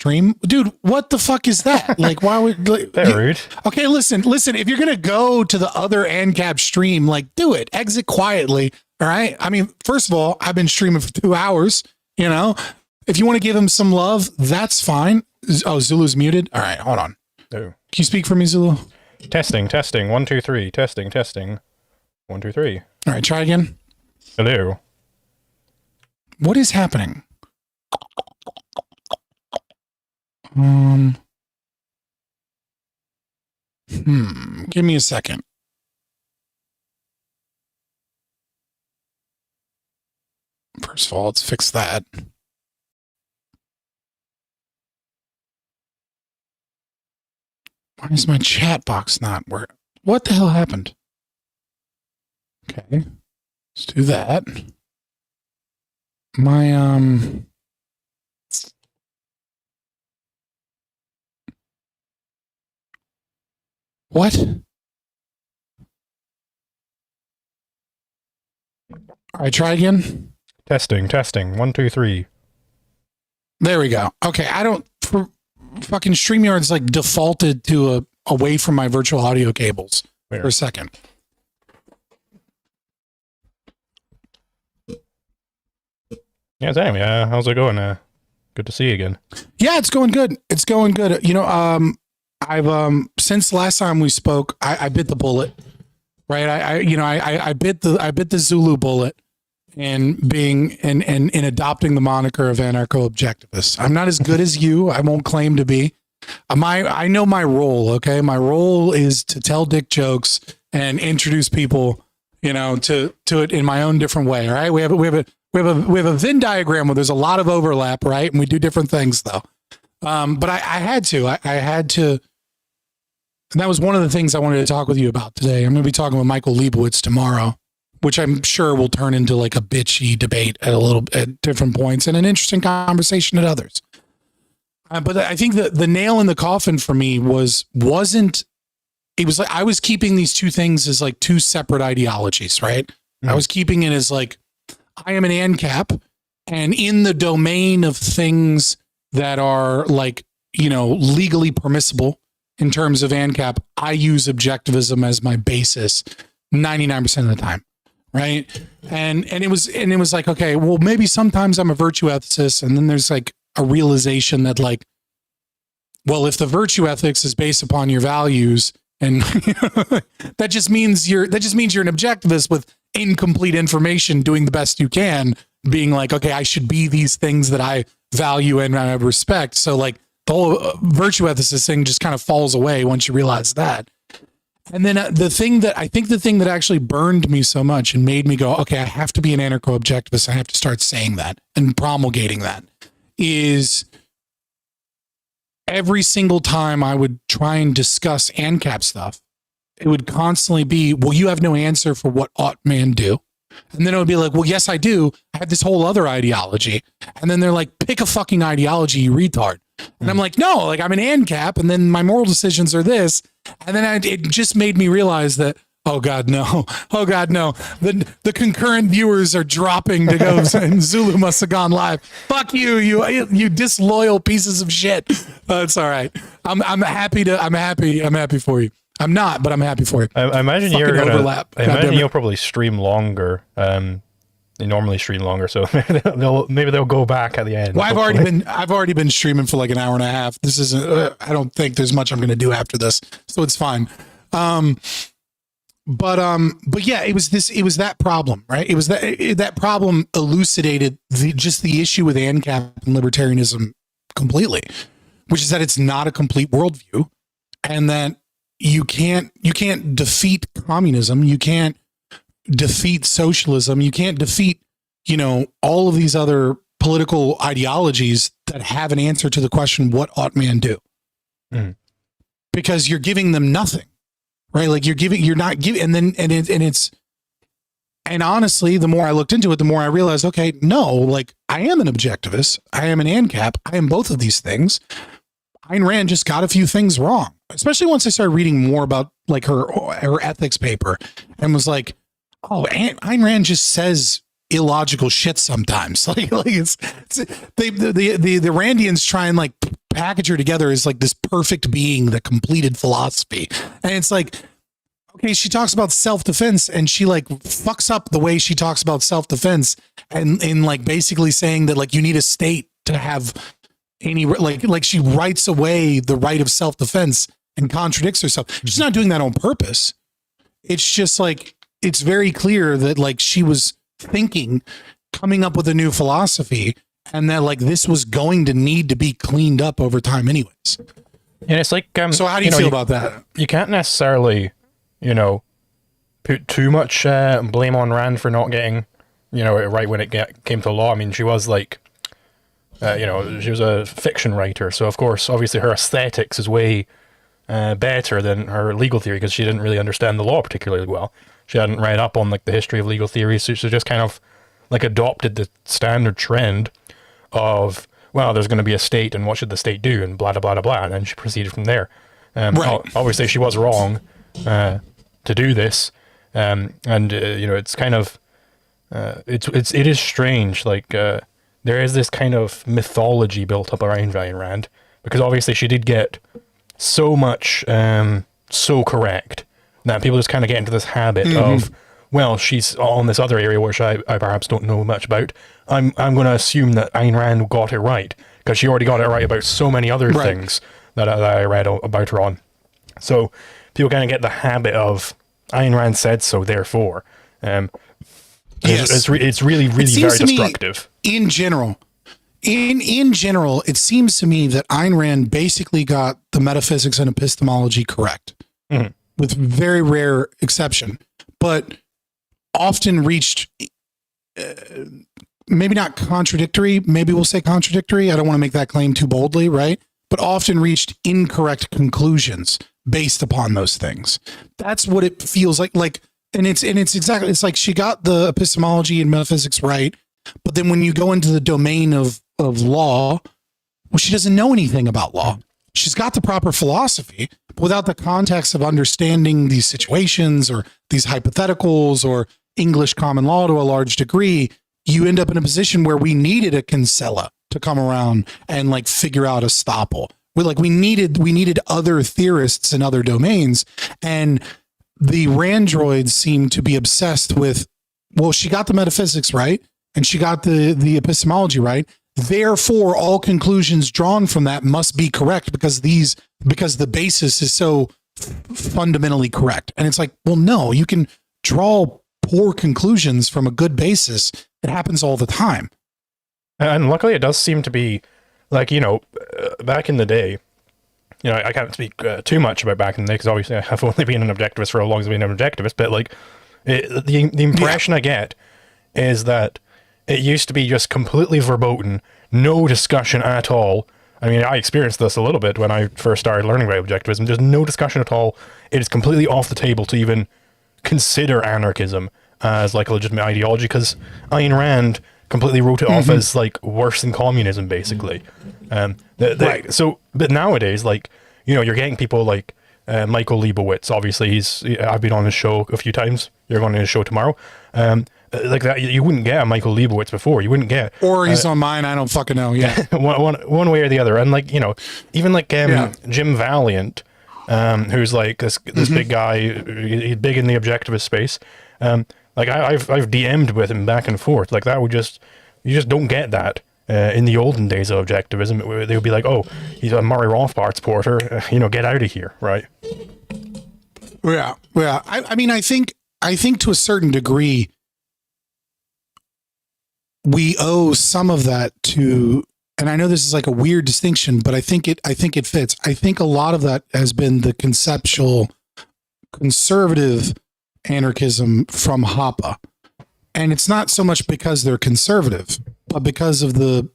stream, dude. What the fuck is that? Like, why would rude? Okay, listen. If you're gonna go to the other ANCAP stream, like, do it. Exit quietly. All right. I mean, first of all, I've been streaming for 2 hours. You know, if you want to give him some love, that's fine. Oh, Zulu's muted. All right, hold on. Oh. Can you speak for me, Zulu? Testing. 1, 2, 3. Testing. 1, 2, 3. All right, try again. Hello. What is happening? Give me a second. First of all, let's fix that. Why is my chat box not working? What the hell happened? Okay, let's do that. My, what? All right, try again. Testing. 1, 2, 3. There we go. Okay, I don't... fucking StreamYard's like defaulted to away from my virtual audio cables for a second. Yes, anyway, how's it going? Good to see you again. Yeah, it's going good. It's going good. You know, I've since last time we spoke, I bit the bullet, right? I bit the Zulu bullet in being in adopting the moniker of anarcho-objectivist. I'm not as good as you. I won't claim to be. I know my role. Okay, my role is to tell dick jokes and introduce people, you know, to it in my own different way. All right, we have a Venn diagram where there's a lot of overlap, right? And we do different things though. But I had to, and that was one of the things I wanted to talk with you about today. I'm going to be talking with Michael Leibowitz tomorrow, which I'm sure will turn into like a bitchy debate at different points and an interesting conversation at others. But I think that the nail in the coffin for me wasn't, it was like, I was keeping these two things as like two separate ideologies, right? Mm-hmm. I was keeping it as like, I am an ANCAP, and in the domain of things that are like, you know, legally permissible in terms of ANCAP, I use objectivism as my basis 99% of the time. Right. And it was like, okay, well, maybe sometimes I'm a virtue ethicist. And then there's like a realization that like, well, if the virtue ethics is based upon your values, and that just means you're an objectivist with incomplete information, doing the best you can, being like, okay, I should be these things that I value and I respect. So like the whole virtue ethicist thing just kind of falls away once you realize that. And then the thing that actually burned me so much and made me go, okay, I have to be an anarcho-objectivist. I have to start saying that and promulgating that is every single time I would try and discuss ANCAP stuff, it would constantly be, well, you have no answer for what ought man do. And then it would be like, well, yes, I do. I have this whole other ideology. And then they're like, pick a fucking ideology, you retard. And I'm like, no, like I'm an ANCAP, and then my moral decisions are this. And then it just made me realize that, oh God, no. Oh God, no. The concurrent viewers are dropping to go and Zulu must have gone live. Fuck you, you disloyal pieces of shit. It's all right. I'm happy for you. I'm not, but I'm happy for you. I imagine you're gonna overlap. I imagine you'll probably stream longer. They normally stream longer, so maybe they'll go back at the end. Well, I've already been streaming for like an hour and a half. This isn't. I don't think there's much I'm going to do after this, so it's fine. But yeah, it was that problem, right? It was that problem elucidated the issue with ANCAP and libertarianism completely, which is that it's not a complete worldview, and that you can't defeat communism, you can't defeat socialism, you can't defeat, you know, all of these other political ideologies that have an answer to the question, what ought man do? Mm. Because you're giving them nothing, right? Like you're not giving, and honestly, the more I looked into it, the more I realized, okay, no, like I am an objectivist, I am an ANCAP, I am both of these things. Ayn Rand just got a few things wrong, especially once I started reading more about like her ethics paper and was like, oh, Ayn Rand just says illogical shit sometimes. Like the Randians try and like package her together as like this perfect being that completed philosophy. And it's like, okay, she talks about self-defense and she like fucks up the way she talks about self-defense and in like basically saying that like you need a state to have any like she writes away the right of self-defense and contradicts herself. She's not doing that on purpose. It's just like, it's very clear that like she was thinking, coming up with a new philosophy, and that like this was going to need to be cleaned up over time anyways. And it's like, so how do you feel about that? You can't necessarily, put too much blame on Rand for not getting, it right when it came to law. I mean, she was like, she was a fiction writer. So of course, obviously her aesthetics is way better than her legal theory because she didn't really understand the law particularly well. She hadn't read up on like the history of legal theory, so she just kind of like adopted the standard trend of, well, there's going to be a state and what should the state do and blah, blah, blah, blah, and then she proceeded from there. Right. Obviously she was wrong to do this, it's kind of, it is strange, like there is this kind of mythology built up around Ayn Rand, because obviously she did get so much so correct that people just kind of get into this habit of, well, she's on this other area which I perhaps don't know much about. I'm going to assume that Ayn Rand got it right because she already got it right about so many other things that I read about her on. So people kind of get the habit of Ayn Rand said so, therefore. Yes. It's really very destructive. In general, it seems to me that Ayn Rand basically got the metaphysics and epistemology correct, with very rare exception, but often reached, maybe not contradictory, maybe we'll say contradictory. I don't want to make that claim too boldly, right? But often reached incorrect conclusions based upon those things. That's what it feels like. And it's exactly, it's like she got the epistemology and metaphysics right, but then when you go into the domain of law, well, she doesn't know anything about law. She's got the proper philosophy, but without the context of understanding these situations or these hypotheticals or English common law to a large degree, you end up in a position where we needed a Kinsella to come around and like figure out estoppel. We needed other theorists in other domains, and the Randroids seem to be obsessed with, well, she got the metaphysics right and she got the epistemology right. Therefore, all conclusions drawn from that must be correct because the basis is so fundamentally correct. And it's like, well, no, you can draw poor conclusions from a good basis. It happens all the time. And luckily, it does seem to be like, back in the day, I can't speak too much about back in the day because obviously I've only been an objectivist for as long as I've been an objectivist, but like the impression I get is that it used to be just completely verboten, no discussion at all. I mean, I experienced this a little bit when I first started learning about objectivism. There's no discussion at all. It is completely off the table to even consider anarchism as like a legitimate ideology because Ayn Rand completely wrote it off as like worse than communism, basically. So, but nowadays, like, you're getting people like Michael Leibowitz. Obviously, I've been on his show a few times. You're going on his show tomorrow. Like that, you wouldn't get a Michael Leibowitz before. You wouldn't get, or he's on mine. I don't fucking know. Yeah, one way or the other. And like even like Jim Valiant, who's like this big guy. He's big in the objectivist space. Like I've DM'd with him back and forth. Like that would you just don't get that in the olden days of objectivism. They would be like, oh, he's a Murray Rothbard supporter. Get out of here, right? Yeah. I mean, I think to a certain degree, we owe some of that to, and I know this is like a weird distinction, but I think it fits. I think a lot of that has been the conceptual conservative anarchism from Hoppe. And it's not so much because they're conservative, but because of the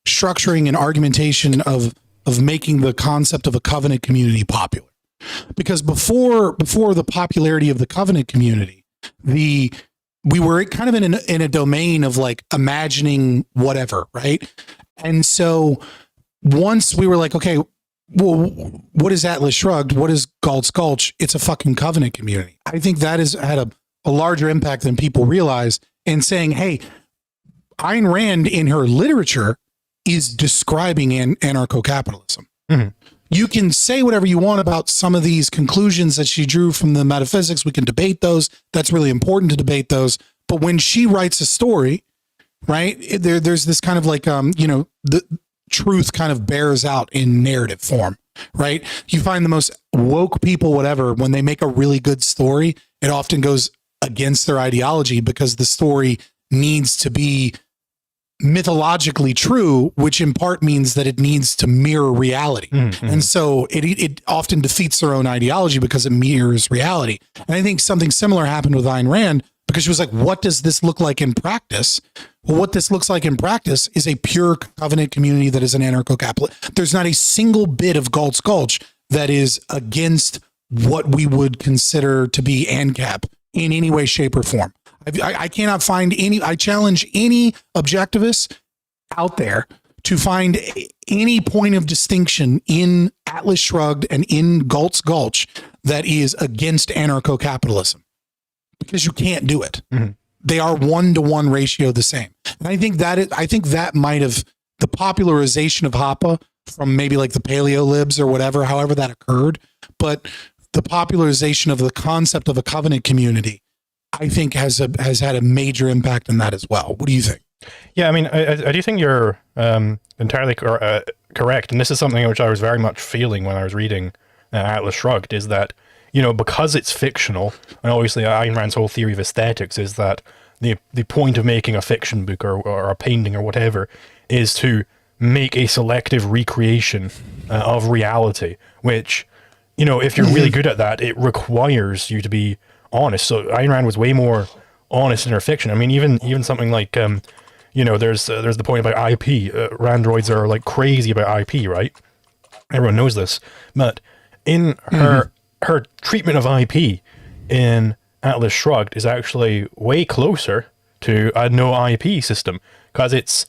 structuring and argumentation of making the concept of a covenant community popular. Because before the popularity of the covenant community, we were kind of in a domain of like imagining whatever, right? And so once we were like, okay, well, what is Atlas Shrugged? What is Galt's Gulch? It's a fucking covenant community. I think that has had a larger impact than people realize. and saying, hey, Ayn Rand in her literature is describing anarcho-capitalism. Mm-hmm. You can say whatever you want about some of these conclusions that she drew from the metaphysics. We can debate those. That's really important to debate those. But when she writes a story, right, there's this kind of like, the truth kind of bears out in narrative form, right? You find the most woke people, whatever, when they make a really good story, it often goes against their ideology because the story needs to be mythologically true, which in part means that it needs to mirror reality. Mm-hmm. And so it often defeats their own ideology because it mirrors reality. And I think something similar happened with Ayn Rand because she was like, what does this look like in practice? Well, what this looks like in practice is a pure covenant community that is an anarcho-capitalist. There's not a single bit of Galt's Gulch that is against what we would consider to be ANCAP in any way, shape, or form. I cannot find any, I challenge any objectivist out there to find any point of distinction in Atlas Shrugged and in Galt's Gulch that is against anarcho-capitalism, because you can't do it. Mm-hmm. They are 1-to-1 ratio the same. And I think that might have the popularization of Hoppe from maybe like the paleo libs or whatever, however that occurred, but the popularization of the concept of a covenant community, I think has had a major impact on that as well. What do you think? Yeah, I mean, I do think you're entirely correct. And this is something which I was very much feeling when I was reading Atlas Shrugged, is that, because it's fictional, and obviously Ayn Rand's whole theory of aesthetics is that the point of making a fiction book or a painting or whatever is to make a selective recreation of reality, which, if you're really good at that, it requires you to be honest. So Ayn Rand was way more honest in her fiction. I mean, even something like, there's the point about IP. Randroids are like crazy about IP, right? Everyone knows this. But in her treatment of IP in Atlas Shrugged is actually way closer to a no IP system, because it's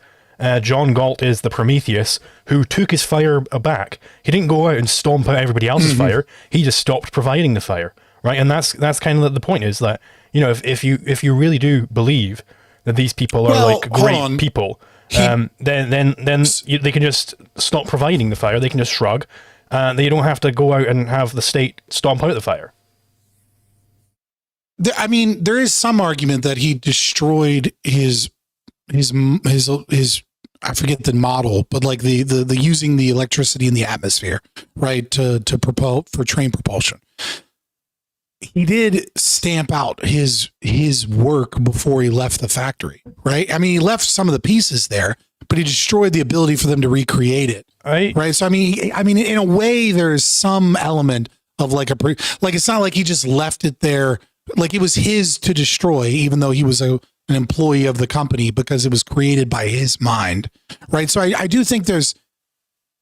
John Galt is the Prometheus who took his fire back. He didn't go out and stomp out everybody else's fire. He just stopped providing the fire. Right, and that's kind of the point, is that if you really do believe that these people are great people, then they can just stop providing the fire. They can just shrug, and they don't have to go out and have the state stomp out the fire. I mean, there is some argument that he destroyed his I forget the model, but like the using the electricity in the atmosphere, right, to propel for train propulsion. He did stamp out his work before he left the factory, right? I mean, he left some of the pieces there, but he destroyed the ability for them to recreate it, right? So I mean, in a way, there is some element of like it's not like he just left it there, like it was his to destroy, even though he was an employee of the company, because it was created by his mind, right? So I do think there's,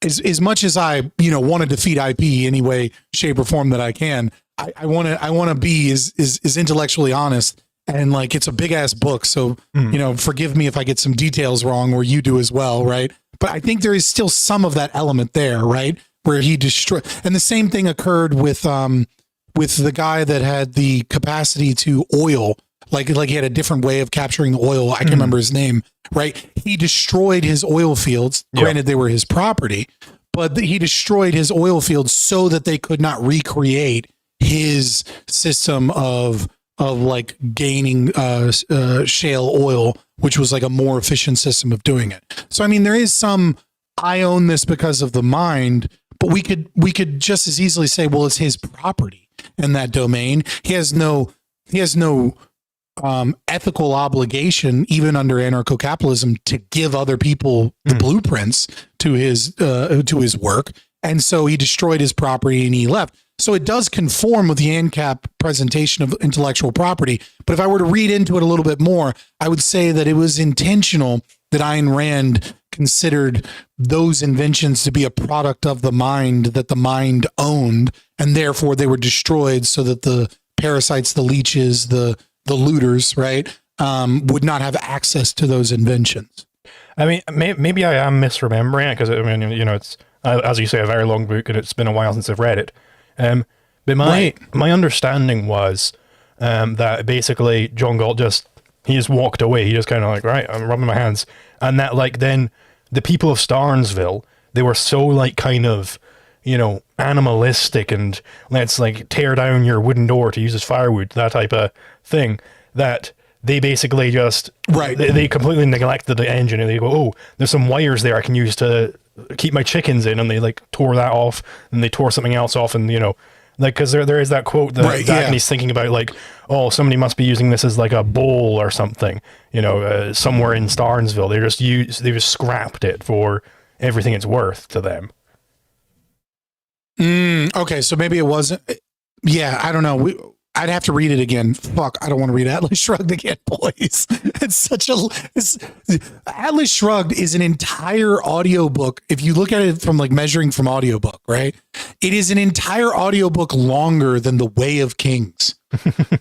as much as I want to defeat IP any way, shape, or form that I can. I want to be is intellectually honest, and like it's a big ass book, so forgive me if I get some details wrong, or you do as well, right? But I think there is still some of that element there, right, where he destroyed. And the same thing occurred with the guy that had the capacity to oil, like he had a different way of capturing the oil. I can't remember his name, right? He destroyed his oil fields. Granted, they were his property, but he destroyed his oil fields so that they could not recreate his system of like gaining shale oil, which was like a more efficient system of doing it. So I mean, there is some, I own this because of the mind, but we could just as easily say, well, it's his property in that domain. He has no ethical obligation, even under anarcho-capitalism, to give other people the blueprints to his work. And so he destroyed his property and he left. So it does conform with the ANCAP presentation of intellectual property. But if I were to read into it a little bit more, I would say that it was intentional that Ayn Rand considered those inventions to be a product of the mind that the mind owned, and therefore they were destroyed so that the parasites, the leeches, the looters, right, would not have access to those inventions. I mean, maybe I am misremembering it, because I mean, it's, as you say, a very long book, and it's been a while since I've read it. But my understanding was that basically John Galt just He just walked away. He just kind of like, right, I'm rubbing my hands. And that, like, then the people of Starnesville, they were so, like, kind of, you know, animalistic and let's, like, tear down your wooden door to use as firewood, that type of thing, that they basically just, they completely neglected the engine, and they go, oh, there's some wires there I can use to keep my chickens in, and they, like, tore that off, and they tore something else off, and, you know, like, because there is that quote that Dagny's thinking about, like, oh, somebody must be using this as like a bowl or something, you know, somewhere in Starnesville. They just scrapped it for everything it's worth to them. Okay, so maybe it wasn't. Yeah, I don't know. I'd have to read it again. Fuck, I don't want to read Atlas Shrugged again, boys. Atlas Shrugged is an entire audiobook. If you look at it from like measuring from audiobook, right? It is an entire audiobook longer than The Way of Kings.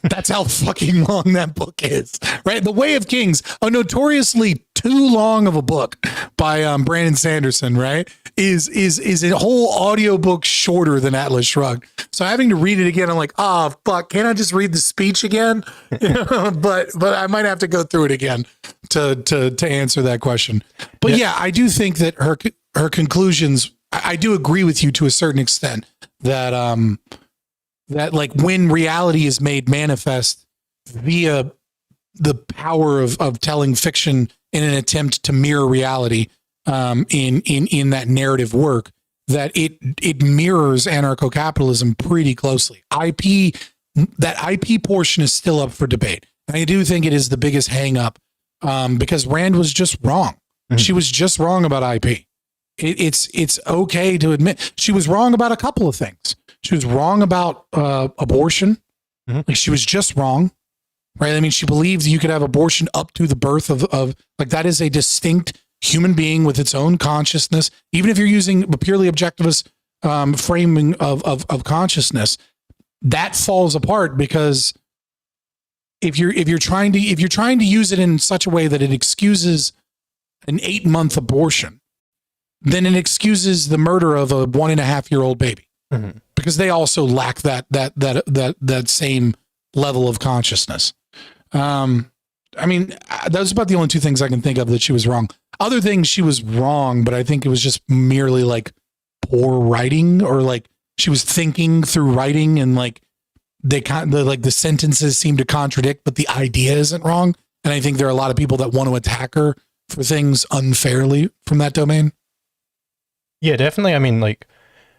That's how fucking long that book is, right? The Way of Kings, a notoriously too long of a book by Brandon Sanderson, right? Is a whole audiobook shorter than Atlas Shrugged. So having to read it again, I'm like, oh fuck, can't I just read the speech again? but I might have to go through it again to answer that question. But yeah, I do think that her conclusions, I do agree with you to a certain extent that that like when reality is made manifest via the power of telling fiction in an attempt to mirror reality in that narrative work, that it mirrors anarcho-capitalism pretty closely. That IP portion is still up for debate. And I do think it is the biggest hang up because Rand was just wrong. Mm-hmm. She was just wrong about IP. It's okay to admit she was wrong about a couple of things. She was wrong about abortion. Mm-hmm. Like she was just wrong, right? I mean, she believes you could have abortion up to the birth of like that is a distinct human being with its own consciousness. Even if you're using a purely objectivist framing of consciousness, that falls apart because if you're trying to use it in such a way that it excuses an 8-month abortion, then it excuses the murder of a 1.5-year-old baby. Mm-hmm. Because they also lack that same level of consciousness. I mean, those are about the only two things I can think of that she was wrong. Other things she was wrong, but I think it was just merely like poor writing, or like she was thinking through writing, and like the sentences seem to contradict, but the idea isn't wrong. And I think there are a lot of people that want to attack her for things unfairly from that domain. Yeah, definitely. I mean, like,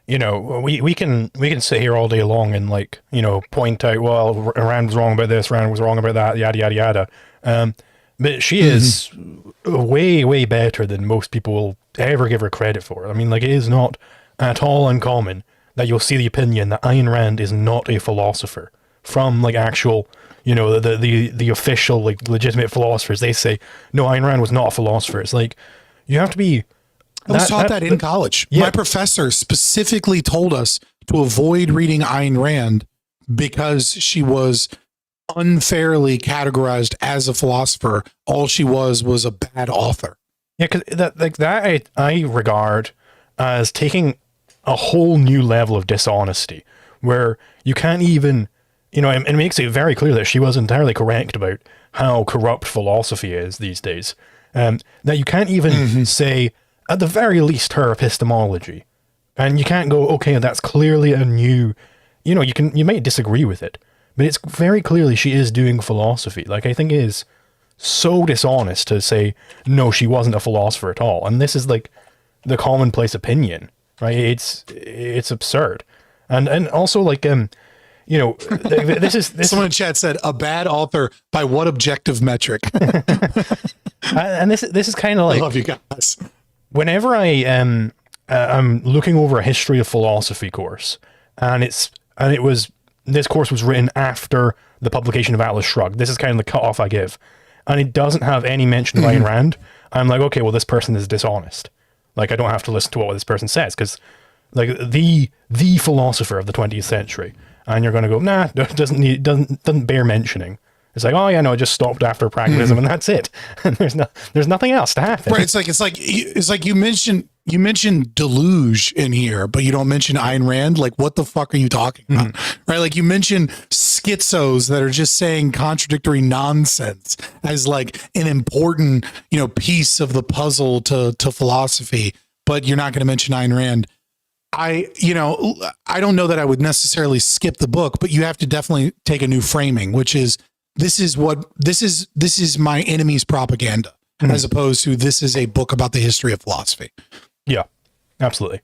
you know, we can sit here all day long and, like, you know, point out, well, Rand was wrong about this, Rand was wrong about that, yada, yada, yada. But she is way, way better than most people will ever give her credit for. I mean, like, it is not at all uncommon that you'll see the opinion that Ayn Rand is not a philosopher from, like, actual, you know, the official, like, legitimate philosophers. They say, no, Ayn Rand was not a philosopher. It's like, you have to be... I was taught that in college. Yeah. My professor specifically told us to avoid reading Ayn Rand because she was unfairly categorized as a philosopher. All she was a bad author. Yeah, because that I regard as taking a whole new level of dishonesty, where you can't even, you know, and it makes it very clear that she was entirely correct about how corrupt philosophy is these days. That you can't even say, at the very least, her epistemology. And you can't go, okay, that's clearly a new, you know, you might disagree with it, but it's very clearly she is doing philosophy. Like, I think it is so dishonest to say, no, she wasn't a philosopher at all. And this is like the commonplace opinion, right? It's absurd. And also, like, you know, this someone in chat said, a bad author by what objective metric? And this is kind of like, I love you guys. Whenever I'm looking over a history of philosophy course, and this course was written after the publication of Atlas Shrugged. This is kind of the cutoff I give, and it doesn't have any mention of Ayn Rand. I'm like, okay, well, this person is dishonest. Like, I don't have to listen to what this person says, because, like, the philosopher of the 20th century, and you're going to go, nah, doesn't bear mentioning. It's like, oh yeah, no, it just stopped after pragmatism, and that's it. And there's nothing else to happen. Right. It's like you mentioned deluge in here, but you don't mention Ayn Rand. Like, what the fuck are you talking about? Right. Like, you mentioned schizos that are just saying contradictory nonsense as like an important, piece of the puzzle to philosophy, but you're not going to mention Ayn Rand. I don't know that I would necessarily skip the book, but you have to definitely take a new framing, which is this is my enemy's propaganda, as opposed to this is a book about the history of philosophy. Yeah, absolutely.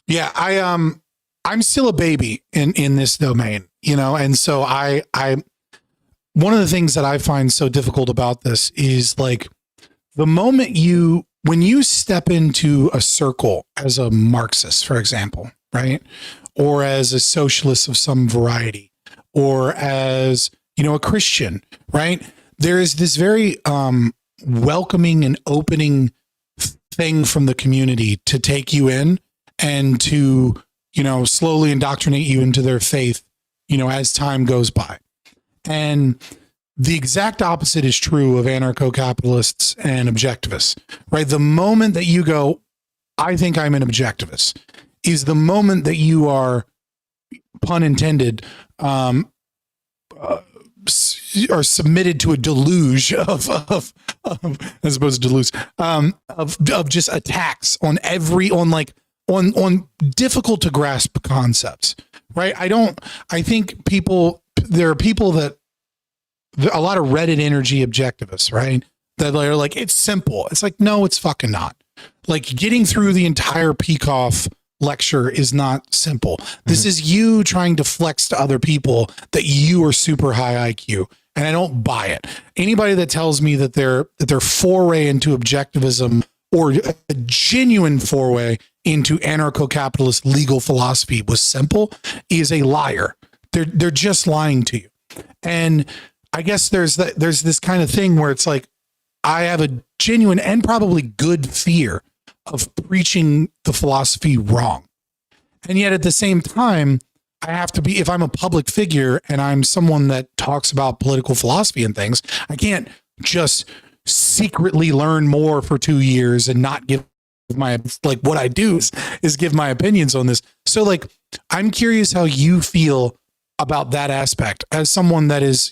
Yeah. I'm still a baby in this domain, and so one of the things that I find so difficult about this is like the moment when you step into a circle as a Marxist, for example, right? Or as a socialist of some variety, or as, a Christian, right? There is this very welcoming and opening thing from the community to take you in and to, slowly indoctrinate you into their faith, as time goes by. And the exact opposite is true of anarcho-capitalists and objectivists, right? The moment that you go, I think I'm an objectivist, is the moment that you are, pun intended, are submitted to a deluge of as opposed to deluge, of just attacks on difficult to grasp concepts, right? I think there are people that, a lot of Reddit energy objectivists, right? That are like, it's simple. It's like, no, it's fucking not. Like, getting through the entire Peikoff lecture is not simple. This is you trying to flex to other people that you are super high IQ. And I don't buy it. Anybody that tells me that their foray into objectivism or a genuine foray into anarcho-capitalist legal philosophy was simple is a liar. They're just lying to you. And I guess there's this kind of thing where it's like, I have a genuine and probably good fear of preaching the philosophy wrong. And yet at the same time, I have to be, if I'm a public figure and I'm someone that talks about political philosophy and things, I can't just secretly learn more for 2 years and not give what I do is give my opinions on this. So I'm curious how you feel about that aspect as someone that is,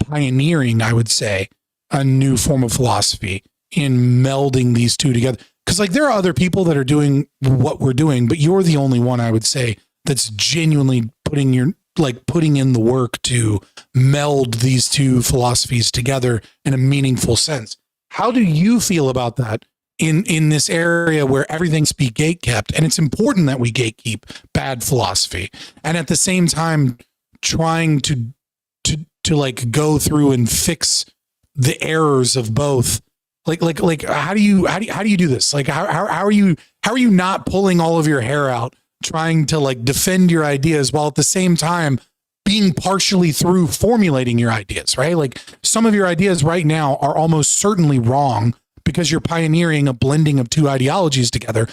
pioneering, I would say, a new form of philosophy in melding these two together. Because there are other people that are doing what we're doing, but you're the only one, I would say, that's genuinely putting in the work to meld these two philosophies together in a meaningful sense. How do you feel about that in this area where everything's be gatekept? And it's important that we gatekeep bad philosophy. And at the same time, trying to go through and fix the errors of both. How do you do this? How are you not pulling all of your hair out trying to defend your ideas while at the same time being partially through formulating your ideas, right? Some of your ideas right now are almost certainly wrong because you're pioneering a blending of two ideologies together.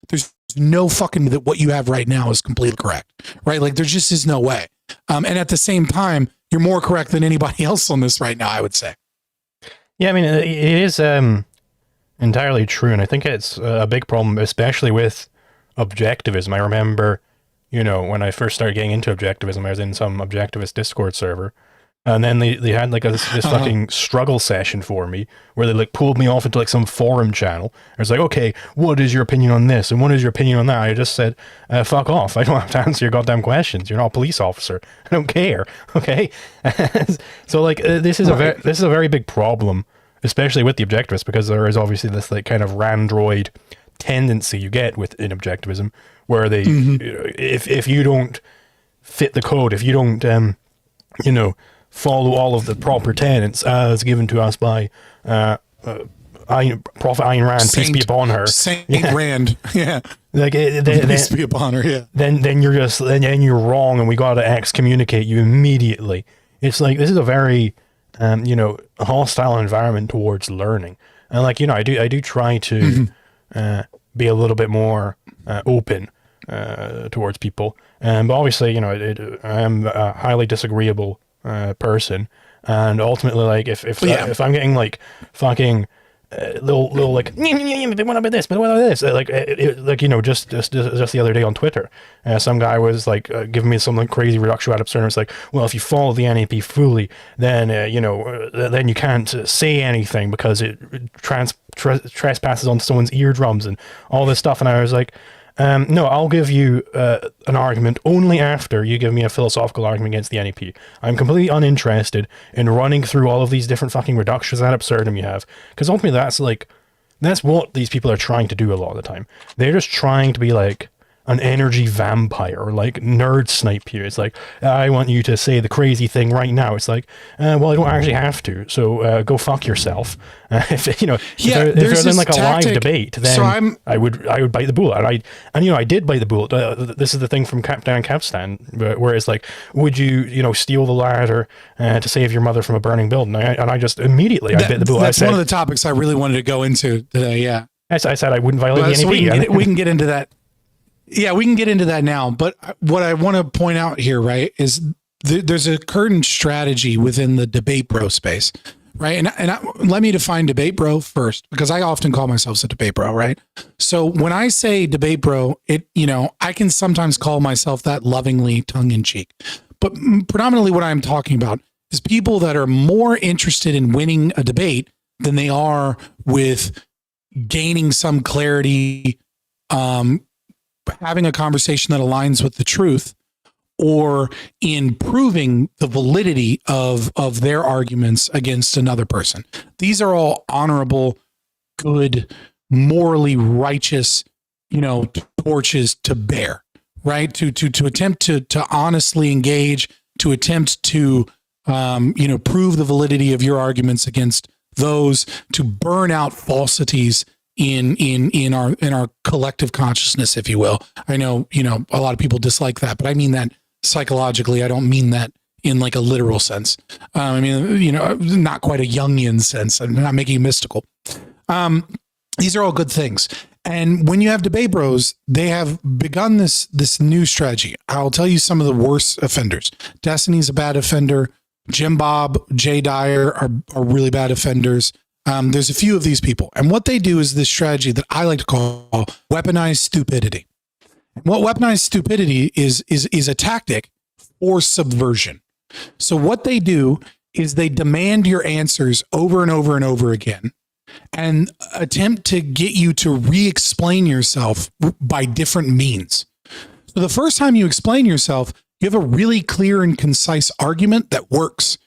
There's no fucking that what you have right now is completely correct, right? There just is no way. And at the same time, you're more correct than anybody else on this right now, I would say. Yeah, I mean, it is entirely true, and I think it's a big problem, especially with objectivism. I remember, when I first started getting into objectivism, I was in some objectivist Discord server, and then they had this fucking struggle session for me, where they pulled me off into some forum channel. I was like, okay, what is your opinion on this, and what is your opinion on that? I just said, fuck off. I don't have to answer your goddamn questions. You're not a police officer. I don't care. Okay. So this is a very big problem, especially with the objectivists, because there is obviously this kind of randroid tendency you get within objectivism, where they, if you don't fit the code, if you don't, follow all of the proper tenets as given to us by Prophet Ayn Rand, peace be upon her. Saint Rand, yeah. Peace be upon her, yeah. Then you're wrong, and we got to excommunicate you immediately. It's this is a very hostile environment towards learning, and I do try to be a little bit more open towards people, but obviously I am a highly disagreeable person, and ultimately, like, if I'm getting like fucking little like, but what about this? But what about this? Like, you know, just the other day on Twitter, some guy was like giving me some like crazy reduction ad absurdum. It's like, well, if you follow the NEP fully, then you know, then you can't say anything because it trespasses onto someone's eardrums and all this stuff. And I was like, no, I'll give you an argument only after you give me a philosophical argument against the NEP. I'm completely uninterested in running through all of these different fucking reductions ad absurdum you have, because ultimately that's what these people are trying to do a lot of the time. They're just trying to be like an energy vampire, or like nerd snipe here. It's like, I want you to say the crazy thing right now. It's like, well, I don't actually have to, so go fuck yourself. If you know, if there's in like a live debate, then so I would bite the bullet. And you know, I did bite the bullet. This is the thing from Captain Capstan, where it's like, would you steal the ladder to save your mother from a burning building? And I just immediately I bit the bullet. That's one of the topics I really wanted to go into today. Yeah, I said I wouldn't violate the NEP. We can get into that. Yeah, we can get into that now. But what I want to point out here, right, is there's a current strategy within the debate bro space, right? Let me define debate bro first, because I often call myself a debate bro, right? So when I say debate bro, I can sometimes call myself that lovingly, tongue in cheek. But predominantly what I'm talking about is people that are more interested in winning a debate than they are with gaining some clarity, having a conversation that aligns with the truth, or in proving the validity of their arguments against another person. These are all honorable, good, morally righteous, torches to bear, right? To attempt to honestly engage, to attempt to, prove the validity of your arguments against those, to burn out falsities in our collective consciousness, if you will. I know, a lot of people dislike that, but I mean that psychologically. I don't mean that in like a literal sense. I mean, not quite a Jungian sense. I'm not making it mystical. These are all good things. And when you have debate bros, they have begun this new strategy. I'll tell you some of the worst offenders. Destiny's a bad offender. Jim Bob, Jay Dyer are really bad offenders. There's a few of these people. And what they do is this strategy that I like to call weaponized stupidity. What weaponized stupidity is a tactic for subversion. So what they do is they demand your answers over and over and over again and attempt to get you to re-explain yourself by different means. So the first time you explain yourself, you have a really clear and concise argument that works.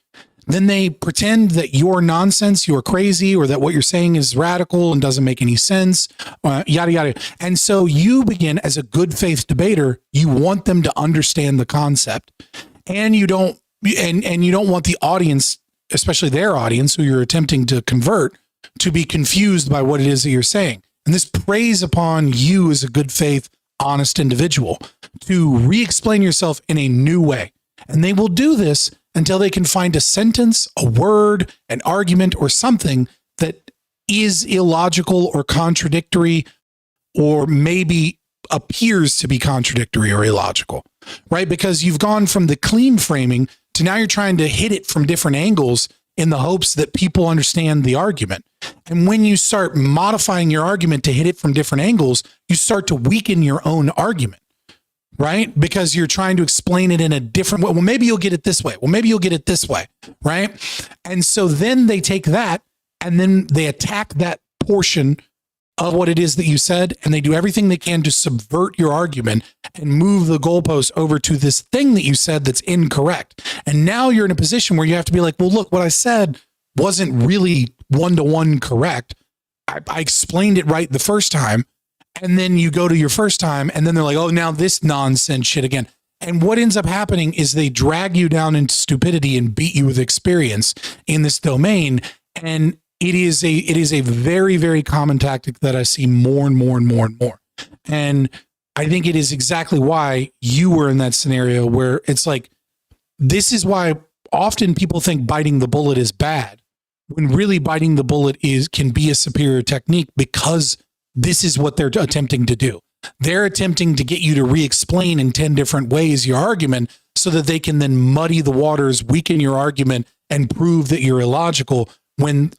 Then they pretend that you're nonsense, you're crazy, or that what you're saying is radical and doesn't make any sense, yada, yada. And so you begin, as a good faith debater, you want them to understand the concept, and you don't want the audience, especially their audience who you're attempting to convert, to be confused by what it is that you're saying. And this preys upon you as a good faith, honest individual to re-explain yourself in a new way. And they will do this until they can find a sentence, a word, an argument, or something that is illogical or contradictory, or maybe appears to be contradictory or illogical, right? Because you've gone from the clean framing to now you're trying to hit it from different angles in the hopes that people understand the argument. And when you start modifying your argument to hit it from different angles, you start to weaken your own argument. Right? Because you're trying to explain it in a different way. Well, maybe you'll get it this way. Well, maybe you'll get it this way. Right? And so then they take that and then they attack that portion of what it is that you said, and they do everything they can to subvert your argument and move the goalpost over to this thing that you said that's incorrect. And now you're in a position where you have to be like, well, look, what I said wasn't really one-to-one correct. I explained it right the first time. And then you go to your first time and then they're like, oh, now this nonsense shit again. And what ends up happening is they drag you down into stupidity and beat you with experience in this domain. And it is a very, very common tactic that I see more and more and more and more. And I think it is exactly why you were in that scenario where it's like, this is why often people think biting the bullet is bad, when really biting the bullet can be a superior technique, because this is what they're attempting to do. They're attempting to get you to re-explain in 10 different ways your argument so that they can then muddy the waters, weaken your argument, and prove that you're illogical, when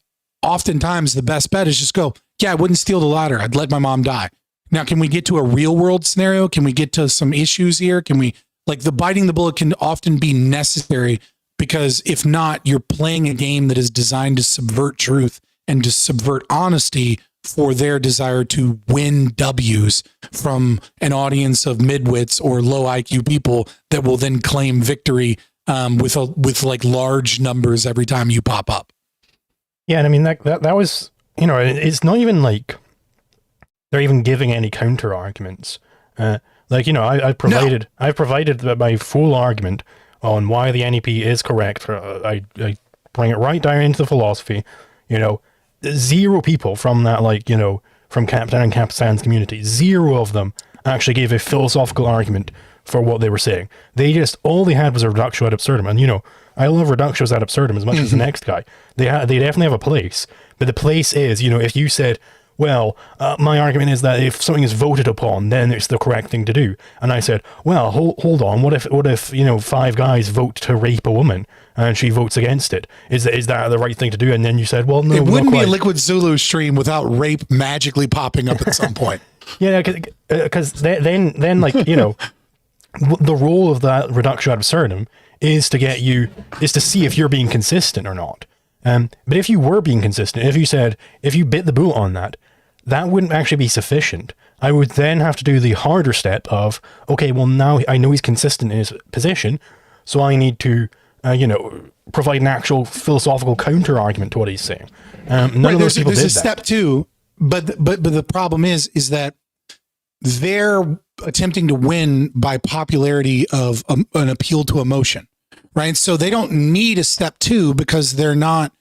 oftentimes the best bet is just go, yeah, I wouldn't steal the ladder. I'd let my mom die. Now, can we get to a real world scenario? Can we get to some issues here? Can we, like, the biting the bullet can often be necessary, because if not, you're playing a game that is designed to subvert truth and to subvert honesty for their desire to win W's from an audience of midwits or low IQ people that will then claim victory with like large numbers every time you pop up. Yeah, and I mean that was, you know, it's not even like they're even giving any counter arguments. Like, you know, I've provided my full argument on why the NEP is correct. I bring it right down into the philosophy. You know, zero people from that, like, you know, from Captain and Capitan's community, zero of them actually gave a philosophical argument for what they were saying. They just, all they had was a reductio ad absurdum. And, you know, I love reductios ad absurdum as much as the next guy. They definitely have a place. But the place is, you know, if you said, well, my argument is that if something is voted upon, then it's the correct thing to do. And I said, well, hold on. What if, you know, 5 guys vote to rape a woman and she votes against it? Is that the right thing to do? And then you said, well, no, it wouldn't be a Liquid Zulu stream without rape magically popping up at some point. Yeah, because then, like, you know, the role of that reductio ad absurdum is to see if you're being consistent or not. But if you were being consistent, if you bit the bullet on that, that wouldn't actually be sufficient. I would then have to do the harder step of, okay, well, now I know he's consistent in his position, so I need to, you know, provide an actual philosophical counter argument to what he's saying. None of those people did that. There's a step 2, but the problem is that they're attempting to win by popularity of an appeal to emotion, right? So they don't need a step 2 because they're not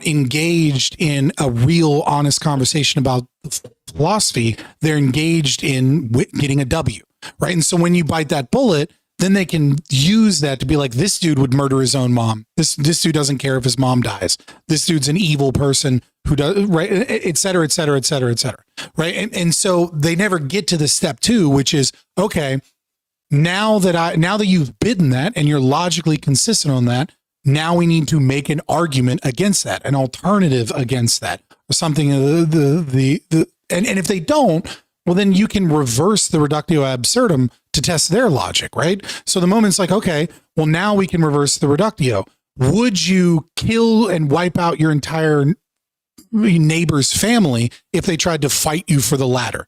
engaged in a real honest conversation about philosophy. They're engaged in getting a W, right? And so when you bite that bullet, then they can use that to be like, this dude would murder his own mom. This dude doesn't care if his mom dies. This dude's an evil person who does, right? Et cetera, et cetera, et cetera, et cetera. Right. And so they never get to the step 2, which is, okay, now that you've bidden that and you're logically consistent on that, now we need to make an argument against that, an alternative against that, or something. And if they don't, well, then you can reverse the reductio ad absurdum to test their logic, right? So the moment's like, okay, well, now we can reverse the reductio. Would you kill and wipe out your entire neighbor's family if they tried to fight you for the ladder?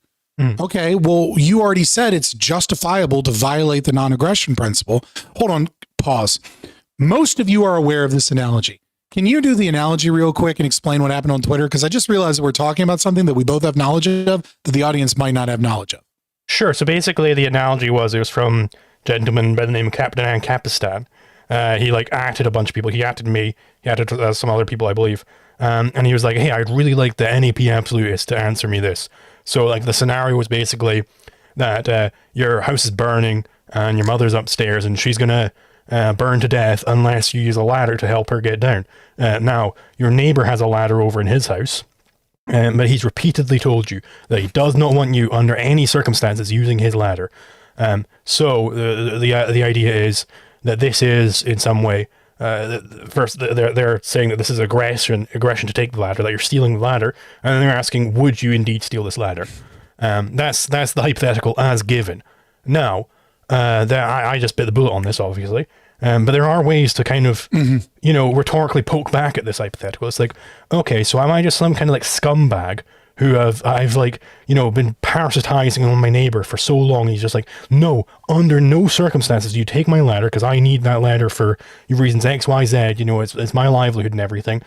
Okay, well, you already said it's justifiable to violate the non-aggression principle. Hold on, pause. Most of you are aware of this analogy. Can you do the analogy real quick and explain what happened on Twitter? Because I just realized that we're talking about something that we both have knowledge of that the audience might not have knowledge of. Sure. So basically the analogy was, it was from a gentleman by the name of Captain and Capistan. He like acted a bunch of people. He acted me. He acted some other people, I believe. And he was like, hey, I'd really like the NEP absolutist to answer me this. So like the scenario was basically that your house is burning and your mother's upstairs and she's going to burn to death unless you use a ladder to help her get down. Now, your neighbor has a ladder over in his house, but he's repeatedly told you that he does not want you under any circumstances using his ladder. So the idea is that this is in some way, first they're saying that this is aggression to take the ladder, that you're stealing the ladder, and then they're asking, would you indeed steal this ladder? That's the hypothetical as given. Now, I just bit the bullet on this, obviously. But there are ways to kind of, you know, rhetorically poke back at this hypothetical. It's like, okay, so am I just some kind of like scumbag who I've like, you know, been parasitizing on my neighbor for so long? He's just like, no, under no circumstances do you take my ladder because I need that ladder for reasons X, Y, Z. You know, it's my livelihood and everything.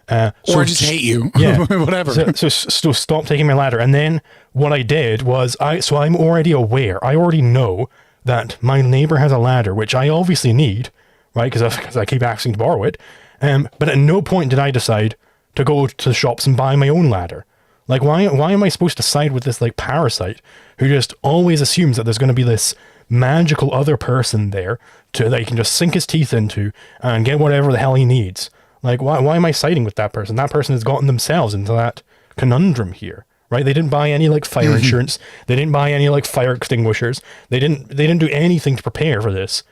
Or I just hate you. Yeah. Whatever. So stop taking my ladder. And then what I did was I'm already aware. I already know that my neighbor has a ladder, which I obviously need, right? Because I keep asking to borrow it. But at no point did I decide to go to the shops and buy my own ladder. Like, why am I supposed to side with this like parasite who just always assumes that there's going to be this magical other person there that he can just sink his teeth into and get whatever the hell he needs? Like, why am I siding with that person? That person has gotten themselves into that conundrum here. Right? They didn't buy any like fire insurance. They didn't buy any like fire extinguishers. They didn't do anything to prepare for this.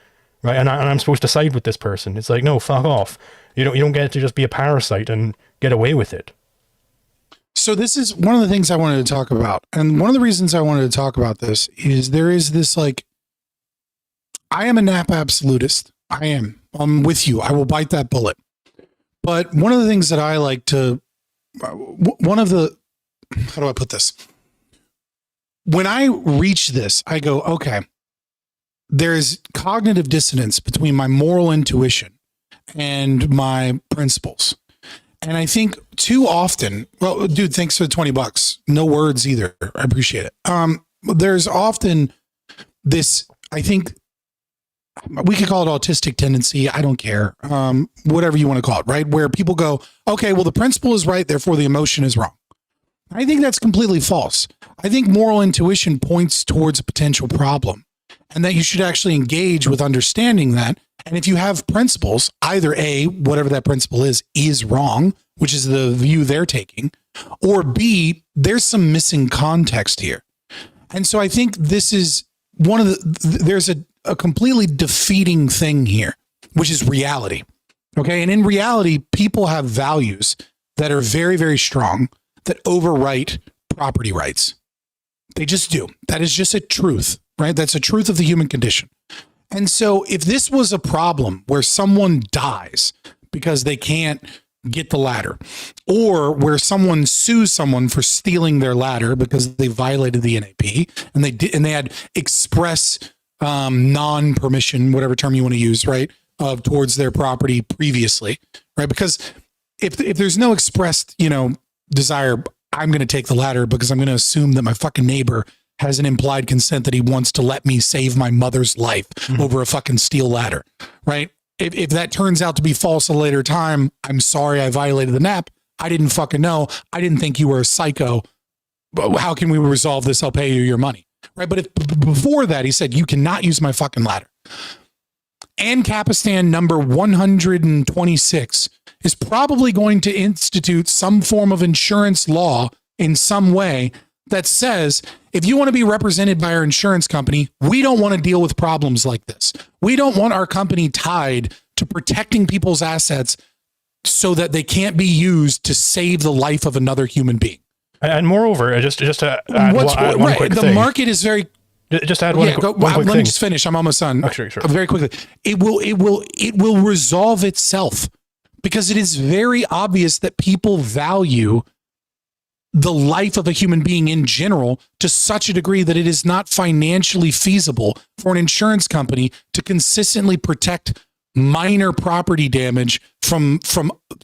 right? And I'm supposed to side with this person. It's like, no, fuck off. You don't get to just be a parasite and get away with it. So this is one of the things I wanted to talk about. And one of the reasons I wanted to talk about this is there is this like, I am a nap absolutist. I am. I'm with you. I will bite that bullet. But one of the things that I like to, one of the, how do I put this? When I reach this, I go, okay, there's cognitive dissonance between my moral intuition and my principles. And I think too often, well, dude, thanks for the $20. No words either. I appreciate it. There's often this, I think we could call it autistic tendency. I don't care. Whatever you want to call it, right? Where people go, okay, well, the principle is right, therefore the emotion is wrong. I think that's completely false. I think moral intuition points towards a potential problem and that you should actually engage with understanding that. And if you have principles, either A, whatever that principle is wrong, which is the view they're taking, or B, there's some missing context here. And so I think this is one of there's a completely defeating thing here, which is reality. Okay. And in reality, people have values that are very, very strong that overwrite property rights. They just do. That is just a truth, right? That's a truth of the human condition. And so if this was a problem where someone dies because they can't get the ladder, or where someone sues someone for stealing their ladder because they violated the NAP and they had express non-permission, whatever term you want to use, right, towards their property previously, right? Because if there's no expressed, desire, I'm going to take the ladder because I'm going to assume that my fucking neighbor has an implied consent that he wants to let me save my mother's life over a fucking steel ladder, right? If that turns out to be false at a later time, I'm sorry I violated the NAP. I didn't fucking know. I didn't think you were a psycho. How can we resolve this? I'll pay you your money, right? But if before that, he said, you cannot use my fucking ladder. Ancapistan number 126 is probably going to institute some form of insurance law in some way that says, if you want to be represented by our insurance company, we don't want to deal with problems like this. We don't want our company tied to protecting people's assets so that they can't be used to save the life of another human being. And moreover, just to add one quick thing. The market is very... Just add one quick let thing. me just finish. I'm almost done. Oh, sure. Very quickly. It will resolve itself because it is very obvious that people value the life of a human being in general to such a degree that it is not financially feasible for an insurance company to consistently protect minor property damage from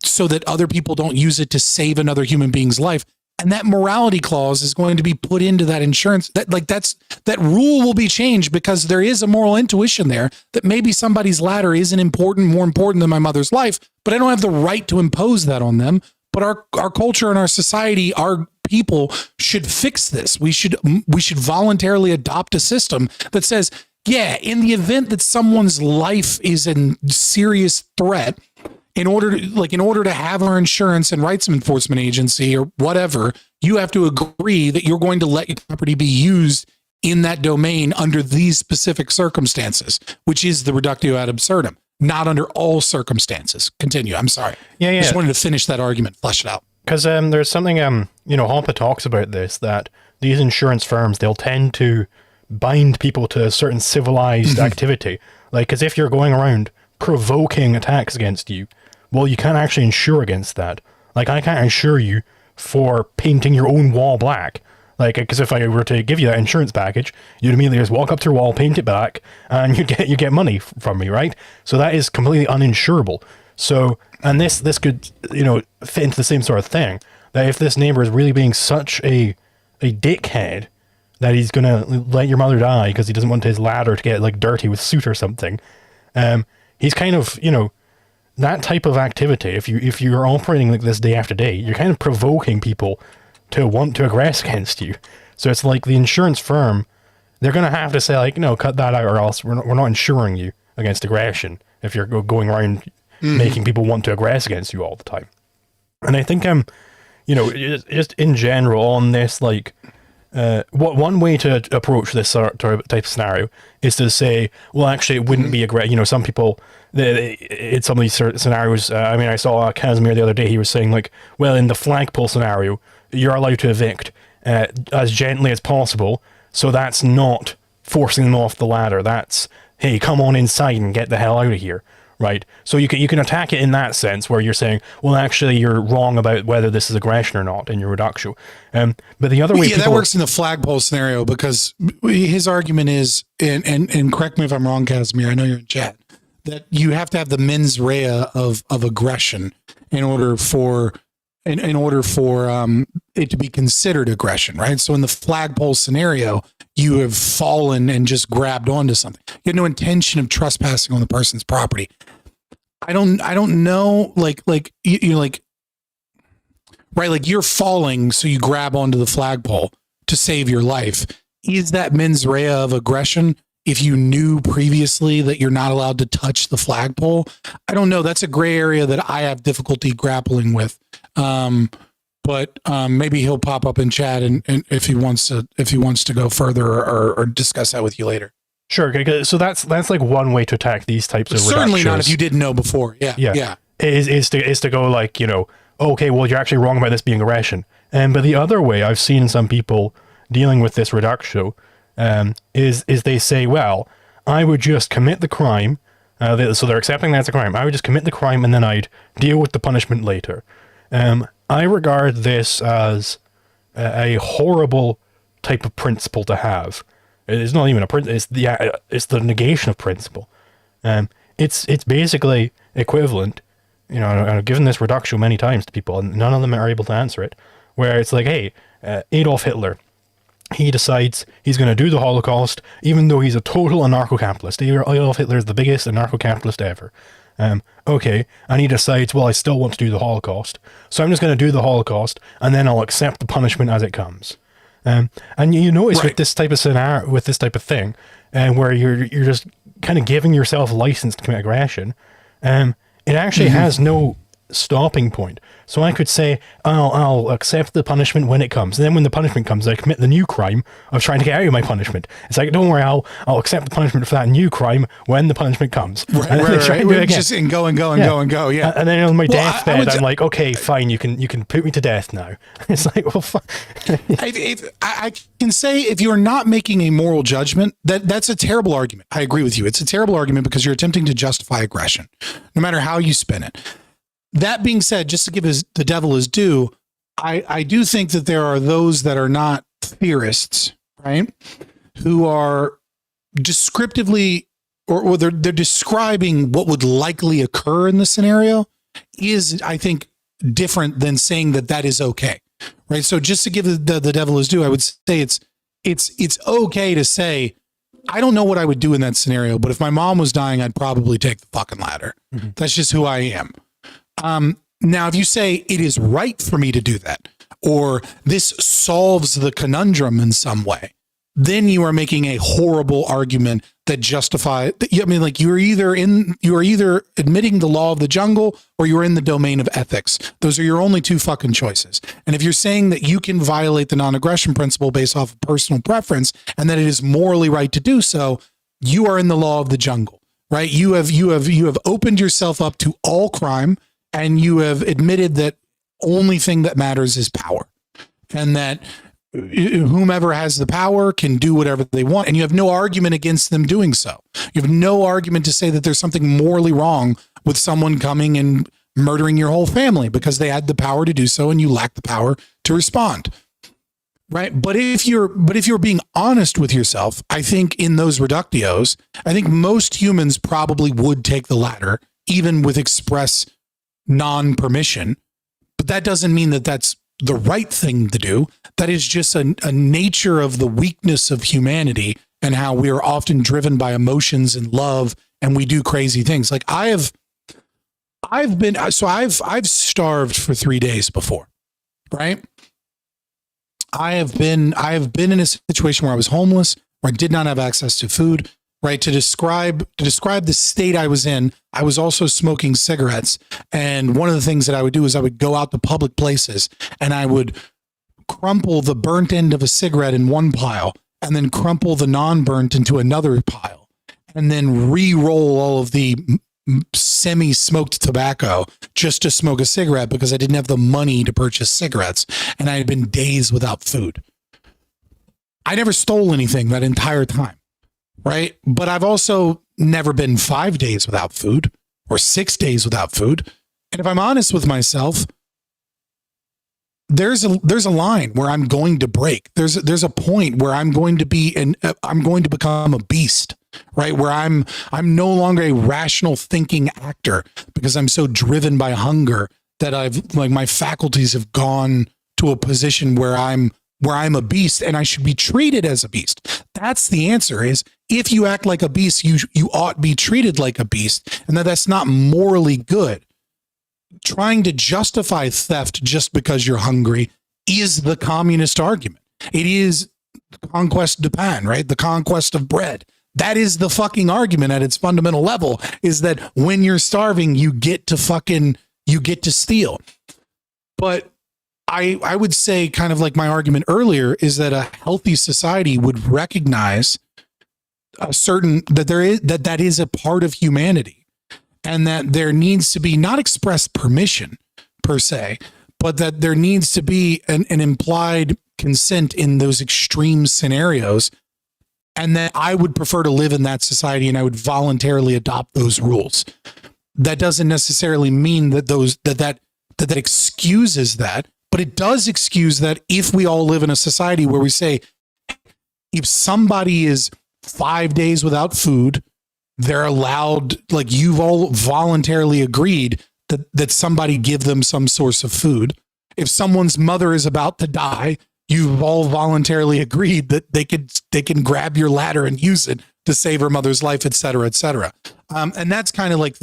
so that other people don't use it to save another human being's life. And that morality clause is going to be put into that insurance. That rule will be changed because there is a moral intuition there that maybe somebody's ladder isn't more important than my mother's life, but I don't have the right to impose that on them. But our culture and our society, our people should fix this. We should voluntarily adopt a system that says, yeah, in the event that someone's life is in serious threat, in order to have our insurance and rights enforcement agency or whatever, you have to agree that you're going to let your property be used in that domain under these specific circumstances, which is the reductio ad absurdum. Not under all circumstances. Continue. I'm sorry. Yeah. Just wanted to finish that argument, flesh it out. Because there's something, Hoppa talks about this, that these insurance firms, they'll tend to bind people to a certain civilized activity. Like, because if you're going around provoking attacks against you, well, you can't actually insure against that. Like, I can't insure you for painting your own wall black. Like, because if I were to give you that insurance package, you'd immediately just walk up to your wall, paint it black, and you get money from me, right? So that is completely uninsurable. So, and this could, fit into the same sort of thing, that if this neighbor is really being such a dickhead that he's going to let your mother die because he doesn't want his ladder to get, like, dirty with soot or something, he's kind of, that type of activity, if you're operating like this day after day, you're kind of provoking people to want to aggress against you. So it's like the insurance firm, they're going to have to say, like, no, cut that out or else we're not insuring you against aggression if you're going around making people want to aggress against you all the time. And I think, just in general on this, like, one way to approach this sort of type of scenario is to say, well, actually, it wouldn't be a great. Some people in some of these scenarios. I mean, I saw Casimir the other day. He was saying like, well, in the flagpole scenario, you're allowed to evict as gently as possible. So that's not forcing them off the ladder. That's, hey, come on inside and get the hell out of here. Right. So you can attack it in that sense where you're saying, well, actually, you're wrong about whether this is aggression or not in your reductio. But the other way, that works in the flagpole scenario because his argument is, and correct me if I'm wrong, Casimir, I know you're in chat, that you have to have the mens rea of aggression in order for it to be considered aggression, right? So in the flagpole scenario, you have fallen and just grabbed onto something. You have no intention of trespassing on the person's property. I don't know, like you're like, right, like you're falling, so you grab onto the flagpole to save your life. Is that mens rea of aggression if you knew previously that you're not allowed to touch the flagpole? I don't know. That's a gray area that I have difficulty grappling with. But maybe he'll pop up in chat and if he wants to go further or discuss that with you later. Sure. Okay, so that's like one way to attack these types of certainly not if you didn't know before. Yeah. Is to go like, okay, well, you're actually wrong about this being aggression. But the other way I've seen some people dealing with this reductio is they say, well, I would just commit the crime. So they're accepting that's a crime. I would just commit the crime and then I'd deal with the punishment later. I regard this as a horrible type of principle to have. It's not even a principle. It's the negation of principle. It's basically equivalent. I've given this reductio many times to people, and none of them are able to answer it. Where it's like, hey, Adolf Hitler, he decides he's going to do the Holocaust, even though he's a total anarcho-capitalist. Adolf Hitler is the biggest anarcho-capitalist ever. Okay, and he decides, well, I still want to do the Holocaust, so I'm just going to do the Holocaust, and then I'll accept the punishment as it comes. And you notice right. with this type of scenario, with this type of thing, where you're just kind of giving yourself license to commit aggression, it actually has no stopping point. So I could say, I'll accept the punishment when it comes. And then when the punishment comes, I commit the new crime of trying to get out of my punishment. It's like, don't worry, I'll accept the punishment for that new crime when the punishment comes. Right. Just go. Yeah. And then on my deathbed, I'm like, okay, fine, you can put me to death now. It's like, well, I can say if you're not making a moral judgment, that's a terrible argument. I agree with you. It's a terrible argument because you're attempting to justify aggression, no matter how you spin it. That being said, just to give the devil his due, I do think that there are those that are not theorists, right? Who are descriptively, or they're describing what would likely occur in the scenario is, I think, different than saying that is okay, right? So just to give the devil his due, I would say it's okay to say, I don't know what I would do in that scenario, but if my mom was dying, I'd probably take the fucking ladder. Mm-hmm. That's just who I am. Now, if you say it is right for me to do that, or this solves the conundrum in some way, then you are making a horrible argument that justify. I mean, like you are either admitting the law of the jungle or you're in the domain of ethics. Those are your only two fucking choices. And if you're saying that you can violate the non-aggression principle based off of personal preference and that it is morally right to do so, you are in the law of the jungle, right? You have opened yourself up to all crime. And you have admitted that only thing that matters is power, and that whomever has the power can do whatever they want. And you have no argument against them doing so. You have no argument to say that there's something morally wrong with someone coming and murdering your whole family because they had the power to do so and you lack the power to respond. Right. But if you're being honest with yourself, I think in those reductios, I think most humans probably would take the latter, even with express non-permission, but that doesn't mean that that's the right thing to do. That is just a nature of the weakness of humanity and how we are often driven by emotions and love, and we do crazy things. Like I've starved for 3 days before, right? I have been in a situation where I was homeless, where I did not have access to food. Right. To describe the state I was in, I was also smoking cigarettes. And one of the things that I would do is I would go out to public places and I would crumple the burnt end of a cigarette in one pile and then crumple the non-burnt into another pile and then re-roll all of the semi-smoked tobacco just to smoke a cigarette because I didn't have the money to purchase cigarettes and I had been days without food. I never stole anything that entire time, right? But I've also never been 5 days without food or 6 days without food. And if I'm honest with myself, there's a line where I'm going to break. There's a point where I'm going to become a beast, right? Where I'm no longer a rational thinking actor because I'm so driven by hunger that my faculties have gone to a position where I'm a beast and I should be treated as a beast. That's the answer is if you act like a beast, you ought to be treated like a beast, and that's not morally good. Trying to justify theft just because you're hungry is the communist argument. It is the conquest de pain, right? The conquest of bread. That is the fucking argument at its fundamental level, is that when you're starving, you get to steal. But I would say, kind of like my argument earlier, is that a healthy society would recognize that is a part of humanity. And that there needs to be not expressed permission per se, but that there needs to be an implied consent in those extreme scenarios. And that I would prefer to live in that society and I would voluntarily adopt those rules. That doesn't necessarily mean that that excuses that, but it does excuse that if we all live in a society where we say, if somebody is 5 days without food, they're allowed, like you've all voluntarily agreed that somebody give them some source of food. If someone's mother is about to die, you've all voluntarily agreed that they can grab your ladder and use it to save her mother's life, et cetera, et cetera. And that's kind of like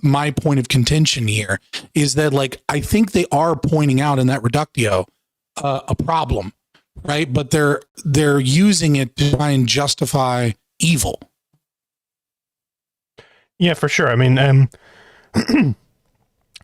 my point of contention here is that, like, I think they are pointing out in that reductio a problem, right? But they're using it to try and justify evil. Yeah, for sure. I mean,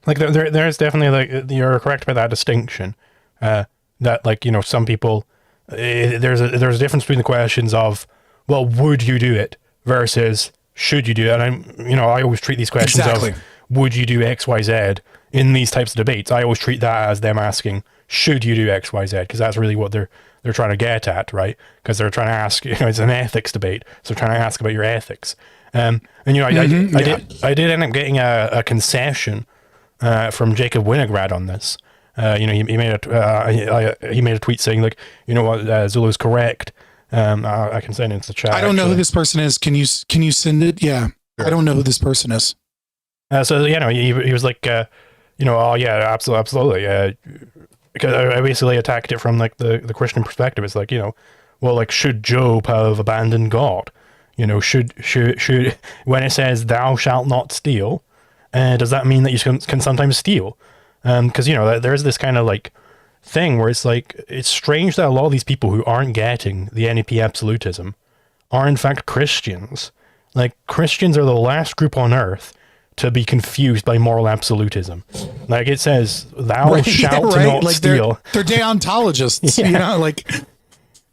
like there's definitely, like, you're correct by that distinction. That, like, you know, some people, there's a difference between the questions of, well, would you do it versus should you do it? And I always treat these questions of would you do X, Y, Z in these types of debates. I always treat that as them asking, should you do X, Y, Z? Because that's really what they're trying to get at, right? Because they're trying to ask, it's an ethics debate, so they're trying to ask about your ethics. I did end up getting a concession from Jacob Winograd on this. He made a tweet saying, like, you know what, Zulu's correct. I can send it into the chat. I don't know who this person is. Can you send it? Yeah, sure. I don't know who this person is. He was like, oh yeah, absolutely. Because I basically attacked it from, like, the Christian perspective. It's like, well, like, should Job have abandoned God? Should when it says thou shalt not steal, does that mean that you can sometimes steal? Because there's this kind of, like, thing where it's like, it's strange that a lot of these people who aren't getting the NEP absolutism are in fact Christians. Like, Christians are the last group on earth to be confused by moral absolutism. Like, it says thou shalt not steal. They're deontologists.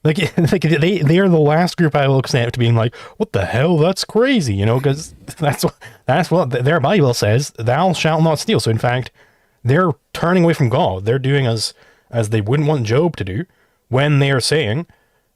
They are the last group I will accept being like, what the hell? That's crazy, because that's what their Bible says. Thou shalt not steal. So in fact, they're turning away from God. They're doing as they wouldn't want Job to do when they are saying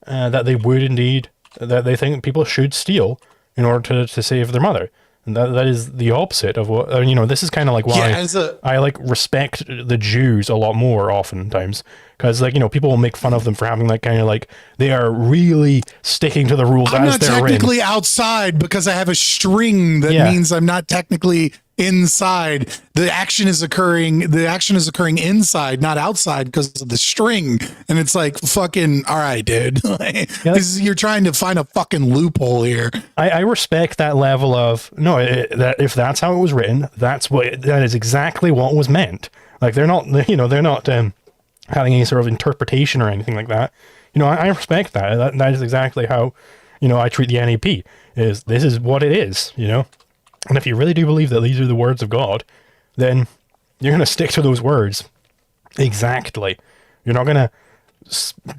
that they would indeed, that they think people should steal in order to save their mother. And that is the opposite of what, this is kind of like why I like respect the Jews a lot more oftentimes. Because, like, people will make fun of them for having, like, kind of like, they are really sticking to the rules I'm as they're written. I'm not technically outside because I have a string that means I'm not technically inside. The action is occurring inside, not outside, because of the string. And it's like, fucking, all right, dude. You're trying to find a fucking loophole here. I respect that level of, that if that's how it was written, that is exactly what was meant. Like, they're not having any sort of interpretation or anything like that. I respect that. That is exactly how, I treat the NEP. This is what it is, And if you really do believe that these are the words of God, then you're going to stick to those words exactly. You're not gonna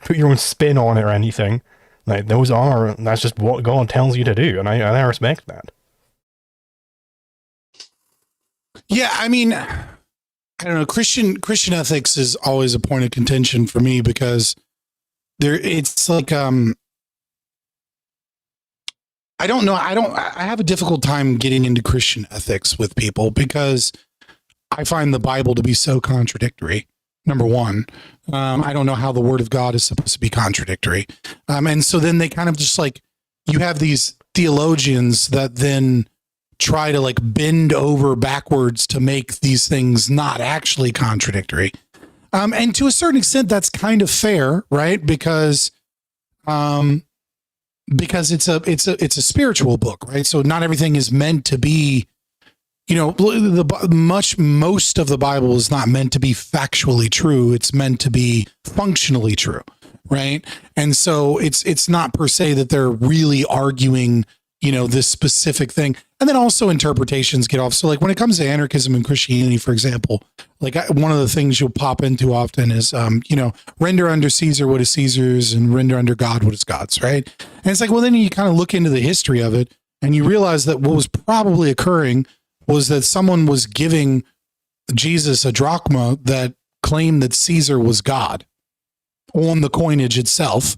put your own spin on it or anything. Like, that's just what God tells you to do, and I respect that. Yeah, I mean, I don't know. Christian ethics is always a point of contention for me because it's like I don't know. I have a difficult time getting into Christian ethics with people because I find the Bible to be so contradictory. Number one, I don't know how the word of God is supposed to be contradictory. And so then they kind of just like, you have these theologians that then try to like bend over backwards to make these things not actually contradictory. And to a certain extent, that's kind of fair, right? Because it's a spiritual book, right? So not everything is meant to be, you know, most of the Bible is not meant to be factually true. It's meant to be functionally true, right? And so it's not per se that they're really arguing, you know, this specific thing. And then also interpretations get off. So like when it comes to anarchism and Christianity, for example, like one of the things you'll pop into often is, you know, render under Caesar what is Caesar's and render under God what is God's, right? And it's like, well, then you kind of look into the history of it and you realize that what was probably occurring was that someone was giving Jesus a drachma that claimed that Caesar was God on the coinage itself.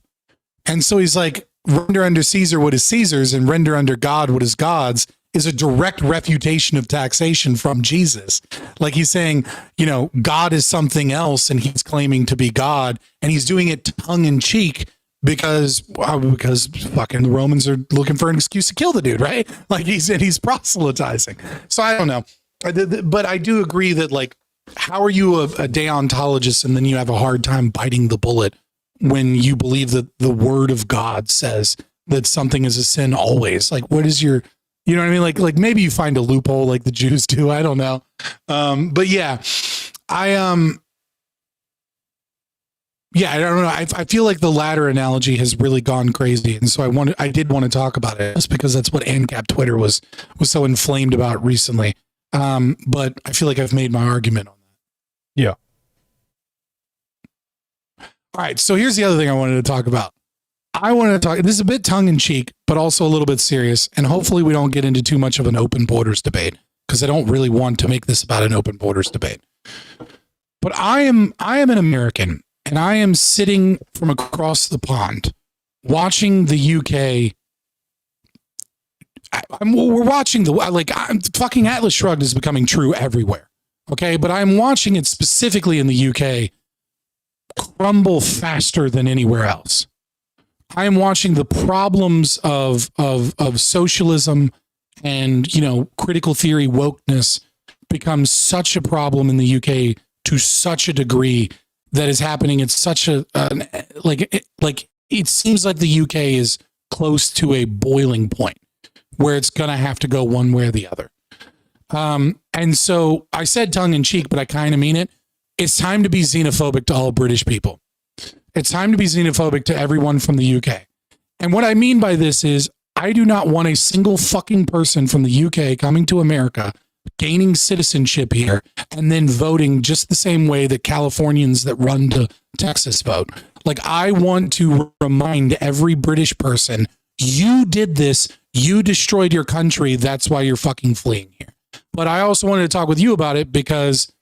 And so he's like, render under Caesar what is Caesar's and render under God what is God's is a direct refutation of taxation from Jesus. Like he's saying, you know, God is something else and he's claiming to be God and he's doing it tongue in cheek because fucking the Romans are looking for an excuse to kill the dude, right? Like he's proselytizing. So I don't know, but I do agree that like, how are you a deontologist and then you have a hard time biting the bullet when you believe that the word of God says that something is a sin always? Like, what is your, you know what I mean? Like maybe you find a loophole like the Jews do. I don't know. But yeah, yeah, I don't know. I feel like the latter analogy has really gone crazy. And so I did want to talk about it just because that's what ANCAP Twitter was so inflamed about recently. But I feel like I've made my argument on that. Yeah. All right. So here's the other thing I wanted to talk about. This is a bit tongue in cheek, but also a little bit serious. And hopefully we don't get into too much of an open borders debate because I don't really want to make this about an open borders debate. But I am an American. And I am sitting from across the pond watching the UK. We're watching fucking Atlas Shrugged is becoming true everywhere. Okay. But I'm watching it specifically in the UK crumble faster than anywhere else. I am watching the problems of socialism and, you know, critical theory wokeness become such a problem in the UK to such a degree that is happening at such a it seems like the UK is close to a boiling point where it's going to have to go one way or the other. And so I said tongue in cheek, but I kind of mean it. It's time to be xenophobic to all British people. It's time to be xenophobic to everyone from the UK. And what I mean by this is I do not want a single fucking person from the UK coming to America, gaining citizenship here, and then voting just the same way that Californians that run to Texas vote. Like, I want to remind every British person, you did this, you destroyed your country, that's why you're fucking fleeing here. But I also wanted to talk with you about it because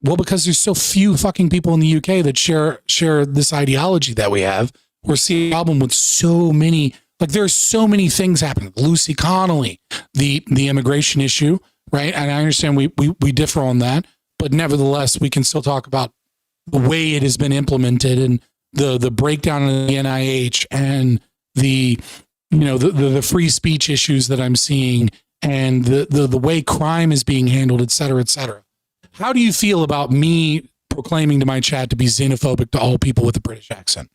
there's so few fucking people in the UK that share this ideology that we have. We're seeing an album with so many, like there's so many things happening. Lucy Connolly, the immigration issue, right? And I understand we differ on that, but nevertheless, we can still talk about the way it has been implemented and the breakdown of the NIH and the free speech issues that I'm seeing and the way crime is being handled, et cetera, et cetera. How do you feel about me proclaiming to my chat to be xenophobic to all people with a British accent?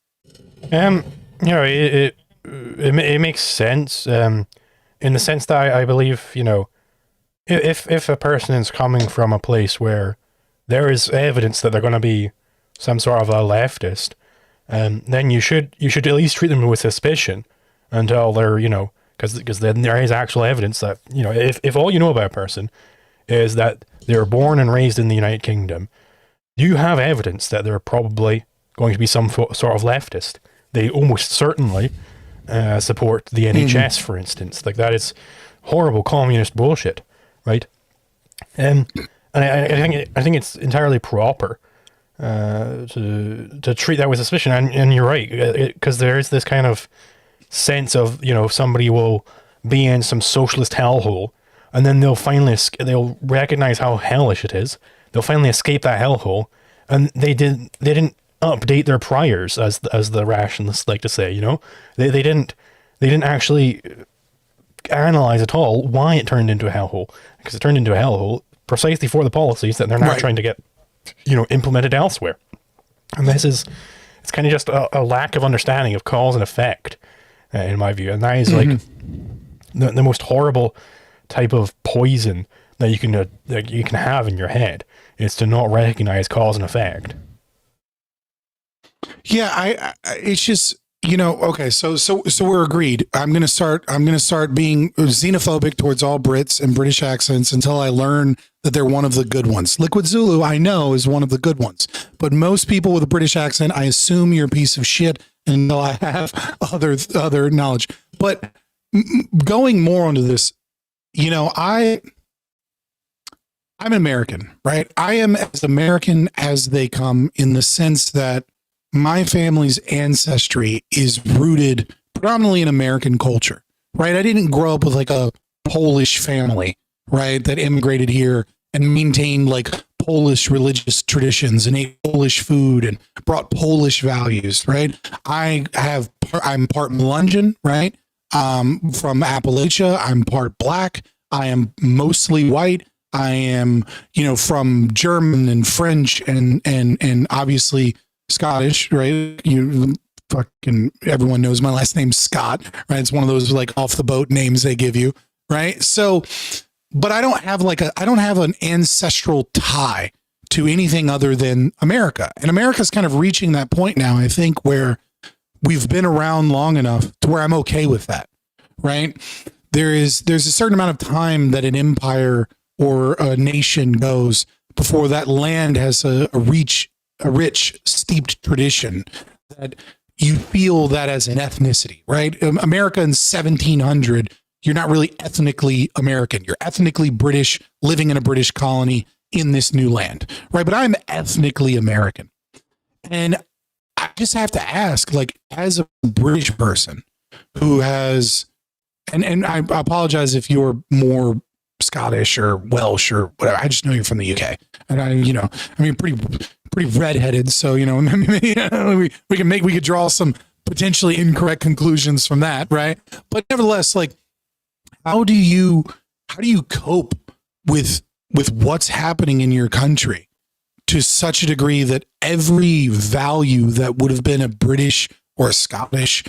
It makes sense, in the sense that I believe, if a person is coming from a place where there is evidence that they're going to be some sort of a leftist, then you should at least treat them with suspicion until they're, because then there is actual evidence that, if all you know about a person is that they were born and raised in the United Kingdom, you have evidence that they're probably going to be some sort of leftist. They almost certainly support the NHS, for instance. Like, that is horrible communist bullshit, right? And I think it's entirely proper to treat that with suspicion. And you're right, because there is this kind of sense of, somebody will be in some socialist hellhole, and then they'll recognize how hellish it is. They'll finally escape that hellhole, and they didn't update their priors, as the rationalists like to say. They didn't actually analyze at all why it turned into a hellhole, because it turned into a hellhole precisely for the policies that they're now trying to get implemented elsewhere. And it's kind of just a lack of understanding of cause and effect, in my view. And that is like the most horrible type of poison that you can have in your head, is to not recognize cause and effect. Yeah, it's just, okay, so we're agreed. I'm gonna start being xenophobic towards all Brits and British accents until I learn that they're one of the good ones. Liquid Zulu, I know, is one of the good ones, but most people with a British accent, I assume you're a piece of shit until I have other knowledge. But going more onto this, I'm an American, right? I am as American as they come, in the sense that my family's ancestry is rooted predominantly in American culture, right? I didn't grow up with like a Polish family, right, that immigrated here and maintained like Polish religious traditions and ate Polish food and brought Polish values, right? I'm part Melungeon, right? From Appalachia. I'm part black. I am mostly white. I am, from German and French and obviously Scottish, right? Everyone knows my last name's Scott, right? It's one of those like off the boat names they give you, right? So, but I don't have an ancestral tie to anything other than America. And America's kind of reaching that point now, I think, where we've been around long enough to where I'm okay with that, right? There's a certain amount of time that an empire or a nation goes before that land has a rich, steeped tradition that you feel that as an ethnicity, right? America in 1700, you're not really ethnically American. You're ethnically British, living in a British colony in this new land, right? But I'm ethnically American. And I just have to ask, like, as a British person who has, and I apologize if you're more Scottish or Welsh or whatever. I just know you're from the UK, and pretty redheaded. So, we could draw some potentially incorrect conclusions from that. Right. But nevertheless, like, how do you cope with what's happening in your country to such a degree that every value that would have been a British or a Scottish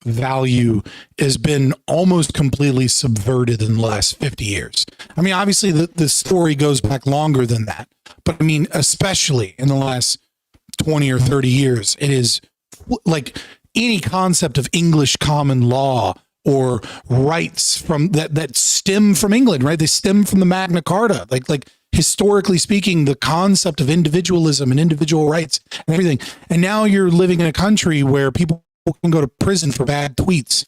value has been almost completely subverted in the last 50 years. I mean, obviously the story goes back longer than that, but I mean, especially in the last 20 or 30 years, it is like any concept of English common law or rights from that stem from England, right? They stem from the Magna Carta. Like historically speaking, the concept of individualism and individual rights and everything. And now you're living in a country where people can go to prison for bad tweets.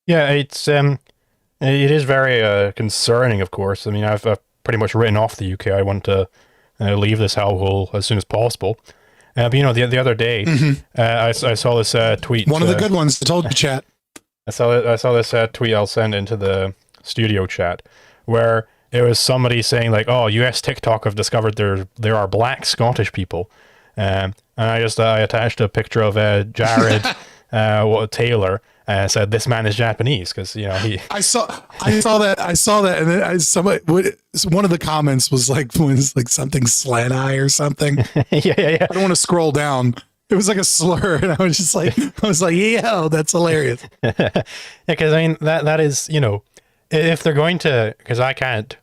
Yeah, it is very concerning, of course. I mean, I've pretty much written off the UK. I want to leave this hellhole as soon as possible. But the other day, I saw this tweet. One of the good ones. I told you, chat. I saw this tweet. I'll send into the studio chat, where it was somebody saying like, "Oh, US TikTok have discovered there are black Scottish people." And I attached a picture of Jared Taylor and said, "This man is Japanese," because he. I saw that, and then one of the comments was like something slant eye or something. yeah. I don't want to scroll down. It was like a slur, and I was like, "Yeah, that's hilarious." Yeah, because I mean that is if they're going to, because I can't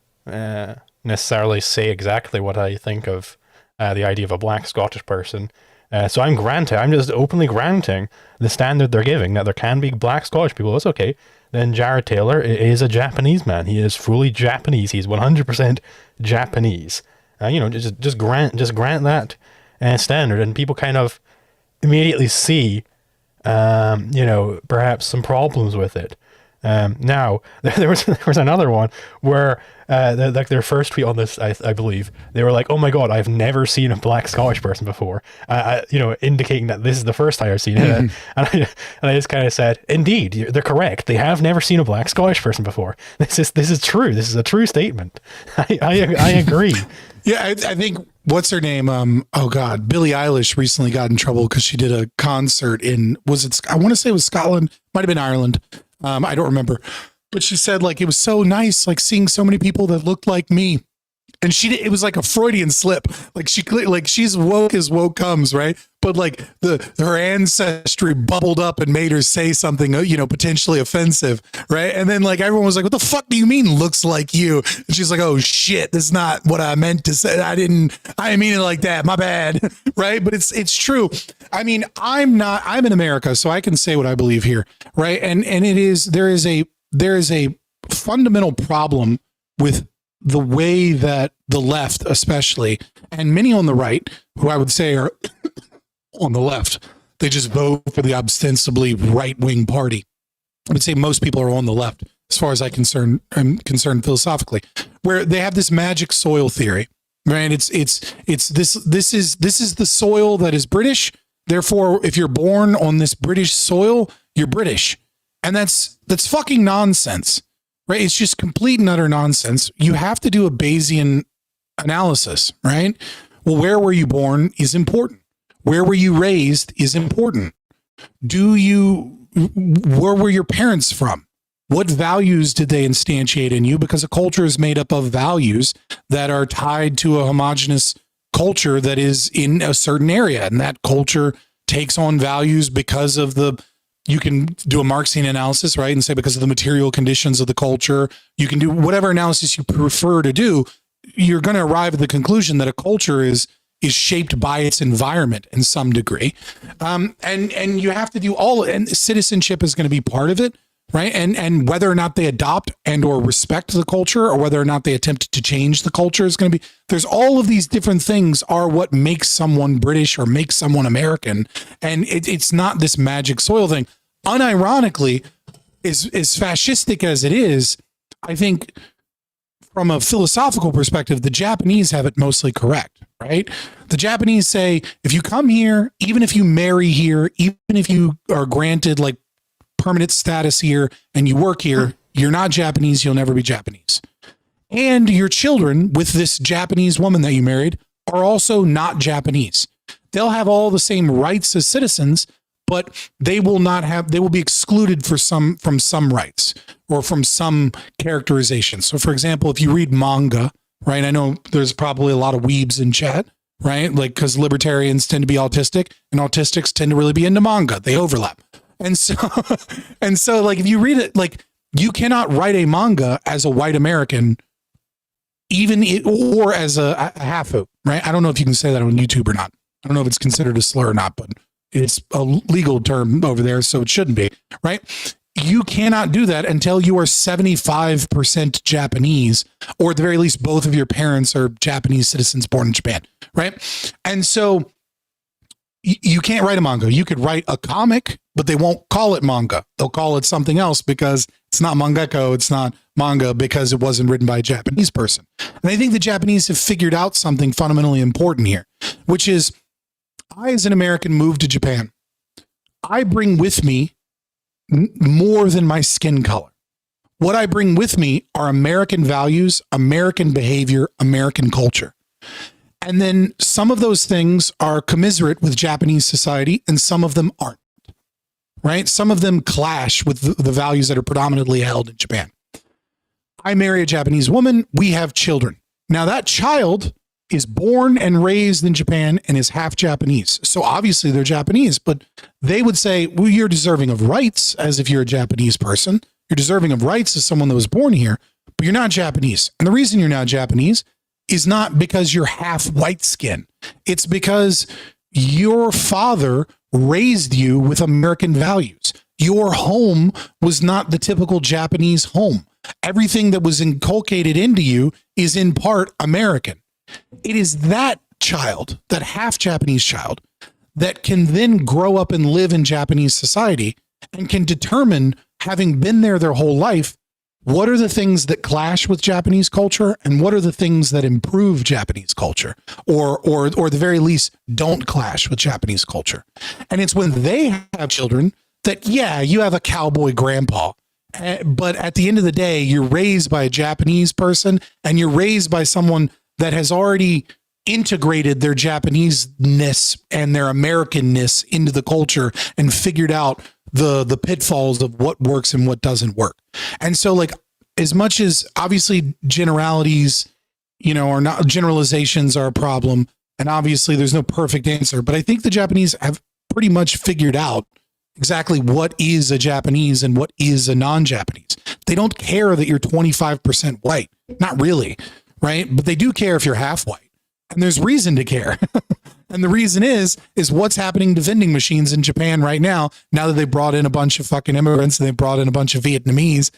necessarily say exactly what I think of. The idea of a black Scottish person. So I'm just openly granting the standard they're giving, that there can be black Scottish people. That's okay. Then Jared Taylor is a Japanese man. He is fully Japanese. He's 100% Japanese. Just grant that standard, and people kind of immediately see, perhaps some problems with it. Now there was another one where like their first tweet on this, I believe they were like, "Oh my god, I've never seen a black Scottish person before," indicating that this is the first time I've seen it. And I just kind of said, "Indeed, they're correct. They have never seen a black Scottish person before. This is true. This is a true statement." I agree. Yeah, I think what's her name? Oh God, Billie Eilish recently got in trouble because she did a concert in, I want to say it was Scotland, might have been Ireland. I don't remember, but she said like it was so nice, like seeing so many people that looked like me, and it was like a Freudian slip. Like she's woke as woke comes, right? But like her ancestry bubbled up and made her say something, potentially offensive, right? And then like everyone was like, "What the fuck do you mean looks like you?" And she's like, "Oh shit, that's not what I meant to say. I didn't mean it like that. My bad." Right? But it's true. I mean, I'm in America, so I can say what I believe here, right? And there is a fundamental problem with the way that the left, especially, and many on the right, who I would say are on the left, they just vote for the ostensibly right-wing party. I would say most people are on the left, as far as I'm concerned philosophically, where they have this magic soil theory, right? It's this is the soil that is British. Therefore, if you're born on this British soil, you're British, and that's fucking nonsense. Right? It's just complete and utter nonsense. You have to do a Bayesian analysis, right? Well, where were you born is important. Where were you raised is important. Where were your parents from? What values did they instantiate in you? Because a culture is made up of values that are tied to a homogenous culture that is in a certain area. And that culture takes on values because of you can do a Marxian analysis, right? And say because of the material conditions of the culture, you can do whatever analysis you prefer to do. You're going to arrive at the conclusion that a culture is shaped by its environment in some degree. And you have to do and citizenship is going to be part of it, right? And whether or not they adopt and or respect the culture, or whether or not they attempt to change the culture is going to be, there's all of these different things are what makes someone British or makes someone American. And it's not this magic soil thing. Unironically, as fascistic as it is, I think from a philosophical perspective, the Japanese have it mostly correct, right? The Japanese say, if you come here, even if you marry here, even if you are granted like permanent status here and you work here, you're not Japanese, you'll never be Japanese. And your children with this Japanese woman that you married are also not Japanese. They'll have all the same rights as citizens, but they will be excluded from some rights or from some characterization. So for example, if you read manga, right? I know there's probably a lot of weebs in chat, right? Like, cause libertarians tend to be autistic and autistics tend to really be into manga. They overlap. And so like, if you read it, like you cannot write a manga as a white American, or as a hafu, right? I don't know if you can say that on YouTube or not. I don't know if it's considered a slur or not, but it's a legal term over there, so it shouldn't be, right? You cannot do that until you are 75% Japanese, or at the very least, both of your parents are Japanese citizens born in Japan, right? And so you can't write a manga. You could write a comic, but they won't call it manga. They'll call it something else because it's not mangaka, it's not manga, because it wasn't written by a Japanese person. And I think the Japanese have figured out something fundamentally important here, which is, I, as an American, moved to Japan. I bring with me more than my skin color. What I bring with me are American values, American behavior, American culture. And then some of those things are commiserate with Japanese society and some of them aren't, right? Some of them clash with the values that are predominantly held in Japan. I marry a Japanese woman. We have children. Now that child is born and raised in Japan and is half Japanese. So obviously they're Japanese, but they would say, well, you're deserving of rights as if you're a Japanese person. You're deserving of rights as someone that was born here, but you're not Japanese. And the reason you're not Japanese is not because you're half white skin. It's because your father raised you with American values. Your home was not the typical Japanese home. Everything that was inculcated into you is in part American. It is that child, that half Japanese child, that can then grow up and live in Japanese society and can determine, having been there their whole life, what are the things that clash with Japanese culture and what are the things that improve Japanese culture, or the very least don't clash with Japanese culture. And it's when they have children that, yeah, you have a cowboy grandpa, but at the end of the day, you're raised by a Japanese person and you're raised by someone that has already integrated their Japanese-ness and their American-ness into the culture and figured out the pitfalls of what works and what doesn't work. And so, like, as much as obviously generalities, are not, generalizations are a problem, and obviously there's no perfect answer, but I think the Japanese have pretty much figured out exactly what is a Japanese and what is a non-Japanese. They don't care that you're 25% white. Not really, right? But they do care if you're half white. And there's reason to care. And the reason is what's happening to vending machines in Japan right now that they brought in a bunch of fucking immigrants and they brought in a bunch of Vietnamese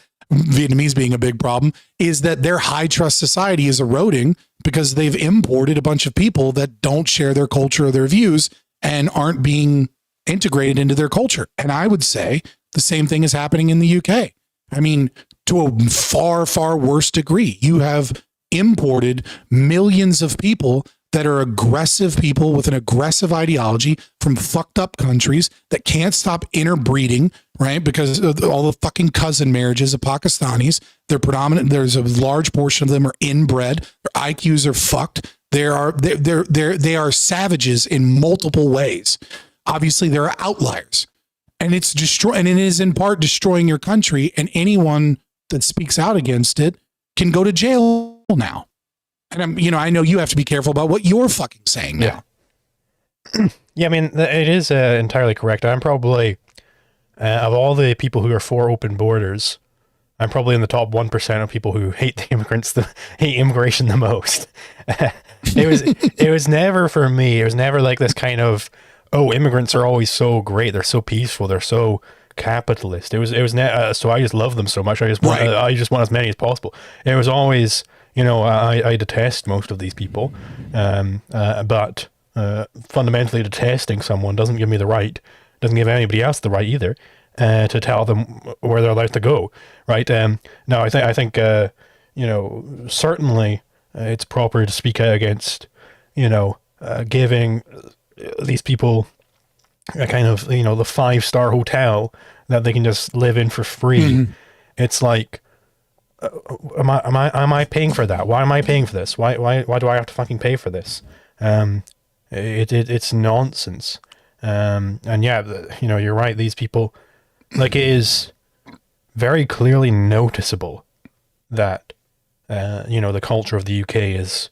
being a big problem, is that their high trust society is eroding because they've imported a bunch of people that don't share their culture or their views and aren't being integrated into their culture. And I would say the same thing is happening in the UK. I mean, to a far, far worse degree. You have imported millions of people that are aggressive people with an aggressive ideology from fucked up countries that can't stop interbreeding, right? Because of all the fucking cousin marriages of Pakistanis. They're predominant. There's a large portion of them are inbred. Their IQs are fucked. They are savages in multiple ways. Obviously, there are outliers, and it is in part destroying your country. And anyone that speaks out against it can go to jail now. And I know you have to be careful about what you're fucking saying now. Yeah, I mean, it is entirely correct. I'm probably, of all the people who are for open borders, I'm probably in the top 1% of people who hate hate immigration the most. It was never for me. It was never like this kind of, oh, immigrants are always so great. They're so peaceful. They're so capitalist. It was so I just love them so much. I just want as many as possible. It was always, I detest most of these people, but fundamentally detesting someone doesn't give me the right, doesn't give anybody else the right either, to tell them where they're allowed to go, right? Now, I think certainly it's proper to speak out against, giving these people a kind of, the 5-star hotel that they can just live in for free. Mm-hmm. It's like, am I paying for that? Why am I paying for this? Why do I have to fucking pay for this? It's nonsense. And yeah, you're right. These people, like, it is very clearly noticeable that, the culture of the UK is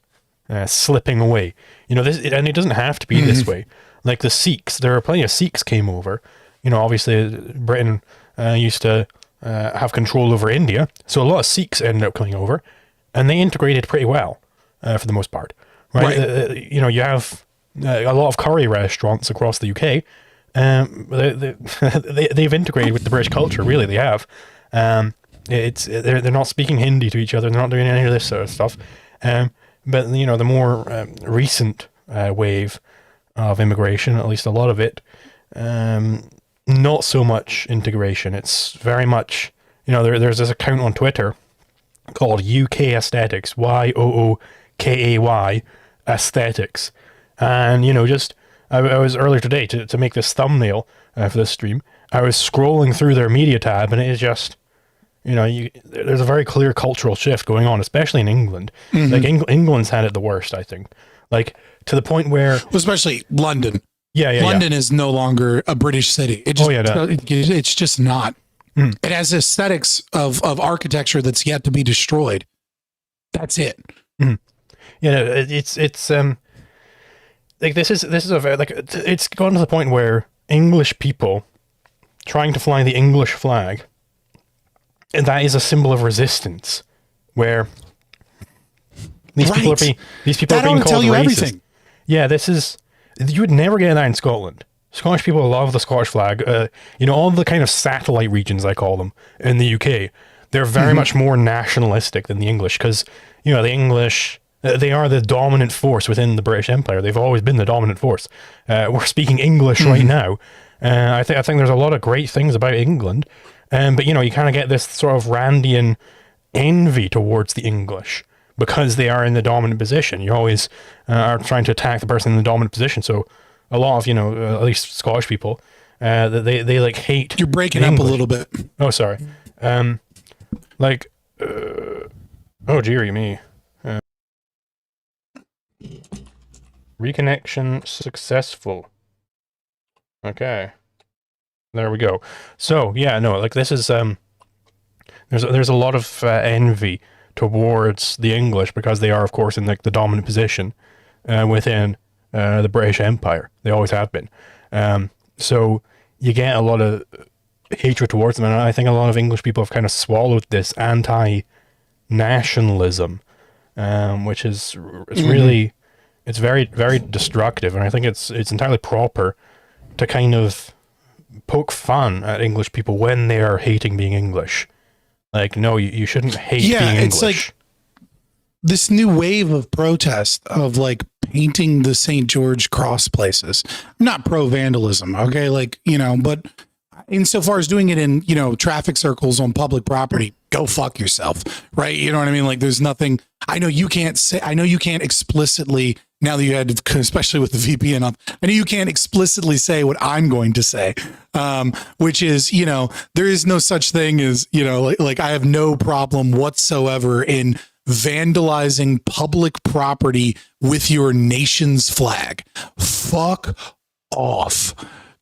slipping away. And it doesn't have to be this way. Like the Sikhs, there are plenty of Sikhs came over. Obviously Britain used to have control over India, so a lot of Sikhs ended up coming over, and they integrated pretty well for the most part, right? You have a lot of curry restaurants across the UK. They've integrated with the British culture, really. They have. They're not speaking Hindi to each other. They're not doing any of this sort of stuff. But the more recent wave of immigration, at least a lot of it, not so much integration. It's very much, there's this account on Twitter called UK Aesthetics, YOOKAY Aesthetics. And, I was earlier today to make this thumbnail for this stream, I was scrolling through their media tab, and it is just, there's a very clear cultural shift going on, especially in England. Mm-hmm. Like England's had it the worst, I think. Like, to the point where... Especially London. Yeah. London is no longer a British city. It's just not. Mm. It has aesthetics of architecture that's yet to be destroyed. That's it. Mm. It's like this is a very, like, it's gone to the point where English people trying to fly the English flag, and that is a symbol of resistance, where these people are being called racist. Everything. Yeah, you would never get that in Scotland. Scottish people love the Scottish flag. All the kind of satellite regions, I call them, in the UK, they're very much more nationalistic than the English, because, the English They are the dominant force within the British Empire. They've always been the dominant force. We're speaking English right now. I think there's a lot of great things about England, but you kind of get this sort of Randian envy towards the English because they are in the dominant position. You always are trying to attack the person in the dominant position. So a lot of at least Scottish people, they like hate. You're breaking up a little bit. Oh, sorry. Oh, dearie me. Reconnection successful. Okay. There we go. So, yeah, no, like this is, there's a lot of envy towards the English because they are, of course, in like the dominant position within the British Empire. They always have been. So you get a lot of hatred towards them, and I think a lot of English people have kind of swallowed this anti-nationalism, which is really, it's very, very destructive, and I think it's entirely proper to kind of poke fun at English people when they are hating being English. Like, no, you shouldn't hate being English. Yeah, it's like this new wave of protest of like painting the St. George Cross places. I'm not pro vandalism, okay? Like, but insofar as doing it in, traffic circles on public property, go fuck yourself, right? You know what I mean? Like, there's nothing, I know you can't explicitly, now that you had to, especially with the VPN up, I know you can't explicitly say what I'm going to say, which is, there is no such thing as, like I have no problem whatsoever in vandalizing public property with your nation's flag. Fuck off.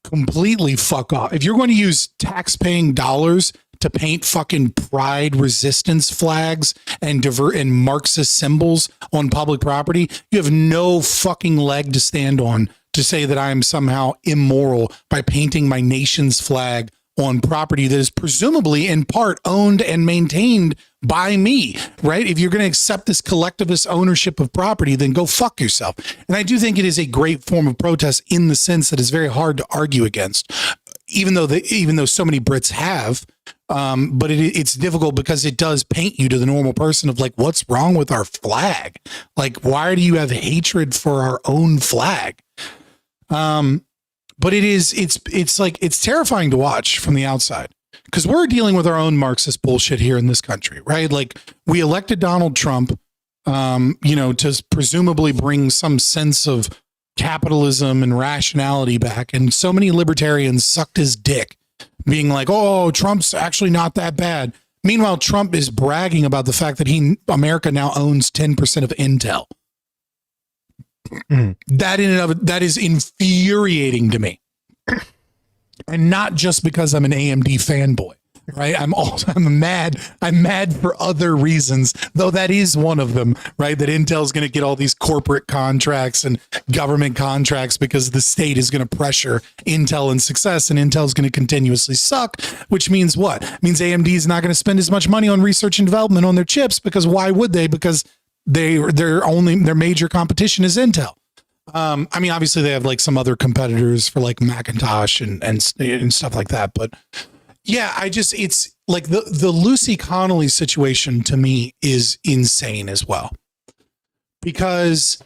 Completely fuck off. If you're going to use tax-paying dollars to paint fucking pride resistance flags and Marxist symbols on public property, you have no fucking leg to stand on to say that I am somehow immoral by painting my nation's flag on property that is presumably in part owned and maintained by me, right? If you're going to accept this collectivist ownership of property, then go fuck yourself. And I do think it is a great form of protest in the sense that it's very hard to argue against, even though so many Brits have. But it's difficult because it does paint you to the normal person of like, what's wrong with our flag? Like, why do you have hatred for our own flag? But it's terrifying to watch from the outside because we're dealing with our own Marxist bullshit here in this country, right? Like, we elected Donald Trump, to presumably bring some sense of capitalism and rationality back. And so many libertarians sucked his dick, being like, oh, Trump's actually not that bad. Meanwhile, Trump is bragging about the fact that America now owns 10% of Intel. That in and of it, that is infuriating to me. And not just because I'm an AMD fanboy, right? I'm mad for other reasons, though that is one of them, right? That Intel's going to get all these corporate contracts and government contracts because the state is going to pressure Intel and success, and Intel's going to continuously suck, which means what? It means AMD is not going to spend as much money on research and development on their chips, because why would they? Because their major competition is Intel. I mean, obviously they have like some other competitors for like Macintosh and stuff like that. But yeah, it's like the Lucy Connolly situation to me is insane as well, because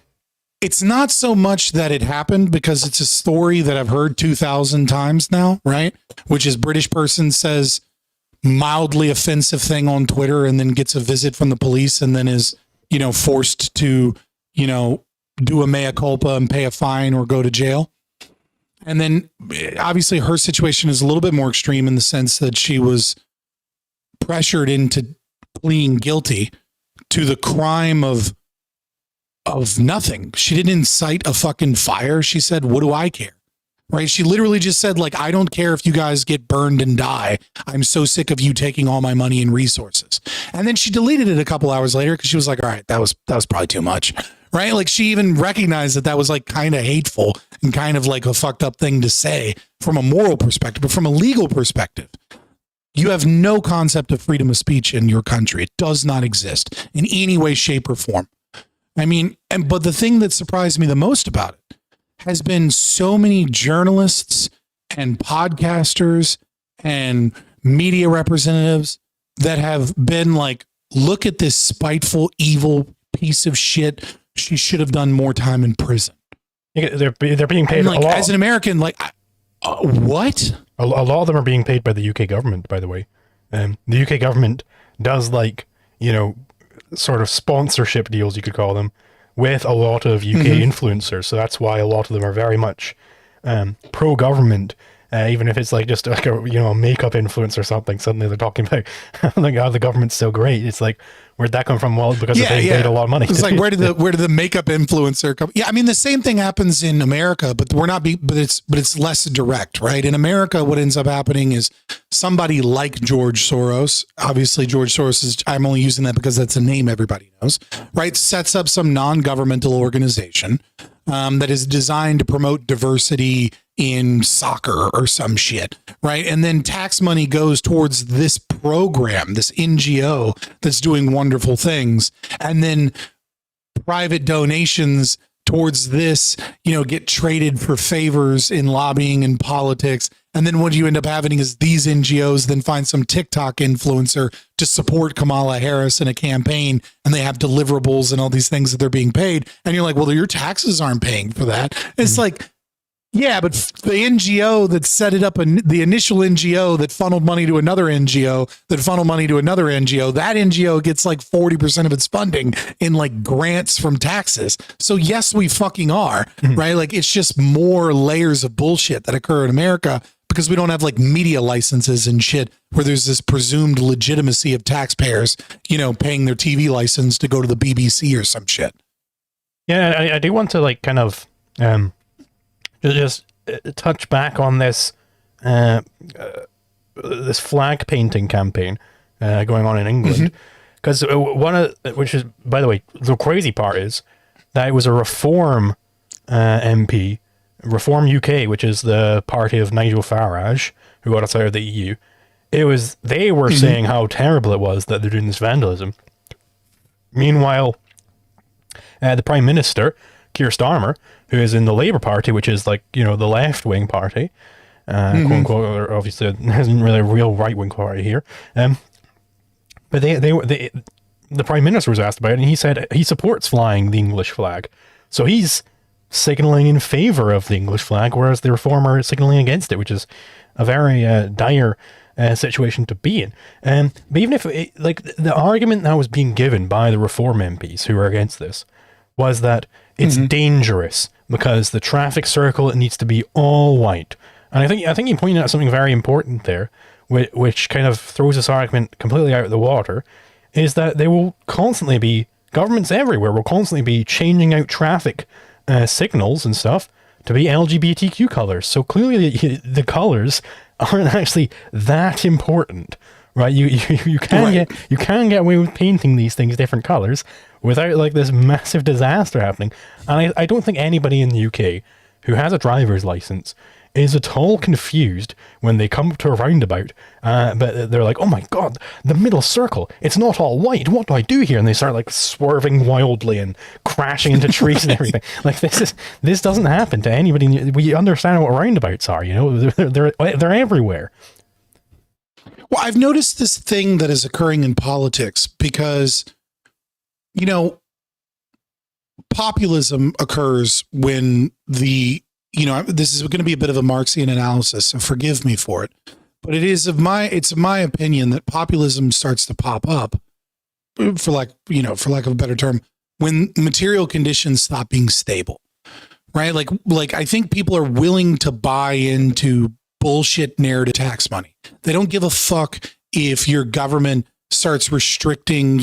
it's not so much that it happened, because it's a story that I've heard 2,000 times now, right? Which is British person says mildly offensive thing on Twitter and then gets a visit from the police and then is, forced to, do a mea culpa and pay a fine or go to jail. And then obviously her situation is a little bit more extreme in the sense that she was pressured into pleading guilty to the crime of nothing. She didn't incite a fucking fire. She said, what do I care? Right? She literally just said, like, I don't care if you guys get burned and die. I'm so sick of you taking all my money and resources. And then she deleted it a couple hours later because she was like, all right, that was probably too much. Right? Like, she even recognized that was like kind of hateful and kind of like a fucked up thing to say from a moral perspective, but from a legal perspective, you have no concept of freedom of speech in your country. It does not exist in any way, shape, or form. I mean, but the thing that surprised me the most about it has been so many journalists and podcasters and media representatives that have been like, look at this spiteful, evil piece of shit. She should have done more time in prison. They're being paid like, a lot. As an American, like, what? A lot of them are being paid by the UK government, by the way. The UK government does, like, you know, sort of sponsorship deals, you could call them, with a lot of UK influencers. So that's why a lot of them are very much pro-government. Even if it's like just like a makeup influencer or something, suddenly they're talking about like, oh, the government's so great. It's like, where'd that come from? Well, because they paid a lot of money. It's like, where did the makeup influencer come? Yeah, I mean, the same thing happens in America, but it's less direct, right? In America, what ends up happening is somebody like George Soros, obviously George Soros is, I'm only using that because that's a name everybody knows, right? Sets up some non-governmental organization that is designed to promote diversity in soccer or some shit, right? And then tax money goes towards this program, this NGO that's doing wonderful things. And then private donations towards this, get traded for favors in lobbying and politics. And then what you end up having is these NGOs then find some TikTok influencer to support Kamala Harris in a campaign, and they have deliverables and all these things that they're being paid. And you're like, well, your taxes aren't paying for that. It's like, yeah, but the NGO that set it up, the initial NGO that funneled money to another NGO, that funneled money to another NGO, that NGO gets like 40% of its funding in like grants from taxes. So yes, we fucking are, right? Like, it's just more layers of bullshit that occur in America because we don't have like media licenses and shit where there's this presumed legitimacy of taxpayers, paying their TV license to go to the BBC or some shit. Yeah, I do want to like kind of just touch back on this this flag painting campaign going on in England, because which is, by the way, the crazy part is that it was a Reform MP, Reform UK, which is the party of Nigel Farage, who got us out of the EU. They were saying how terrible it was that they're doing this vandalism. Meanwhile, the Prime Minister, Keir Starmer, who is in the Labour Party, which is like, the left-wing party, quote unquote, or obviously there isn't really a real right-wing party here. But the Prime Minister was asked about it, and he said he supports flying the English flag. So he's signalling in favour of the English flag, whereas the Reformer is signalling against it, which is a very dire situation to be in. But even if, the argument that was being given by the Reform MPs who are against this was that it's dangerous because the traffic circle, it needs to be all white. And I think you pointed out something very important there, which kind of throws this argument completely out of the water, is that there will constantly be, governments everywhere will constantly be changing out traffic signals and stuff to be LGBTQ colors. So clearly the colors aren't actually that important, right? You can get away with painting these things different colors without like this massive disaster happening. And I don't think anybody in the UK who has a driver's license is at all confused when they come up to a roundabout, but they're like, oh my god, the middle circle, it's not all white, what do I do here? And they start like swerving wildly and crashing into trees and everything. Like, this doesn't happen to anybody. We understand what roundabouts are, they're everywhere. Well, I've noticed this thing that is occurring in politics because, populism occurs when this is going to be a bit of a Marxian analysis, so forgive me for it. But it's my opinion that populism starts to pop up, for lack of a better term, when material conditions stop being stable, right? Like I think people are willing to buy into bullshit narrative tax money. They don't give a fuck if your government starts restricting,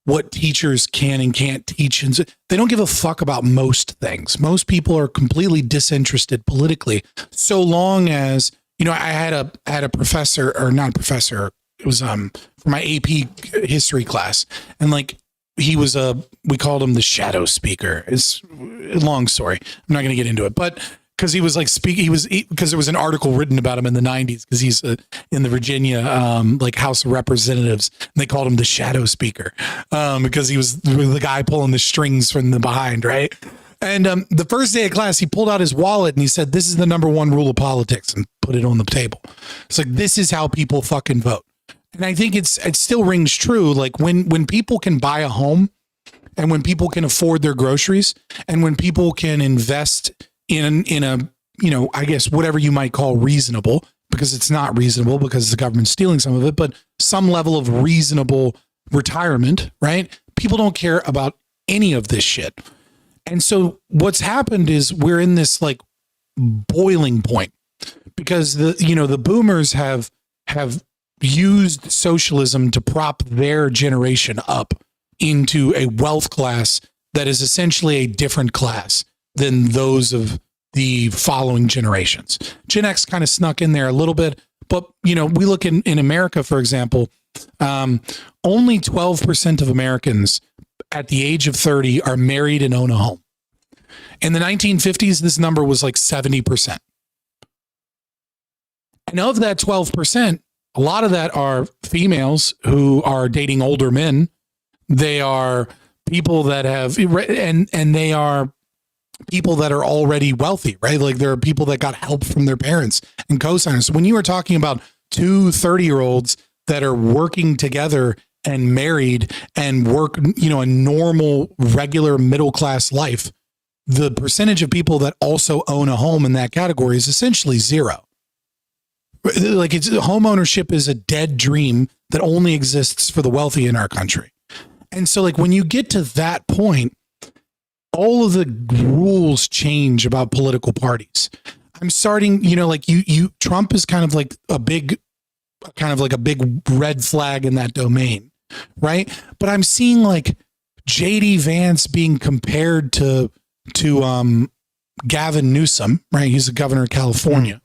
what teachers can and can't teach. And they don't give a fuck about most things. Most people are completely disinterested politically, so long as, I had a professor, or not a professor, it was for my AP history class. And like, we called him the shadow speaker. It's a long story. I'm not going to get into it, but because he was like speaking, because there was an article written about him in the 90s, because he's in the Virginia House of Representatives, and they called him the shadow speaker because he was the guy pulling the strings from the behind, right? And the first day of class, he pulled out his wallet and he said, "This is the number one rule of politics," and put it on the table. It's like, this is how people fucking vote. And I think it still rings true. Like when people can buy a home and when people can afford their groceries, and when people can invest in a, I guess whatever you might call reasonable, because it's not reasonable because the government's stealing some of it, but some level of reasonable retirement, right? People don't care about any of this shit. And so what's happened is we're in this like boiling point, because the boomers have used socialism to prop their generation up into a wealth class that is essentially a different class than those of the following generations. Gen X kind of snuck in there a little bit, but we look in America, for example, only 12% of Americans at the age of 30 are married and own a home. In the 1950s, this number was like 70%. And of that 12%, a lot of that are females who are dating older men. They are people that have, and they are people that are already wealthy, right? Like there are people that got help from their parents and co-signers. So when you were talking about two 30-year-olds that are working together and married and work, a normal, regular middle-class life, the percentage of people that also own a home in that category is essentially zero. Like home ownership is a dead dream that only exists for the wealthy in our country. And so like when you get to that point, all of the rules change about political parties. I'm starting, Trump is kind of like a big red flag in that domain, right? But I'm seeing like JD Vance being compared to Gavin Newsom, right? He's the governor of California.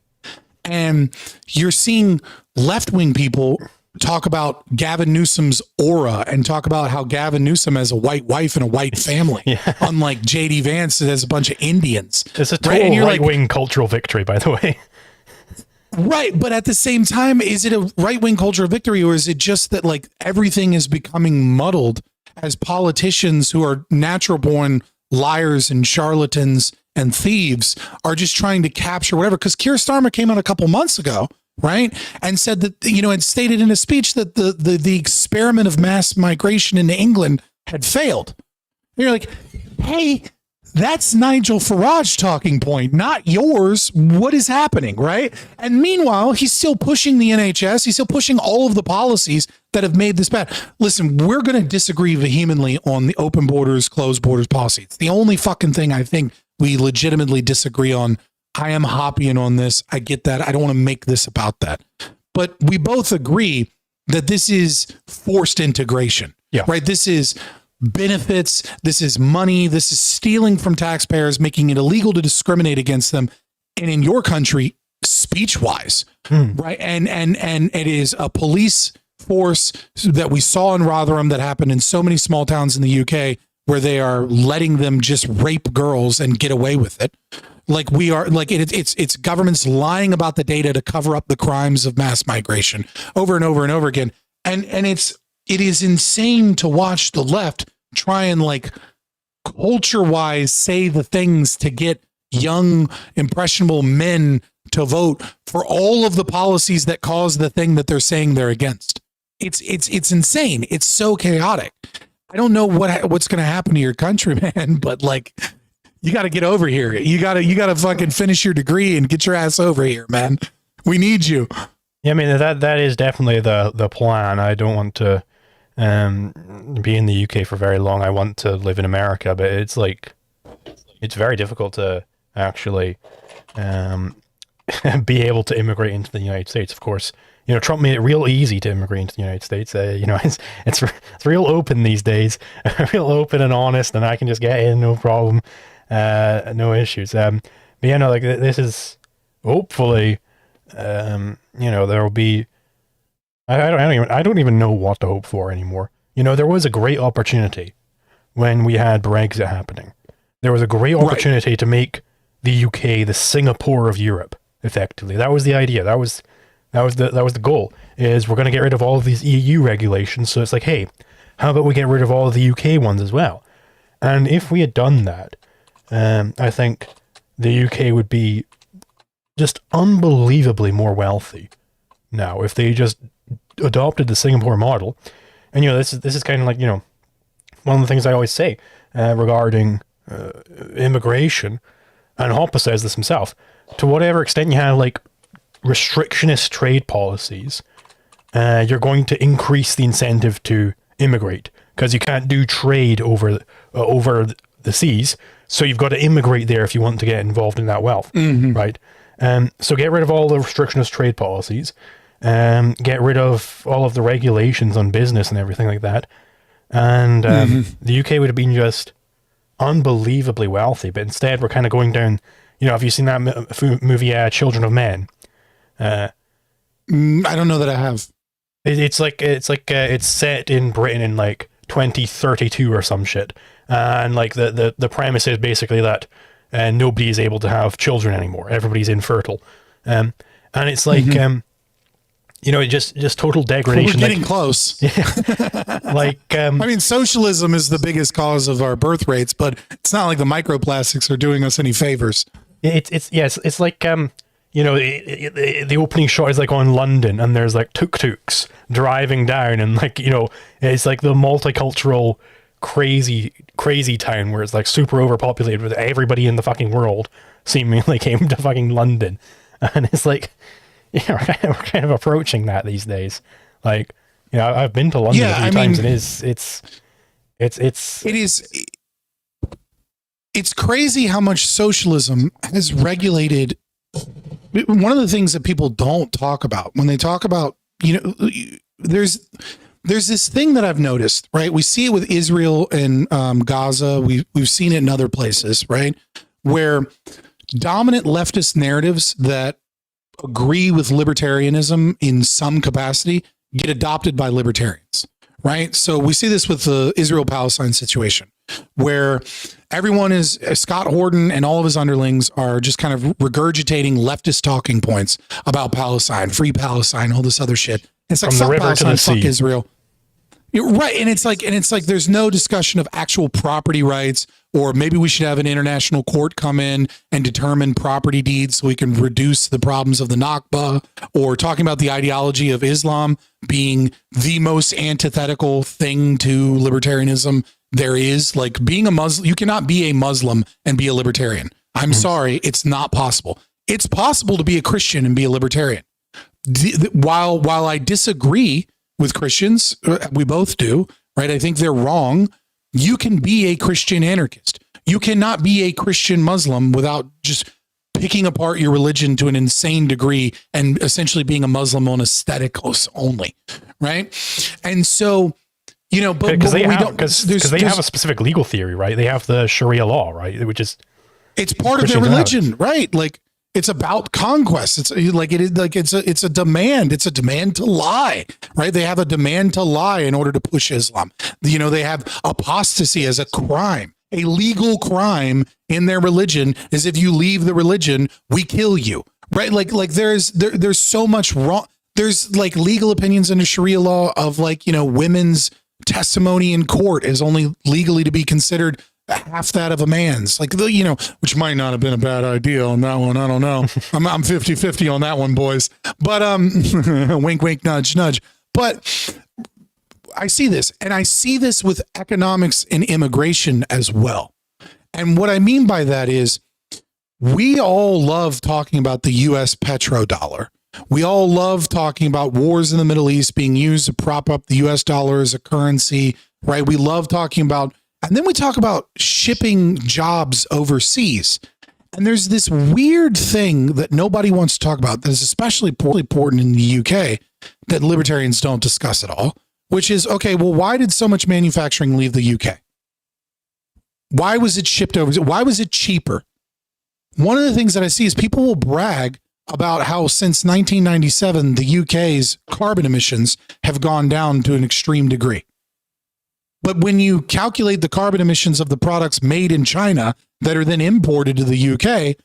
And you're seeing left-wing people talk about Gavin Newsom's aura and talk about how Gavin Newsom has a white wife and a white family, unlike JD Vance that has a bunch of Indians. It's a total right-wing cultural victory, by the way. Right. But at the same time, is it a right-wing cultural victory, or is it just that like everything is becoming muddled as politicians who are natural-born liars and charlatans and thieves are just trying to capture whatever? Because Keir Starmer came out a couple months ago, right, and said that, and stated in a speech that the experiment of mass migration into England had failed. And you're like, hey, that's Nigel Farage talking point, not yours. What is happening, right? And meanwhile, he's still pushing the NHS. He's still pushing all of the policies that have made this bad. Listen, we're going to disagree vehemently on the open borders, closed borders policy. It's the only fucking thing I think we legitimately disagree on. I am Hoppian on this. I get that. I don't want to make this about that. But we both agree that this is forced integration, right? This is benefits. This is money. This is stealing from taxpayers, making it illegal to discriminate against them. And in your country, speech-wise, right? And it is a police force that we saw in Rotherham that happened in so many small towns in the UK where they are letting them just rape girls and get away with it. Like we are, like it's governments lying about the data to cover up the crimes of mass migration over and over and over again. And it is insane to watch the left try and like culture-wise say the things to get young, impressionable men to vote for all of the policies that cause the thing that they're saying they're against. It's insane. It's so chaotic. I don't know what's going to happen to your country, man, but like you got to get over here. You got to fucking finish your degree and get your ass over here, man. We need you. Yeah, I mean that is definitely the plan. I don't want to be in the UK for very long. I want to live in America, but it's very difficult to actually be able to immigrate into the United States. Of course, Trump made it real easy to immigrate into the United States. It's real open these days, real open and honest, and I can just get in, no problem, no issues. But this is hopefully, there will be. I don't even know what to hope for anymore. There was a great opportunity when we had Brexit happening. There was a great opportunity to make the UK the Singapore of Europe, effectively. That was the idea. That was the goal, is we're going to get rid of all of these EU regulations. So it's like, hey, how about we get rid of all of the UK ones as well? And if we had done that, I think the UK would be just unbelievably more wealthy now if they just adopted the Singapore model. And this is kind of like, one of the things I always say regarding immigration, and Hoppe says this himself, to whatever extent you have like restrictionist trade policies, you're going to increase the incentive to immigrate because you can't do trade over the seas. So you've got to immigrate there if you want to get involved in that wealth, right? So get rid of all the restrictionist trade policies, get rid of all of the regulations on business and everything like that. And the UK would have been just unbelievably wealthy. But instead, we're kind of going down, have you seen that movie, Children of Men? I don't know that I have. It's set in Britain in like 2032 or some shit. And like the premise is basically that nobody is able to have children anymore. Everybody's infertile. And it's like, just total degradation. We're getting close. Like, I mean, socialism is the biggest cause of our birth rates, but it's not like the microplastics are doing us any favors. It's like, the opening shot is like on London and there's like tuk-tuks driving down and like, it's like the multicultural crazy town where it's like super overpopulated with everybody in the fucking world seemingly came to fucking London. And it's like, we're kind of approaching that these days. Like, I've been to London a few times and it's crazy how much socialism has regulated. One of the things that people don't talk about when they talk about, there's this thing that I've noticed, right? We see it with Israel and Gaza. We've seen it in other places, right? Where dominant leftist narratives that agree with libertarianism in some capacity get adopted by libertarians, right? So we see this with the Israel-Palestine situation, where everyone is, Scott Horton and all of his underlings are just kind of regurgitating leftist talking points about Palestine, free Palestine, all this other shit. It's like, from the river Palestine, to the sea. Israel. You're right. And it's like, there's no discussion of actual property rights, or maybe we should have an international court come in and determine property deeds so we can reduce the problems of the Nakba, or talking about the ideology of Islam being the most antithetical thing to libertarianism there is. Like, being a Muslim, you cannot be a Muslim and be a libertarian. I'm sorry. It's not possible. It's possible to be a Christian and be a libertarian. While I disagree with Christians, we both do, right? I think they're wrong. You can be a Christian anarchist. You cannot be a Christian Muslim without just picking apart your religion to an insane degree and essentially being a Muslim on aesthetics only, right? And so, but because they have a specific legal theory, right? They have the Sharia law, right? Which is, it's part of their religion, right? Like, it's about conquest. It's like it's a demand. It's a demand to lie, right? They have a demand to lie in order to push Islam. They have apostasy as a crime, a legal crime in their religion. Is if you leave the religion, we kill you, right? Like there's so much wrong. There's like legal opinions under Sharia law of like, women's testimony in court is only legally to be considered half that of a man's, like, which might not have been a bad idea on that one. I don't know. I'm 50-50 on that one, boys. But wink, wink, nudge, nudge. But I see this, and I see this with economics and immigration as well. And what I mean by that is we all love talking about the U.S. petrodollar. We all love talking about wars in the Middle East being used to prop up the U.S. dollar as a currency, right? We love talking about, and then we talk about shipping jobs overseas. And there's this weird thing that nobody wants to talk about that is especially important in the UK that libertarians don't discuss at all, which is, okay, well, why did so much manufacturing leave the UK? Why was it shipped over? Why was it cheaper? One of the things that I see is people will brag about how since 1997, the UK's carbon emissions have gone down to an extreme degree. But when you calculate the carbon emissions of the products made in China that are then imported to the UK,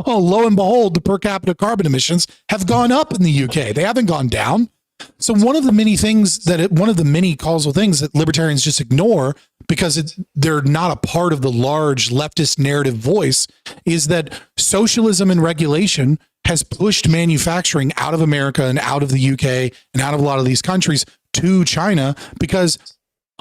lo and behold, the per capita carbon emissions have gone up in the UK. They haven't gone down. So one of the many causal things that libertarians just ignore because they're not a part of the large leftist narrative voice is that socialism and regulation has pushed manufacturing out of America and out of the UK and out of a lot of these countries to China because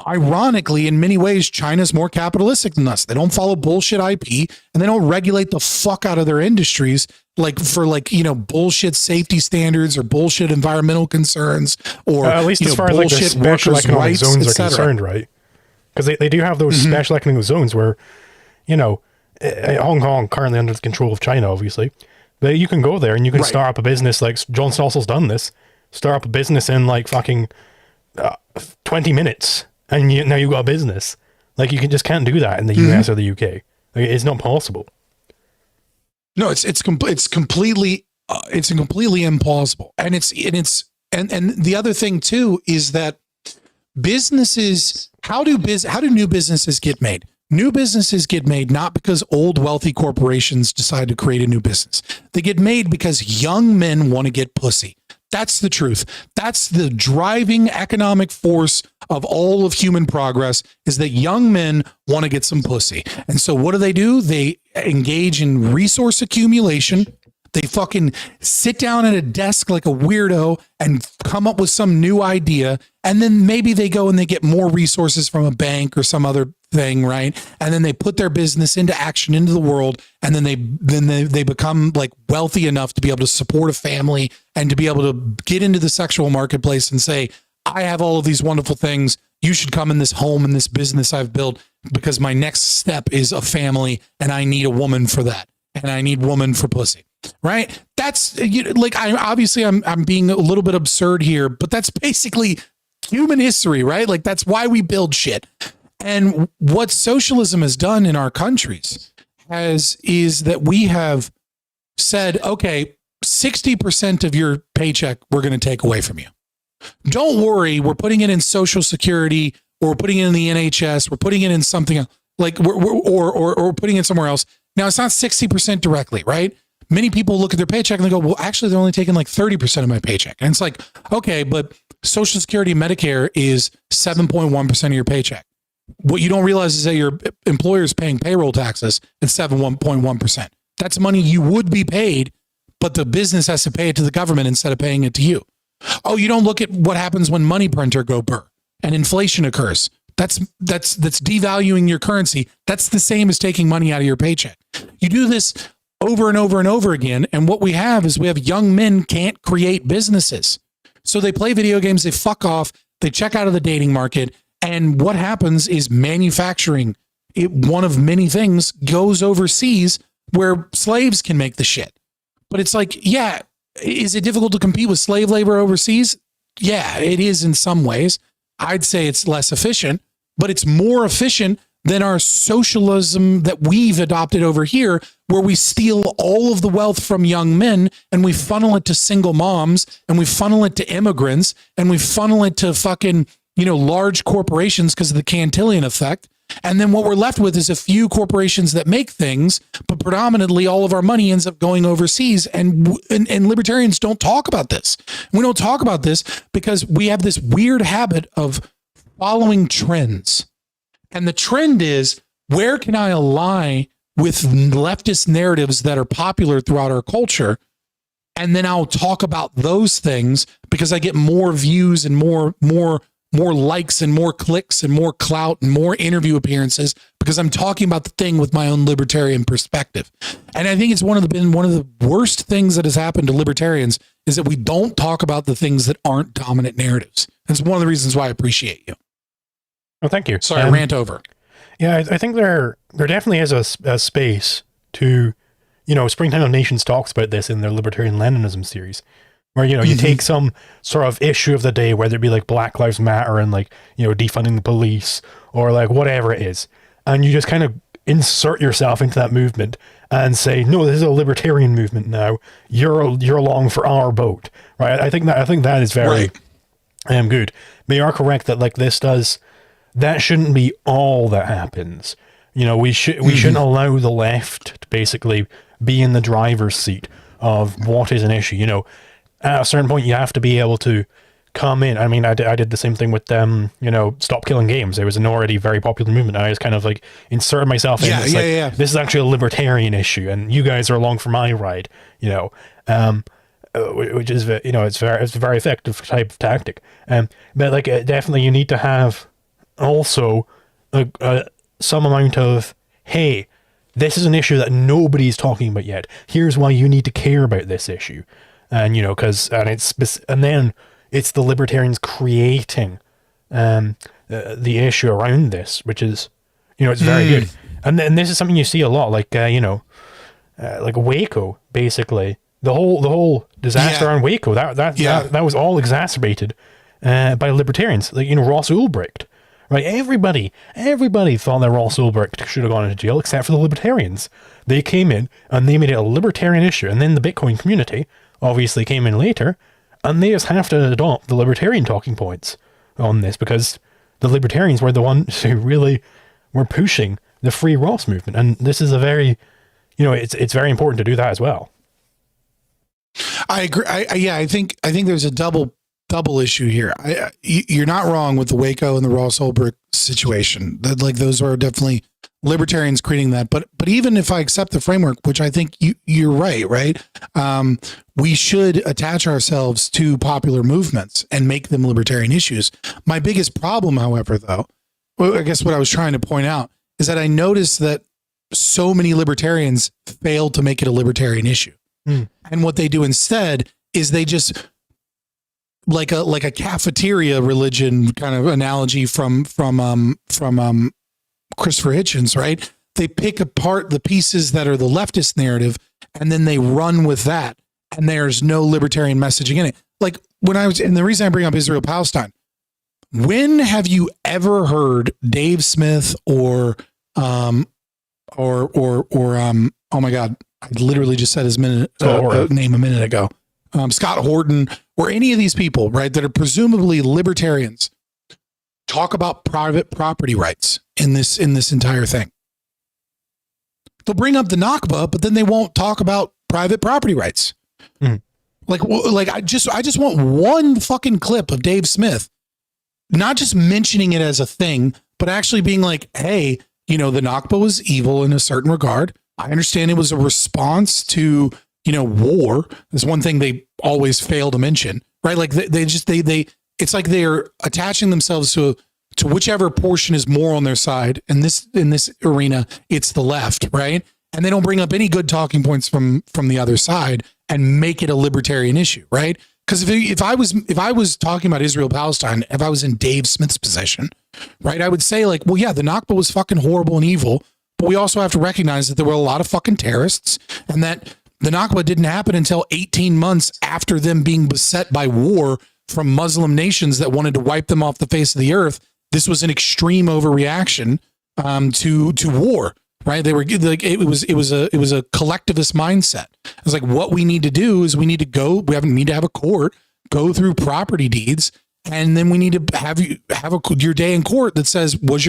Ironically, in many ways, China's more capitalistic than us. They don't follow bullshit IP, and they don't regulate the fuck out of their industries for bullshit safety standards or bullshit environmental concerns or at least as far as like the special economic zones are concerned, right? Because they do have those special economic zones where, Hong Kong currently under the control of China, obviously, but you can go there and you can start up a business like John Stossel's done this. Start up a business in like fucking 20 minutes. And now you've got a business. Like, you just can't do that in the US or the UK. Like, it's not possible. No, it's completely implausible. And the other thing too is that businesses, how do new businesses get made? New businesses get made not because old wealthy corporations decide to create a new business. They get made because young men want to get pussy. That's the truth. That's the driving economic force of all of human progress, is that young men want to get some pussy. And so what do? They engage in resource accumulation. They fucking sit down at a desk like a weirdo and come up with some new idea. And then maybe they go and they get more resources from a bank or some other thing, right? And then they put their business into action, into the world. And then they become like wealthy enough to be able to support a family and to be able to get into the sexual marketplace and say, I have all of these wonderful things. You should come in this home and this business I've built, because my next step is a family and I need a woman for that. And I need woman for pussy. Right? That's like, I'm being a little bit absurd here, but that's basically human history, right? Like, that's why we build shit. And what socialism has done in our countries is that we have said, okay, 60% of your paycheck we're going to take away from you. Don't worry, we're putting it in Social Security, or we're putting it in the NHS, we're putting it in something like or putting it somewhere else. Now, it's not 60% directly, right? Many people look at their paycheck and they go, well, actually, they're only taking like 30% of my paycheck. And it's like, okay, but Social Security and Medicare is 7.1% of your paycheck. What you don't realize is that your employer is paying payroll taxes at 7.1%. That's money you would be paid, but the business has to pay it to the government instead of paying it to you. Oh, you don't look at what happens when money printer go burr and inflation occurs. That's devaluing your currency. That's the same as taking money out of your paycheck. You do this over and over and over again. And what we have young men can't create businesses. So they play video games, they fuck off, they check out of the dating market. And what happens is manufacturing, one of many things, goes overseas where slaves can make the shit. But it's like, yeah, is it difficult to compete with slave labor overseas? Yeah, it is in some ways. I'd say it's less efficient, but it's more efficient than our socialism that we've adopted over here, where we steal all of the wealth from young men and we funnel it to single moms and we funnel it to immigrants and we funnel it to fucking, large corporations because of the Cantillon effect. And then what we're left with is a few corporations that make things, but predominantly all of our money ends up going overseas. And libertarians don't talk about this. We don't talk about this because we have this weird habit of following trends. And the trend is, where can I ally with leftist narratives that are popular throughout our culture? And then I'll talk about those things because I get more views and more likes and more clicks and more clout and more interview appearances because I'm talking about the thing with my own libertarian perspective. And I think it's been one of the worst things that has happened to libertarians is that we don't talk about the things that aren't dominant narratives. That's one of the reasons why I appreciate you. Oh, thank you. Sorry, I rant over. Yeah, I think there definitely is a space to, Springtime of Nations talks about this in their Libertarian Leninism series, where, you take some sort of issue of the day, whether it be like Black Lives Matter and like, defunding the police or like whatever it is, and you just kind of insert yourself into that movement and say, no, this is a libertarian movement now. You're along for our boat, right? I think that is very good. But you are correct that like that shouldn't be all that happens. We shouldn't allow the left to basically be in the driver's seat of what is an issue. At a certain point, you have to be able to come in. I mean, I did the same thing with Stop Killing Games. It was an already very popular movement. I just kind of like inserted myself in. This is actually a libertarian issue, and you guys are along for my ride. Which is it's a very effective type of tactic. But like definitely, you need to have also some amount of, hey, this is an issue that nobody's talking about yet. Here's why you need to care about this issue. And, and then it's the libertarians creating the issue around this, which is, it's very good. And this is something you see a lot, like Waco, basically. The whole disaster around Waco, that was all exacerbated by libertarians, like, Ross Ulbricht. Right, everybody thought that Ross Ulbricht should have gone into jail, except for the libertarians. They came in and they made it a libertarian issue, and then the Bitcoin community obviously came in later, and they just have to adopt the libertarian talking points on this, because the libertarians were the ones who really were pushing the free Ross movement, and this is a very, it's very important to do that as well. I agree. I think there's a double issue here. You're not wrong with the Waco and the Ross Ulbricht situation. That, like, those are definitely libertarians creating that. But even if I accept the framework, which I think you're right? We should attach ourselves to popular movements and make them libertarian issues. My biggest problem, however, though, I guess what I was trying to point out is that I noticed that so many libertarians fail to make it a libertarian issue. And what they do instead is they just, like a cafeteria religion kind of analogy from Christopher Hitchens, right? They pick apart the pieces that are the leftist narrative, and then they run with that, and there's no libertarian messaging in it. Like, and the reason I bring up Israel Palestine, when have you ever heard Dave Smith or oh my God, I literally just said his name a minute ago. Scott Horton, or any of these people, right, that are presumably libertarians, talk about private property rights in this entire thing. They'll bring up the Nakba, but then they won't talk about private property rights. Like I just want one fucking clip of Dave Smith, not just mentioning it as a thing, but actually being like, hey, the Nakba was evil in a certain regard. I understand it was a response to, war. There's one thing they always fail to mention, right? Like they it's like they're attaching themselves to whichever portion is more on their side. And in this arena, it's the left, right? And they don't bring up any good talking points from the other side and make it a libertarian issue, right? Because if I was talking about Israel Palestine, if I was in Dave Smith's position, right, I would say, like, well, yeah, the Nakba was fucking horrible and evil, but we also have to recognize that there were a lot of fucking terrorists, and that the Nakba didn't happen until 18 months after them being beset by war from Muslim nations that wanted to wipe them off the face of the earth. This was an extreme overreaction to war, right? They were like, it was a collectivist mindset. It was like, what we need to do is we need to have a court go through property deeds, and then we need to have your day in court that says, was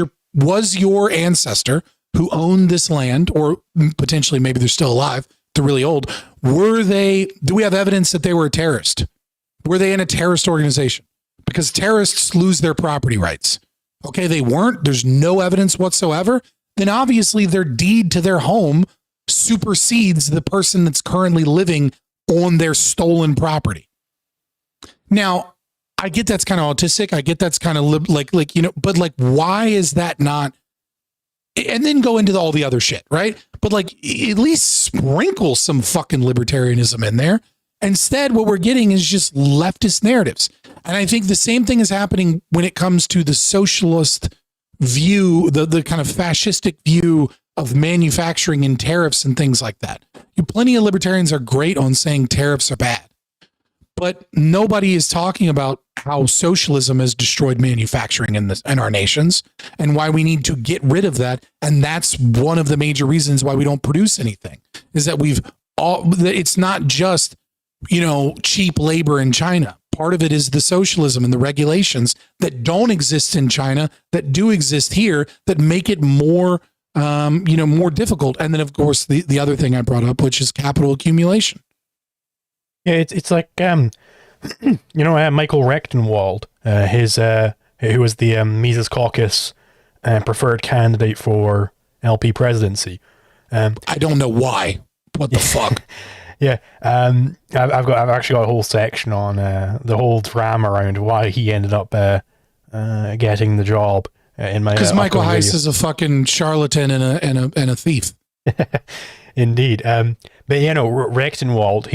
your ancestor who owned this land, or potentially maybe they're still alive, they're really old, do we have evidence that they were a terrorist? Were they in a terrorist organization? Because terrorists lose their property rights. Okay, they weren't. There's no evidence whatsoever. Then obviously their deed to their home supersedes the person that's currently living on their stolen property. Now, I get that's kind of autistic. I get that's kind of but like, why is that not? And then go into all the other shit, right? But like, at least sprinkle some fucking libertarianism in there. Instead, what we're getting is just leftist narratives. And I think the same thing is happening when it comes to the socialist view, the kind of fascistic view of manufacturing and tariffs and things like that. Plenty of libertarians are great on saying tariffs are bad, but nobody is talking about how socialism has destroyed manufacturing in our nations and why we need to get rid of that. And that's one of the major reasons why we don't produce anything, is that it's not just, cheap labor in China. Part of it is the socialism and the regulations that don't exist in China that do exist here that make it more, more difficult. And then of course the other thing I brought up, which is capital accumulation. Yeah, it's like, Michael Rechtenwald, who was the Mises Caucus preferred candidate for LP presidency. I don't know why. What the fuck? Yeah, I've actually got a whole section on the whole drama around why he ended up getting the job. in my because Michael upcoming Heiss video. is a fucking charlatan and a thief. Indeed. But Rechtenwald,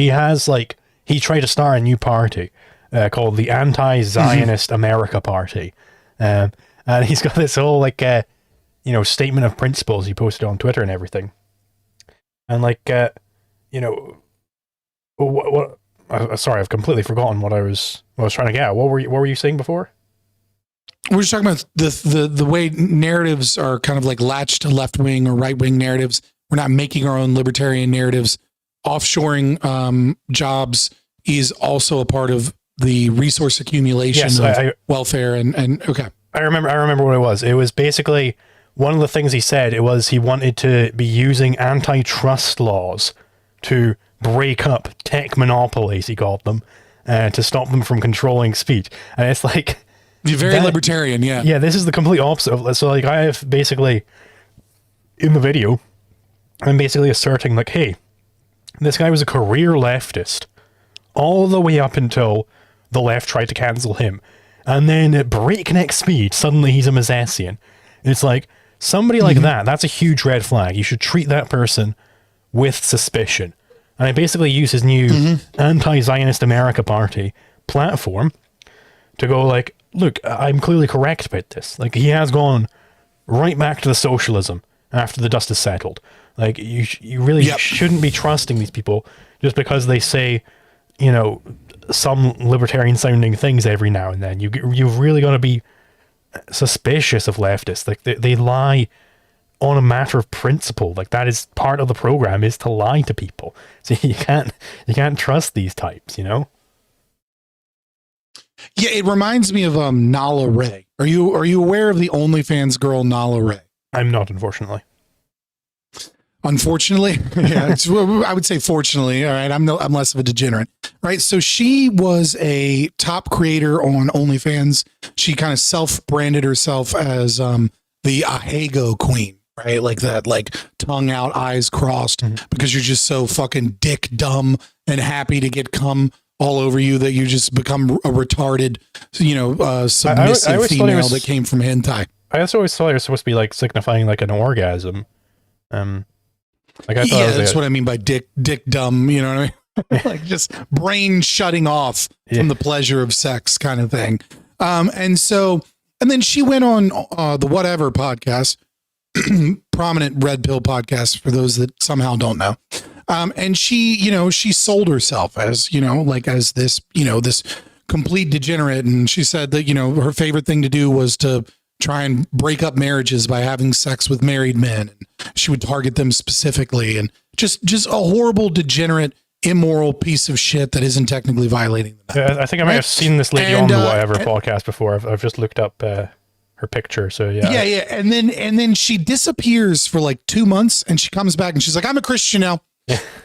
he tried to start a new party called the Anti-Zionist America Party. And he's got this whole statement of principles he posted on Twitter and everything. And sorry, I've completely forgotten what I was trying to get at. What were you saying before? We're just talking about the way narratives are kind of like latched to left wing or right wing narratives. We're not making our own libertarian narratives. Offshoring jobs is also a part of the resource accumulation of welfare and okay. I remember what it was. It was basically one of the things he said. It was he wanted to be using antitrust laws to break up tech monopolies, he called them, to stop them from controlling speech. And it's like you're very libertarian, yeah. Yeah, this is the complete opposite of so I have basically in the video, I'm basically asserting hey, this guy was a career leftist all the way up until the left tried to cancel him. And then at breakneck speed, suddenly he's a Misesian. It's like, somebody like that's a huge red flag. You should treat that person with suspicion. And I basically use his new Anti-Zionist America Party platform to go look, I'm clearly correct about this. He has gone right back to the socialism after the dust has settled. You really shouldn't be trusting these people just because they say, some libertarian sounding things every now and then. You've really got to be suspicious of leftists. They lie on a matter of principle. That is part of the program, is to lie to people. So you can't trust these types, Yeah, it reminds me of Nala Ray. Are you aware of the OnlyFans girl Nala Ray? I'm not, unfortunately. Unfortunately, yeah, I would say fortunately. All right, I'm less of a degenerate, right? So she was a top creator on OnlyFans. She kind of self-branded herself as the Ahego queen, right? Like that, tongue out, eyes crossed, because you're just so fucking dick dumb and happy to get cum all over you that you just become a retarded, submissive female that came from hentai. I also always thought it was supposed to be signifying an orgasm. I thought that's what I mean by dick dumb, you know what I mean? Just brain shutting off from the pleasure of sex kind of thing. And then she went on the Whatever podcast, prominent red pill podcast for those that somehow don't know. And she sold herself as, as this, this complete degenerate. And she said that, her favorite thing to do was to try and break up marriages by having sex with married men. And she would target them specifically, and just a horrible, degenerate, immoral piece of shit that isn't technically violating the yeah, I think I might have seen this lady on the Whatever podcast before. I've just looked up her picture. So yeah. And then she disappears for 2 months, and she comes back and she's like, I'm a Christian now.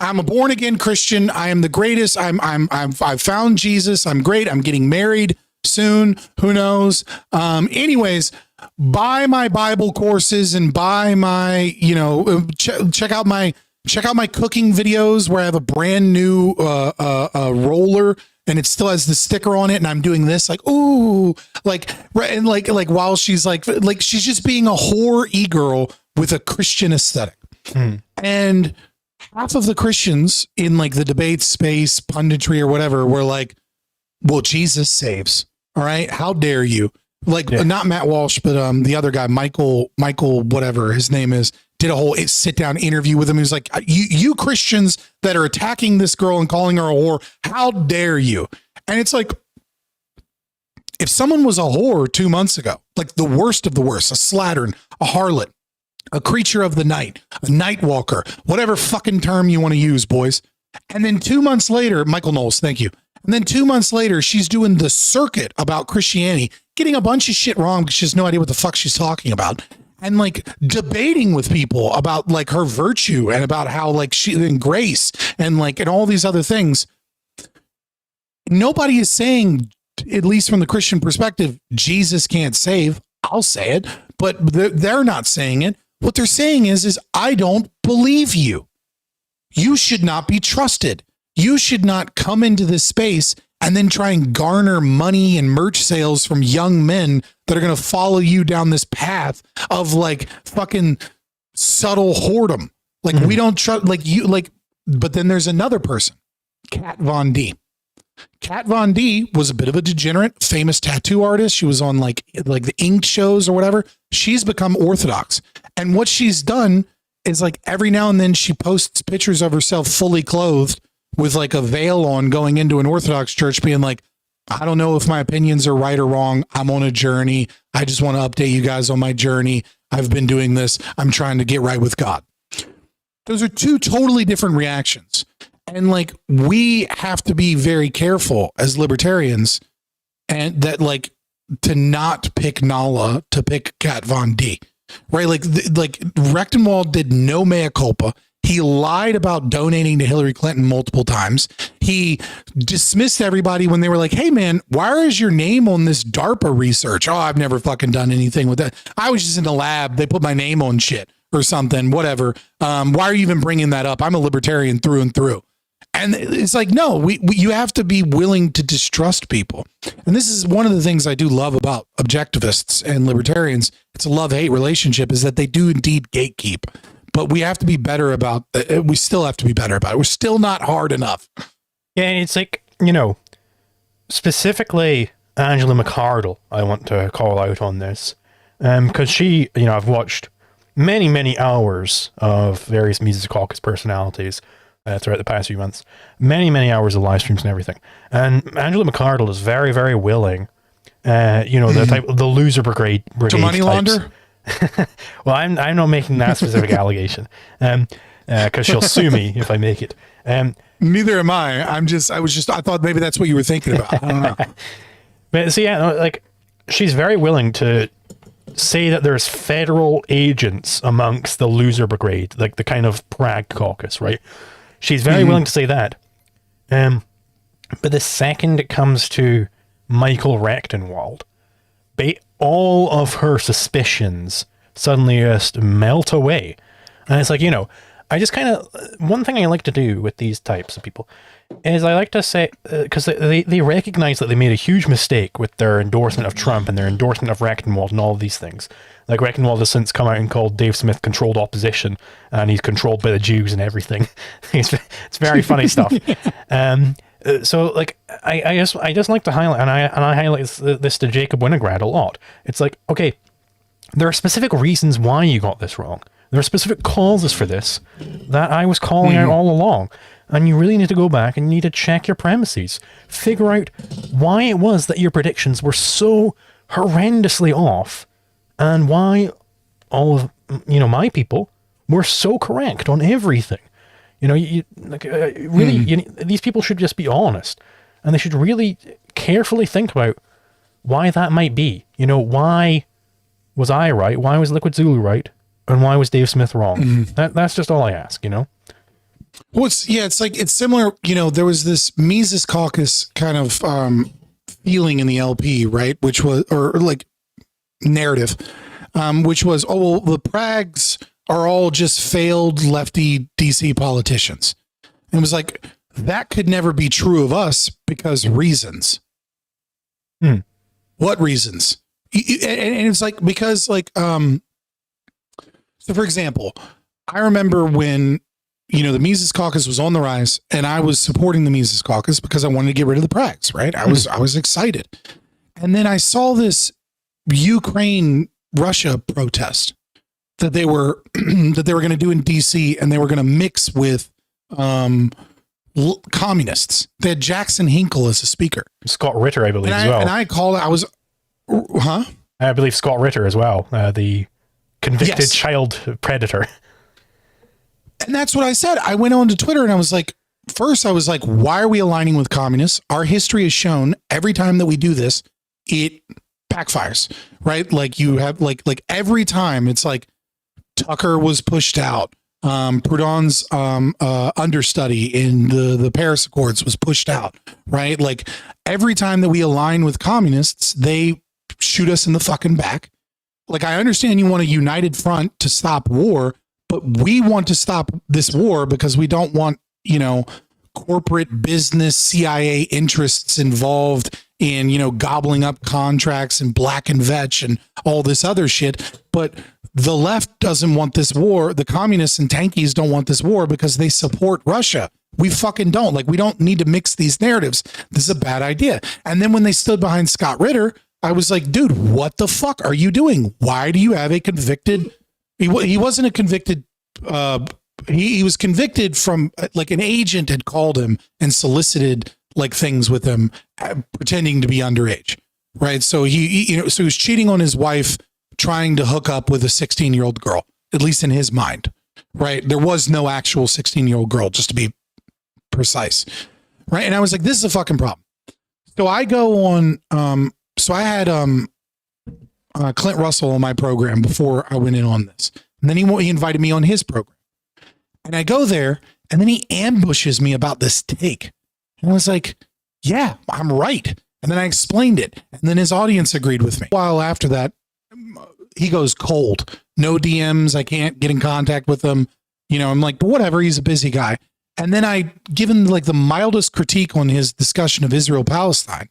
I'm a born again Christian. I am the greatest. I've found Jesus. I'm great. I'm getting married soon. Who knows? Anyways, buy my Bible courses and buy my, check out my cooking videos where I have a brand new roller and it still has the sticker on it, and I'm doing this ooh, and while she's she's just being a whore e-girl with a Christian aesthetic. And half of the Christians in the debate space, punditry or whatever, were well, Jesus saves. All right. How dare you? Not Matt Walsh, but the other guy, Michael, whatever his name is, did a whole sit down interview with him. He was like, you Christians that are attacking this girl and calling her a whore, how dare you? And it's if someone was a whore 2 months ago, the worst of the worst, a slattern, a harlot, a creature of the night, a night walker, whatever fucking term you want to use, boys. And then 2 months later, Michael Knowles, thank you. And then 2 months later, she's doing the circuit about Christianity, getting a bunch of shit wrong because she has no idea what the fuck she's talking about. And debating with people about her virtue and about how she and grace and and all these other things. Nobody is saying, at least from the Christian perspective, Jesus can't save. I'll say it, but they're not saying it. What they're saying is I don't believe you. You should not be trusted. You should not come into this space and then try and garner money and merch sales from young men that are going to follow you down this path of like fucking subtle whoredom. Like we don't trust like you like, but then there's another person, Kat Von D. Kat Von D was a bit of a degenerate, famous tattoo artist. She was on like the Ink shows or whatever. She's become Orthodox. And what she's done is like every now and then she posts pictures of herself fully clothed with like a veil on going into an Orthodox church being like, I don't know if my opinions are right or wrong. I'm on a journey. I just want to update you guys on my journey. I've been doing this. I'm trying to get right with God. Those are two totally different reactions. And like, we have to be very careful as libertarians and that like to not pick Nala, to pick Kat Von D, right? Like Rechtenwald did no mea culpa. He lied about donating to Hillary Clinton multiple times. He dismissed everybody when they were like, hey man, why is your name on this DARPA research? Oh, I've never fucking done anything with that. I was just in the lab. They put my name on shit or something, whatever. Why are you even bringing that up? I'm a libertarian through and through. And it's like, no, you have to be willing to distrust people. And this is one of the things I do love about objectivists and libertarians. It's a love-hate relationship, is that they do indeed gatekeep. But we have to be better about it. We still have to be better about it. We're still not hard enough. Yeah, and it's like, you know, specifically Angela McArdle, I want to call out on this. Because she, you know, I've watched many, many hours of various Mises Caucus personalities throughout the past few months. Many, many hours of live streams and everything. And Angela McArdle is very, very willing, you know, the loser brigade to money launder? Well, I'm not making that specific allegation, because she'll sue me if I make it. Neither am I. I thought maybe that's what you were thinking about. I don't know. But see, yeah, like she's very willing to say that there's federal agents amongst the loser brigade, like the kind of Prague caucus, right? She's very willing to say that. But the second it comes to Michael Rechtenwald, all of her suspicions suddenly just melt away. And it's like, you know, I just kind of, one thing I like to do with these types of people is I like to say, because they recognize that they made a huge mistake with their endorsement of Trump and their endorsement of Rechtenwald and all of these things. Like Rechtenwald has since come out and called Dave Smith controlled opposition, and he's controlled by the Jews and everything. It's very funny stuff. So like, I just like to highlight, and I highlight this to Jacob Winograd a lot. It's like, okay, there are specific reasons why you got this wrong. There are specific causes for this that I was calling out all along. And you really need to go back and you need to check your premises. Figure out why it was that your predictions were so horrendously off, and why all of, you know, my people were so correct on everything. You know, these people should just be honest, and they should really carefully think about why that might be. You know, why was I right? Why was Liquid Zulu right? And why was Dave Smith wrong? That's just all I ask, you know? Well, it's similar. You know, there was this Mises Caucus kind of feeling in the LP, right? Which was, or like narrative, which was, oh, well, the Prags are all just failed lefty DC politicians. And it was like, that could never be true of us because reasons. What reasons? And it's like, because like, so for example, I remember when, you know, the Mises Caucus was on the rise, and I was supporting the Mises Caucus because I wanted to get rid of the Prags, right? I was excited. And then I saw this Ukraine Russia protest that they were going to do in DC, and they were going to mix with communists. They had Jackson Hinkle as a speaker. Scott Ritter, I believe, as well. And I called, I believe Scott Ritter as well, the convicted child predator. And that's what I said. I went on to Twitter and I was like, why are we aligning with communists? Our history has shown every time that we do this, it backfires, right? Like you have like every time it's like Tucker was pushed out. Proudhon's understudy in the Paris Accords was pushed out, right? Like every time that we align with communists, they shoot us in the fucking back. Like, I understand you want a united front to stop war, but we want to stop this war because we don't want, you know, corporate business CIA interests involved in, gobbling up contracts and black and vetch and all this other shit. But the left doesn't want this war. The communists and tankies don't want this war because they support Russia. We fucking don't. Like, we don't need to mix these narratives. This is a bad idea. And then when they stood behind Scott Ritter, I was like, dude, what the fuck are you doing? Why do you have a convicted? He wasn't a convicted. He was convicted from, like, an agent had called him and solicited like things with him, pretending to be underage. Right. So he was cheating on his wife, trying to hook up with a 16-year-old girl, at least in his mind. Right. There was no actual 16-year-old girl, just to be precise. Right. And I was like, this is a fucking problem. So I go on, so I had Clint Russell on my program before I went in on this. And then he invited me on his program. And I go there, and then he ambushes me about this take. And I was like, yeah, I'm right. And then I explained it. And then his audience agreed with me. A while after that, he goes cold. No DMs. I can't get in contact with him. I'm like, but whatever. He's a busy guy. And then I give him like the mildest critique on his discussion of Israel-Palestine.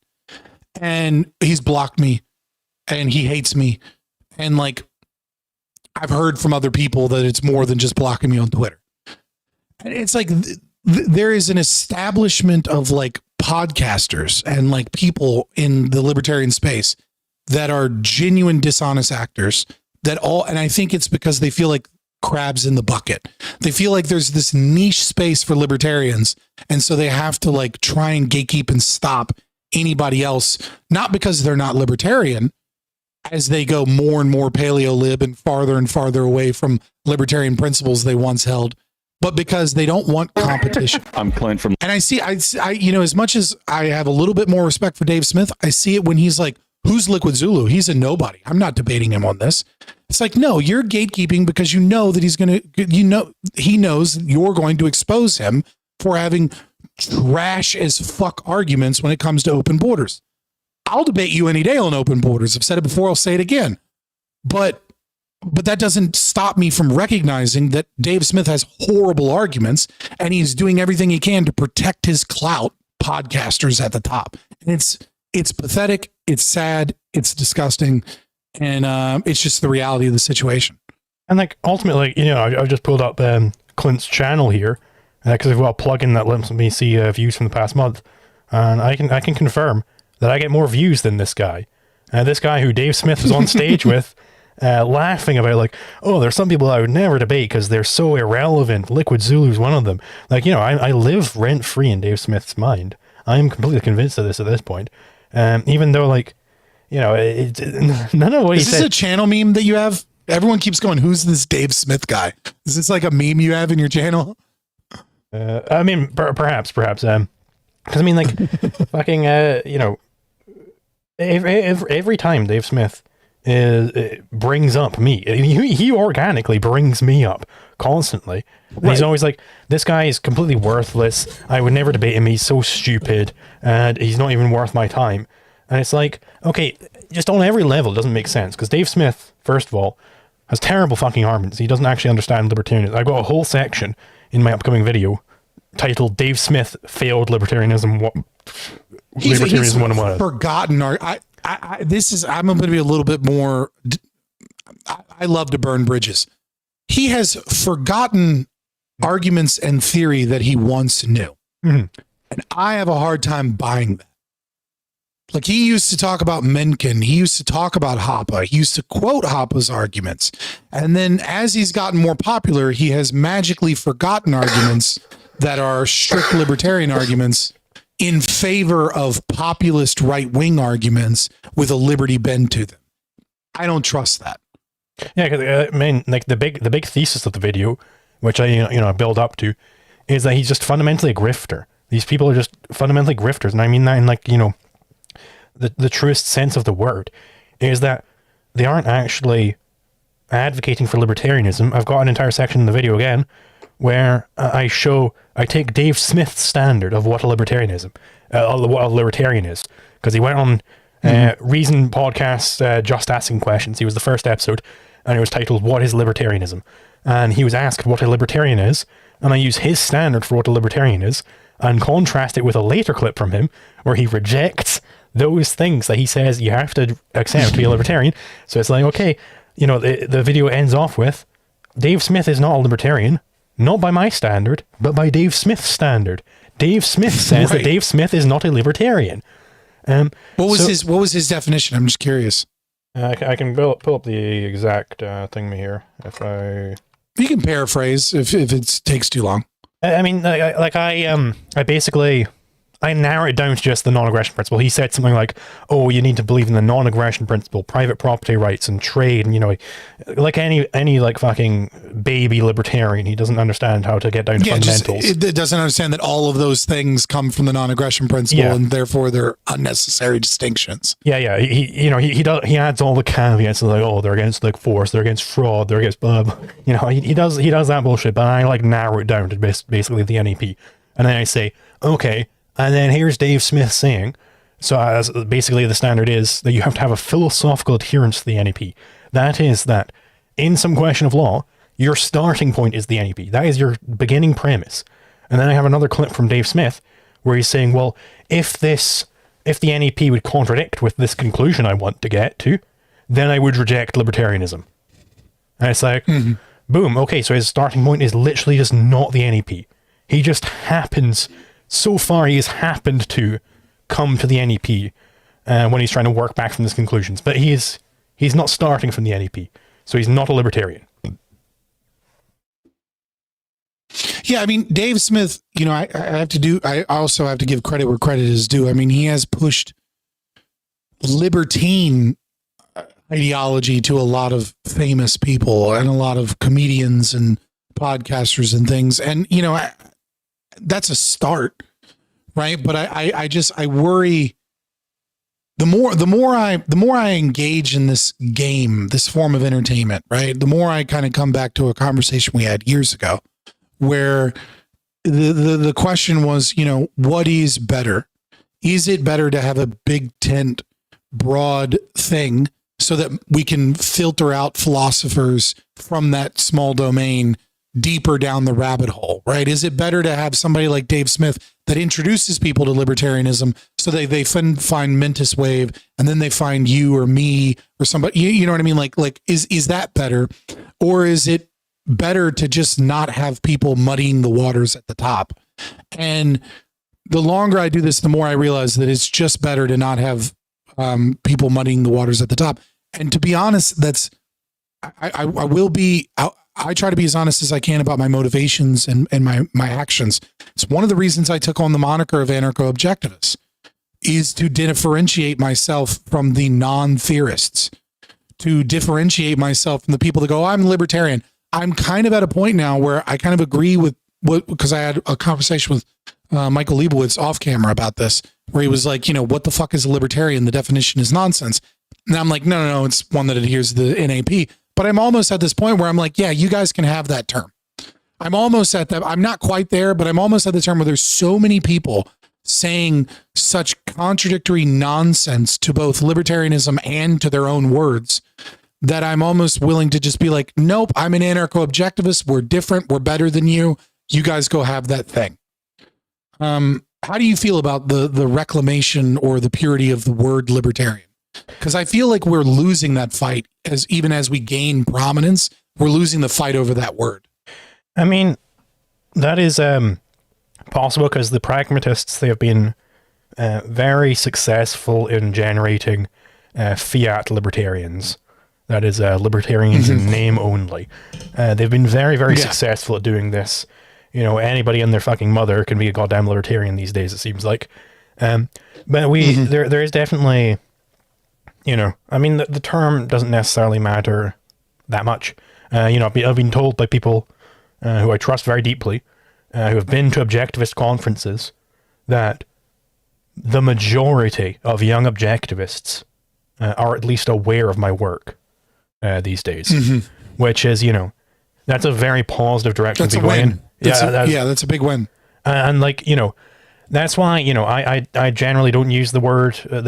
And he's blocked me. And he hates me. And like, I've heard from other people that it's more than just blocking me on Twitter. And it's like, there is an establishment of like podcasters and like people in the libertarian space that are genuine dishonest actors and I think it's because they feel like crabs in the bucket. They feel like there's this niche space for libertarians. And so they have to like try and gatekeep and stop anybody else, not because they're not libertarian, as they go more and more paleo lib and farther away from libertarian principles they once held, but because they don't want competition. I'm Clint from, and I as much as I have a little bit more respect for Dave Smith, I see it when he's like, who's Liquid Zulu? He's a nobody. I'm not debating him on this. It's like, no, you're gatekeeping because you know that he knows you're going to expose him for having trash as fuck arguments when it comes to open borders. I'll debate you any day on open borders. I've said it before. I'll say it again, but that doesn't stop me from recognizing that Dave Smith has horrible arguments and he's doing everything he can to protect his clout podcasters at the top. And it's pathetic. It's sad. It's disgusting. And it's just the reality of the situation. And like, ultimately, I've just pulled up Clint's channel here because I've got a plugin that lets me see views from the past month. And I can confirm that I get more views than this guy. This guy who Dave Smith was on stage with, laughing about like, oh, there's some people I would never debate because they're so irrelevant. Liquid Zulu's one of them. Like, I live rent-free in Dave Smith's mind. I'm completely convinced of this at this point. Even though, like, none of what he said. Is this a channel meme that you have? Everyone keeps going, who's this Dave Smith guy? Is this like a meme you have in your channel? I mean, perhaps. Because I mean, like, fucking, every time Dave Smith brings up me, he organically brings me up constantly. Right. He's always like, this guy is completely worthless. I would never debate him. He's so stupid and he's not even worth my time. And it's like, okay, just on every level, it doesn't make sense. Because Dave Smith, first of all, has terrible fucking arguments. He doesn't actually understand libertarianism. I've got a whole section in my upcoming video titled Dave Smith Failed Libertarianism. He's 101. Forgotten. I'm going to be a little bit more. I love to burn bridges. He has forgotten arguments and theory that he once knew. Mm-hmm. And I have a hard time buying that. Like, he used to talk about Mencken. He used to talk about Hoppe. He used to quote Hoppe's arguments. And then as he's gotten more popular, he has magically forgotten arguments that are strict libertarian arguments in favor of populist right-wing arguments with a liberty bend to them. I don't trust that. Yeah, because I mean, like the big thesis of the video, which I build up to, is that he's just fundamentally a grifter. These people are just fundamentally grifters, and I mean that in like the truest sense of the word, is that they aren't actually advocating for libertarianism. I've got an entire section in the video again where I take Dave Smith's standard of what a libertarian is, because he went on Reason podcast, just asking questions. He was the first episode, and it was titled "What is Libertarianism?" And he was asked what a libertarian is, and I use his standard for what a libertarian is, and contrast it with a later clip from him where he rejects those things that he says you have to accept to be a libertarian. So it's like, okay, you know, the video ends off with, Dave Smith is not a libertarian, not by my standard, but by Dave Smith's standard. Dave Smith says that Dave Smith is not a libertarian. What was his definition? I'm just curious. I can pull up the exact thing here if I. You can paraphrase if it takes too long. I mean, I basically I narrow it down to just the non-aggression principle. He said something like, "Oh, you need to believe in the non-aggression principle, private property rights, and trade." And you know, like any like fucking baby libertarian, he doesn't understand how to get down to fundamentals. It doesn't understand that all of those things come from the non-aggression principle, and therefore they're unnecessary distinctions. Yeah. He adds all the caveats like, oh, they're against like force, they're against fraud, they're against blah, blah. You know, he does that bullshit. But I like narrow it down to basically the NEP, and then I say, okay. And then here's Dave Smith saying, so as basically the standard is that you have to have a philosophical adherence to the NEP. That is that in some question of law, your starting point is the NEP. That is your beginning premise. And then I have another clip from Dave Smith where he's saying, well, if the NEP would contradict with this conclusion I want to get to, then I would reject libertarianism. And it's like, boom, okay, so his starting point is literally just not the NEP. He just happens... So far, he has happened to come to the NEP when he's trying to work back from his conclusions. But he's not starting from the NEP, so he's not a libertarian. Yeah, I mean, Dave Smith, you know, I also have to give credit where credit is due. I mean, he has pushed libertine ideology to a lot of famous people and a lot of comedians and podcasters and things. And, you know, that's a start, right? But I worry the more I engage in this game, this form of entertainment, right? The more I kind of come back to a conversation we had years ago where the question was, you know, what is better? Is it better to have a big tent, broad thing so that we can filter out philosophers from that small domain deeper down the rabbit hole, right? Is it better to have somebody like Dave Smith that introduces people to libertarianism so they find Mentis Wave and then they find you or me or somebody, you know what I mean? Like, is that better? Or is it better to just not have people muddying the waters at the top? And the longer I do this, the more I realize that it's just better to not have people muddying the waters at the top. And to be honest, I try to be as honest as I can about my motivations and my actions. It's one of the reasons I took on the moniker of anarcho-objectivist, is to differentiate myself from the non-theorists, to differentiate myself from the people that go, I'm libertarian. I'm kind of at a point now where I kind of agree with because I had a conversation with Michael Leibowitz off camera about this, where he was like, you know, what the fuck is a libertarian? The definition is nonsense. And I'm like, no, it's one that adheres to the NAP. But I'm almost at this point where I'm like, yeah, you guys can have that term. I'm almost at that. I'm not quite there, but I'm almost at the term where there's so many people saying such contradictory nonsense to both libertarianism and to their own words that I'm almost willing to just be like, nope, I'm an anarcho-objectivist. We're different. We're better than you. You guys go have that thing. How do you feel about the reclamation or the purity of the word libertarian? Because I feel like we're losing that fight even as we gain prominence, we're losing the fight over that word. I mean, that is possible because the pragmatists, they have been very successful in generating fiat libertarians. That is libertarians in name only. They've been very, very successful at doing this. You know, anybody and their fucking mother can be a goddamn libertarian these days, it seems like. But there is definitely... You know, I mean, the term doesn't necessarily matter that much. You know, I've been told by people who I trust very deeply, who have been to objectivist conferences, that the majority of young objectivists are at least aware of my work these days, which is, you know, that's a very positive direction to be going in. That's a big win. And like, you know, that's why, you know, I generally don't use the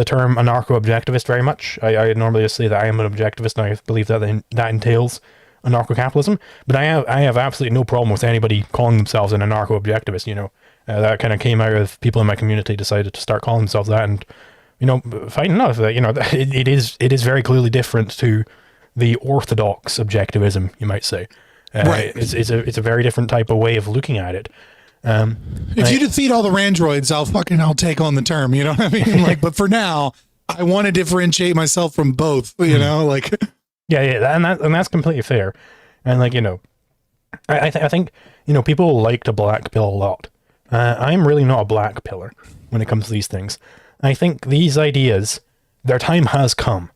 term anarcho-objectivist very much. I normally just say that I am an objectivist and I believe that that entails anarcho-capitalism. But I have absolutely no problem with anybody calling themselves an anarcho-objectivist, you know. That kind of came out of people in my community decided to start calling themselves that, and fine enough that it is very clearly different to the orthodox objectivism, you might say. Right. It's a very different type of way of looking at it. If you defeat all the Randroids, I'll take on the term, you know what I mean? Like, but for now, I want to differentiate myself from both, you know, like. Yeah, and that's completely fair. And like, I think, people like to black pill a lot. I'm really not a black pillar when it comes to these things. I think these ideas, their time has come.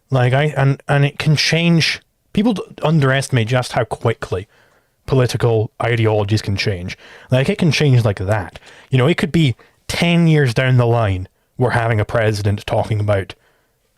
Like and it can change. People underestimate just how quickly political ideologies can change. Like it can change like that. It could be 10 years down the line, we're having a president talking about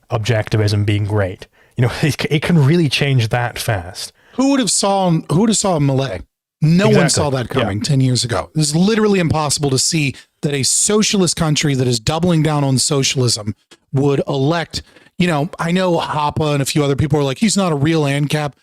objectivism being great. It can really change that fast. Who would have saw Malay? No one saw that coming 10 years ago. It's literally impossible to see that a socialist country that is doubling down on socialism would elect, I know Hoppe and a few other people are like, he's not a real ANCAP.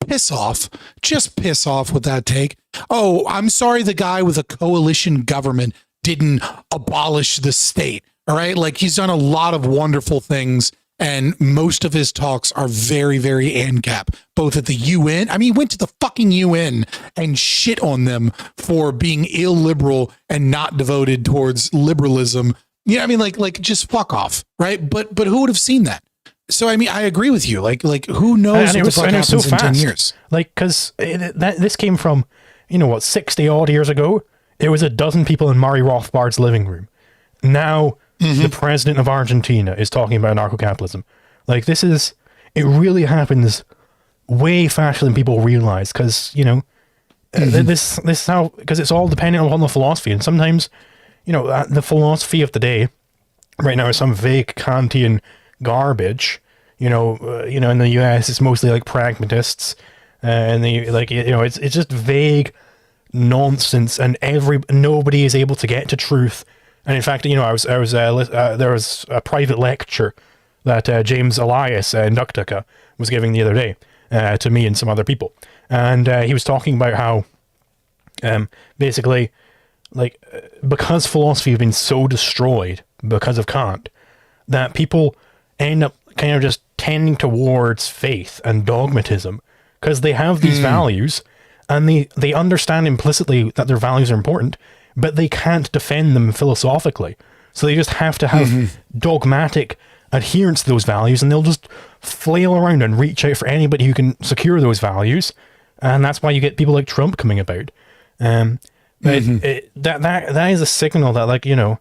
Piss off. Just piss off with that take. Oh, I'm sorry the guy with a coalition government didn't abolish the state. All right. Like he's done a lot of wonderful things. And most of his talks are very, very ANCAP, both at the UN. I mean, he went to the fucking UN and shit on them for being illiberal and not devoted towards liberalism. I mean, like just fuck off, right? But who would have seen that? So, I mean, I agree with you. Like who knows what the fuck happens in 10 years? Like, because this came from, 60 odd years ago? It was a dozen people in Murray Rothbard's living room. Now, the president of Argentina is talking about anarcho-capitalism. Like it really happens way faster than people realize. Cause this is how, cause it's all dependent on the philosophy. And sometimes, the philosophy of the day right now is some vague Kantian garbage. In the US, it's mostly like pragmatists and it's just vague nonsense and nobody is able to get to truth. And in fact, there was a private lecture that James Elias in Ductica was giving the other day to me and some other people. And he was talking about how basically, because philosophy has been so destroyed because of Kant, that people end up kind of just tending towards faith and dogmatism because they have these values and they understand implicitly that their values are important, but they can't defend them philosophically. So they just have to have dogmatic adherence to those values, and they'll just flail around and reach out for anybody who can secure those values. And that's why you get people like Trump coming about. That is a signal that,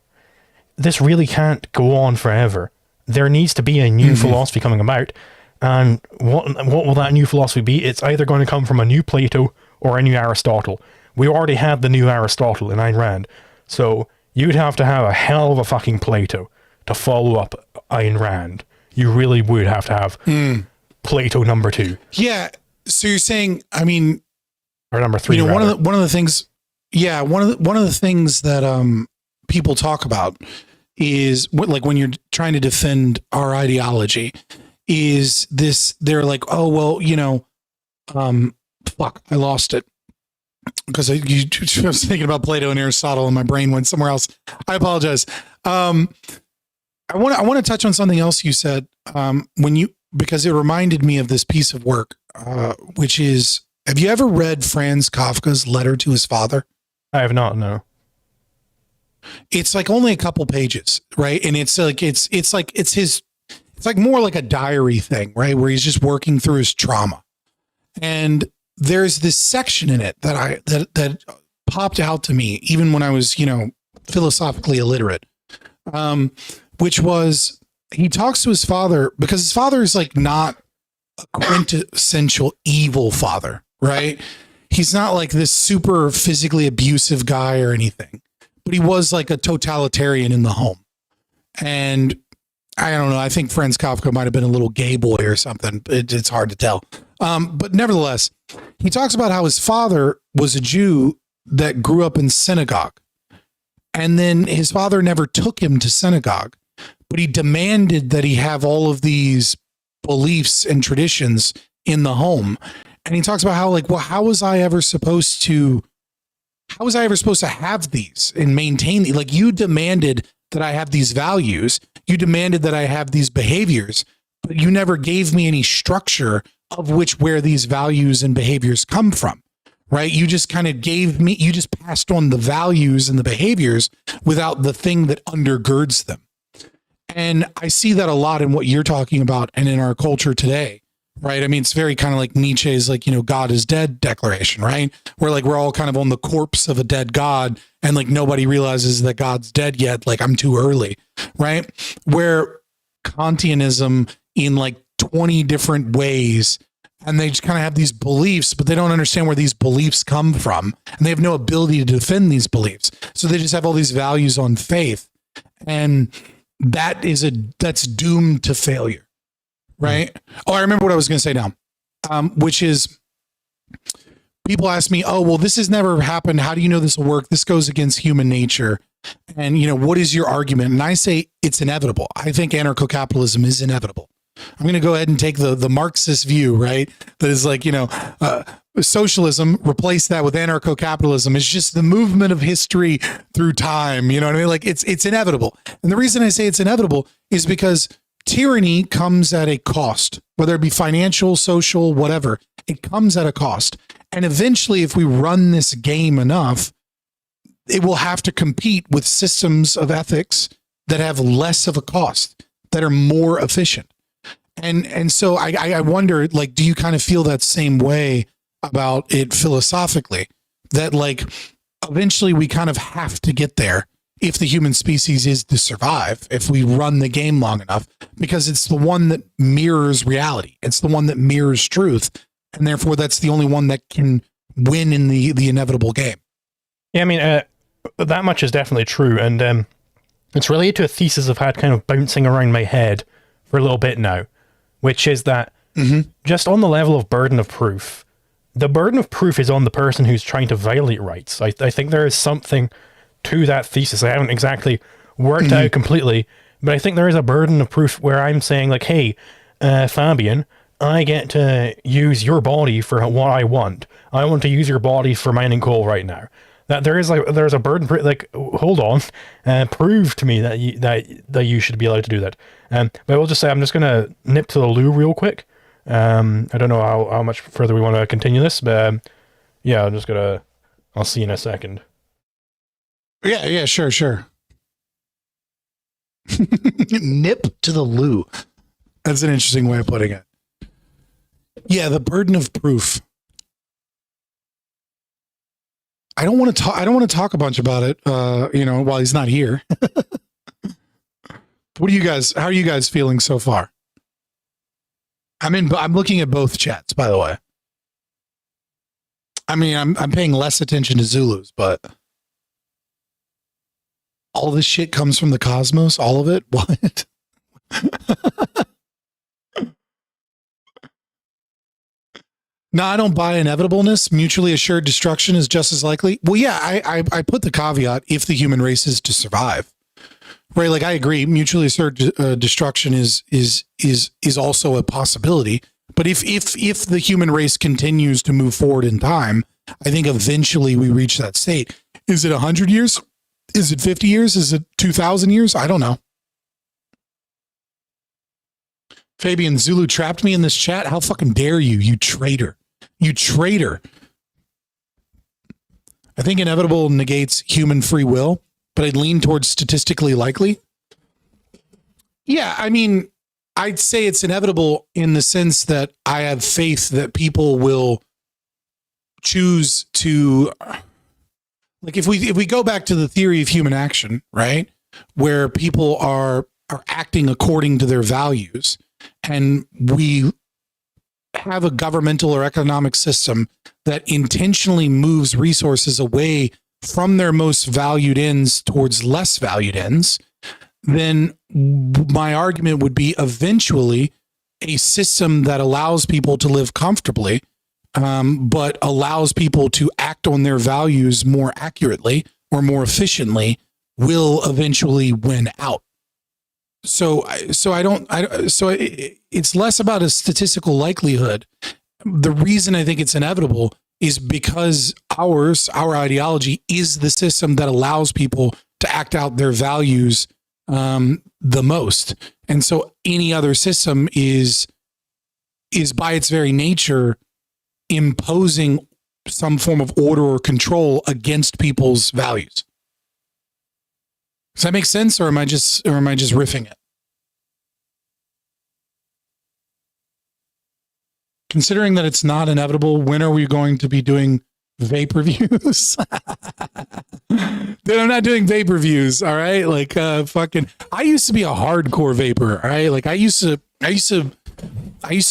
this really can't go on forever. There needs to be a new philosophy coming about. And what will that new philosophy be? It's either going to come from a new Plato or a new Aristotle. We already had the new Aristotle in Ayn Rand, so you'd have to have a hell of a fucking Plato to follow up Ayn Rand. You really would have to have Plato number 2. Yeah. So you're saying, I mean, or number 3. One of the things, one of the things that people talk about is when you're trying to defend our ideology, is this? They're like, oh well, fuck, I lost it. Because I was thinking about Plato and Aristotle and my brain went somewhere else. I want to touch on something else you said because it reminded me of this piece of work, which is, have you ever read Franz Kafka's Letter to His Father? I have not, no. It's like only a couple pages, right? And it's like more like a diary thing, right? Where he's just working through his trauma. And there's this section in it that popped out to me, even when I was, philosophically illiterate, which was, he talks to his father because his father is like not a quintessential evil father, right? He's not like this super physically abusive guy or anything, but he was like a totalitarian in the home. And I don't know. I think Franz Kafka might've been a little gay boy or something. It's hard to tell. But nevertheless, he talks about how his father was a Jew that grew up in synagogue. And then his father never took him to synagogue, but he demanded that he have all of these beliefs and traditions in the home. And he talks about how, like, well, how was I ever supposed to how was I ever supposed to have these and maintain these? Like, you demanded that I have these values. You demanded that I have these behaviors, but you never gave me any structure of where these values and behaviors come from, right? You just kind of you just passed on the values and the behaviors without the thing that undergirds them. And I see that a lot in what you're talking about and in our culture today, right? I mean, it's very kind of like Nietzsche's, like, God is dead declaration, right? Where like, we're all kind of on the corpse of a dead God, and like, nobody realizes that God's dead yet. Like, I'm too early, right? Where Kantianism in like 20 different ways, and they just kind of have these beliefs, but they don't understand where these beliefs come from, and they have no ability to defend these beliefs. So they just have all these values on faith, and that's doomed to failure, right? Oh, I remember what I was going to say now, which is, people ask me, oh, well, this has never happened. How do you know this will work? This goes against human nature. And, what is your argument? And I say it's inevitable. I think anarcho-capitalism is inevitable. I'm going to go ahead and take the Marxist view, right? That is like, socialism, replace that with anarcho-capitalism. It's just the movement of history through time. You know what I mean? Like, it's inevitable. And the reason I say it's inevitable is because tyranny comes at a cost, whether it be financial, social, whatever. It comes at a cost. And eventually, if we run this game enough, it will have to compete with systems of ethics that have less of a cost, that are more efficient. And so I wonder, like, do you kind of feel that same way about it philosophically? That like, eventually we kind of have to get there if the human species is to survive, if we run the game long enough, because it's the one that mirrors reality. It's the one that mirrors truth. And therefore that's the only one that can win in the inevitable game. Yeah, I mean, that much is definitely true. And it's related to a thesis I've had kind of bouncing around my head for a little bit now, which is that just on the level of burden of proof, the burden of proof is on the person who's trying to violate rights. I think there is something to that thesis. I haven't exactly worked out completely, but I think there is a burden of proof where I'm saying like, hey, Fabian, I get to use your body for what I want. I want to use your body for mining coal right now. That there's a burden, like, hold on, prove to me that you should be allowed to do that. But I will just say, I'm just going to nip to the loo real quick. I don't know how much further we want to continue this, but yeah, I'll see you in a second. Yeah, sure. Nip to the loo. That's an interesting way of putting it. Yeah, the burden of proof. I don't want to talk a bunch about it, while he's not here. How are you guys feeling so far? I'm looking at both chats, by the way. I mean, I'm paying less attention to Zulus, but all this shit comes from the cosmos, all of it? What? No, I don't buy inevitableness. Mutually assured destruction is just as likely. Well, yeah, I put the caveat if the human race is to survive, right? Like, I agree. Mutually assured destruction is also a possibility. But if the human race continues to move forward in time, I think eventually we reach that state. Is it 100 years? Is it 50 years? Is it 2,000 years? I don't know. Fabian, Zulu trapped me in this chat. How fucking dare you, you traitor. You traitor. I think inevitable negates human free will, but I'd lean towards statistically likely. Yeah, I mean, I'd say it's inevitable in the sense that I have faith that people will choose to, like, if we go back to the theory of human action, right, where people are acting according to their values, and we have a governmental or economic system that intentionally moves resources away from their most valued ends towards less valued ends, then my argument would be eventually a system that allows people to live comfortably, but allows people to act on their values more accurately or more efficiently will eventually win out. So it's less about a statistical likelihood. The reason I think it's inevitable is because our ideology is the system that allows people to act out their values the most. And so any other system is by its very nature imposing some form of order or control against people's values. Does that make sense, or am I just riffing it? Considering that it's not inevitable, when are we going to be doing vape reviews? Dude, I'm not doing vape reviews, all right? Like fucking I used to be a hardcore vapor, all right? Like I used to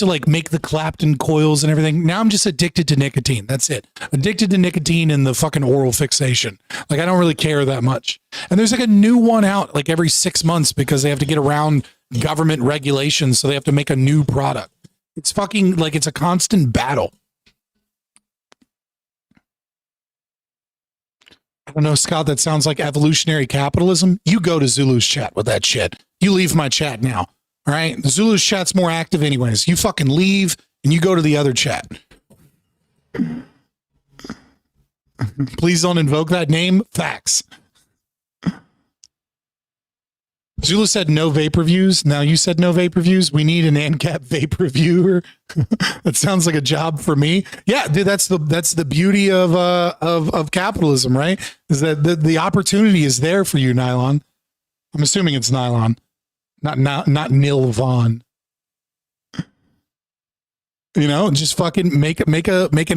like make the Clapton coils and everything. Now I'm just addicted to nicotine. That's it. Addicted to nicotine and the fucking oral fixation. Like I don't really care that much. And there's like a new one out like every 6 months because they have to get around government regulations, so they have to make a new product. It's fucking like it's a constant battle. I don't know, Scott, that sounds like evolutionary capitalism. You go to Zulu's chat with that shit. You leave my chat now. All right? The Zulu's chat's more active anyways. You fucking leave and you go to the other chat. Please don't invoke that name. Facts. Zulu said no vape reviews. Now you said no vape reviews. We need an ANCAP vape reviewer. That sounds like a job for me. Yeah, dude, that's the beauty of capitalism, right? Is that the opportunity is there for you, Nylon. I'm assuming it's Nylon, not Nil Vaughn. You know, just fucking make an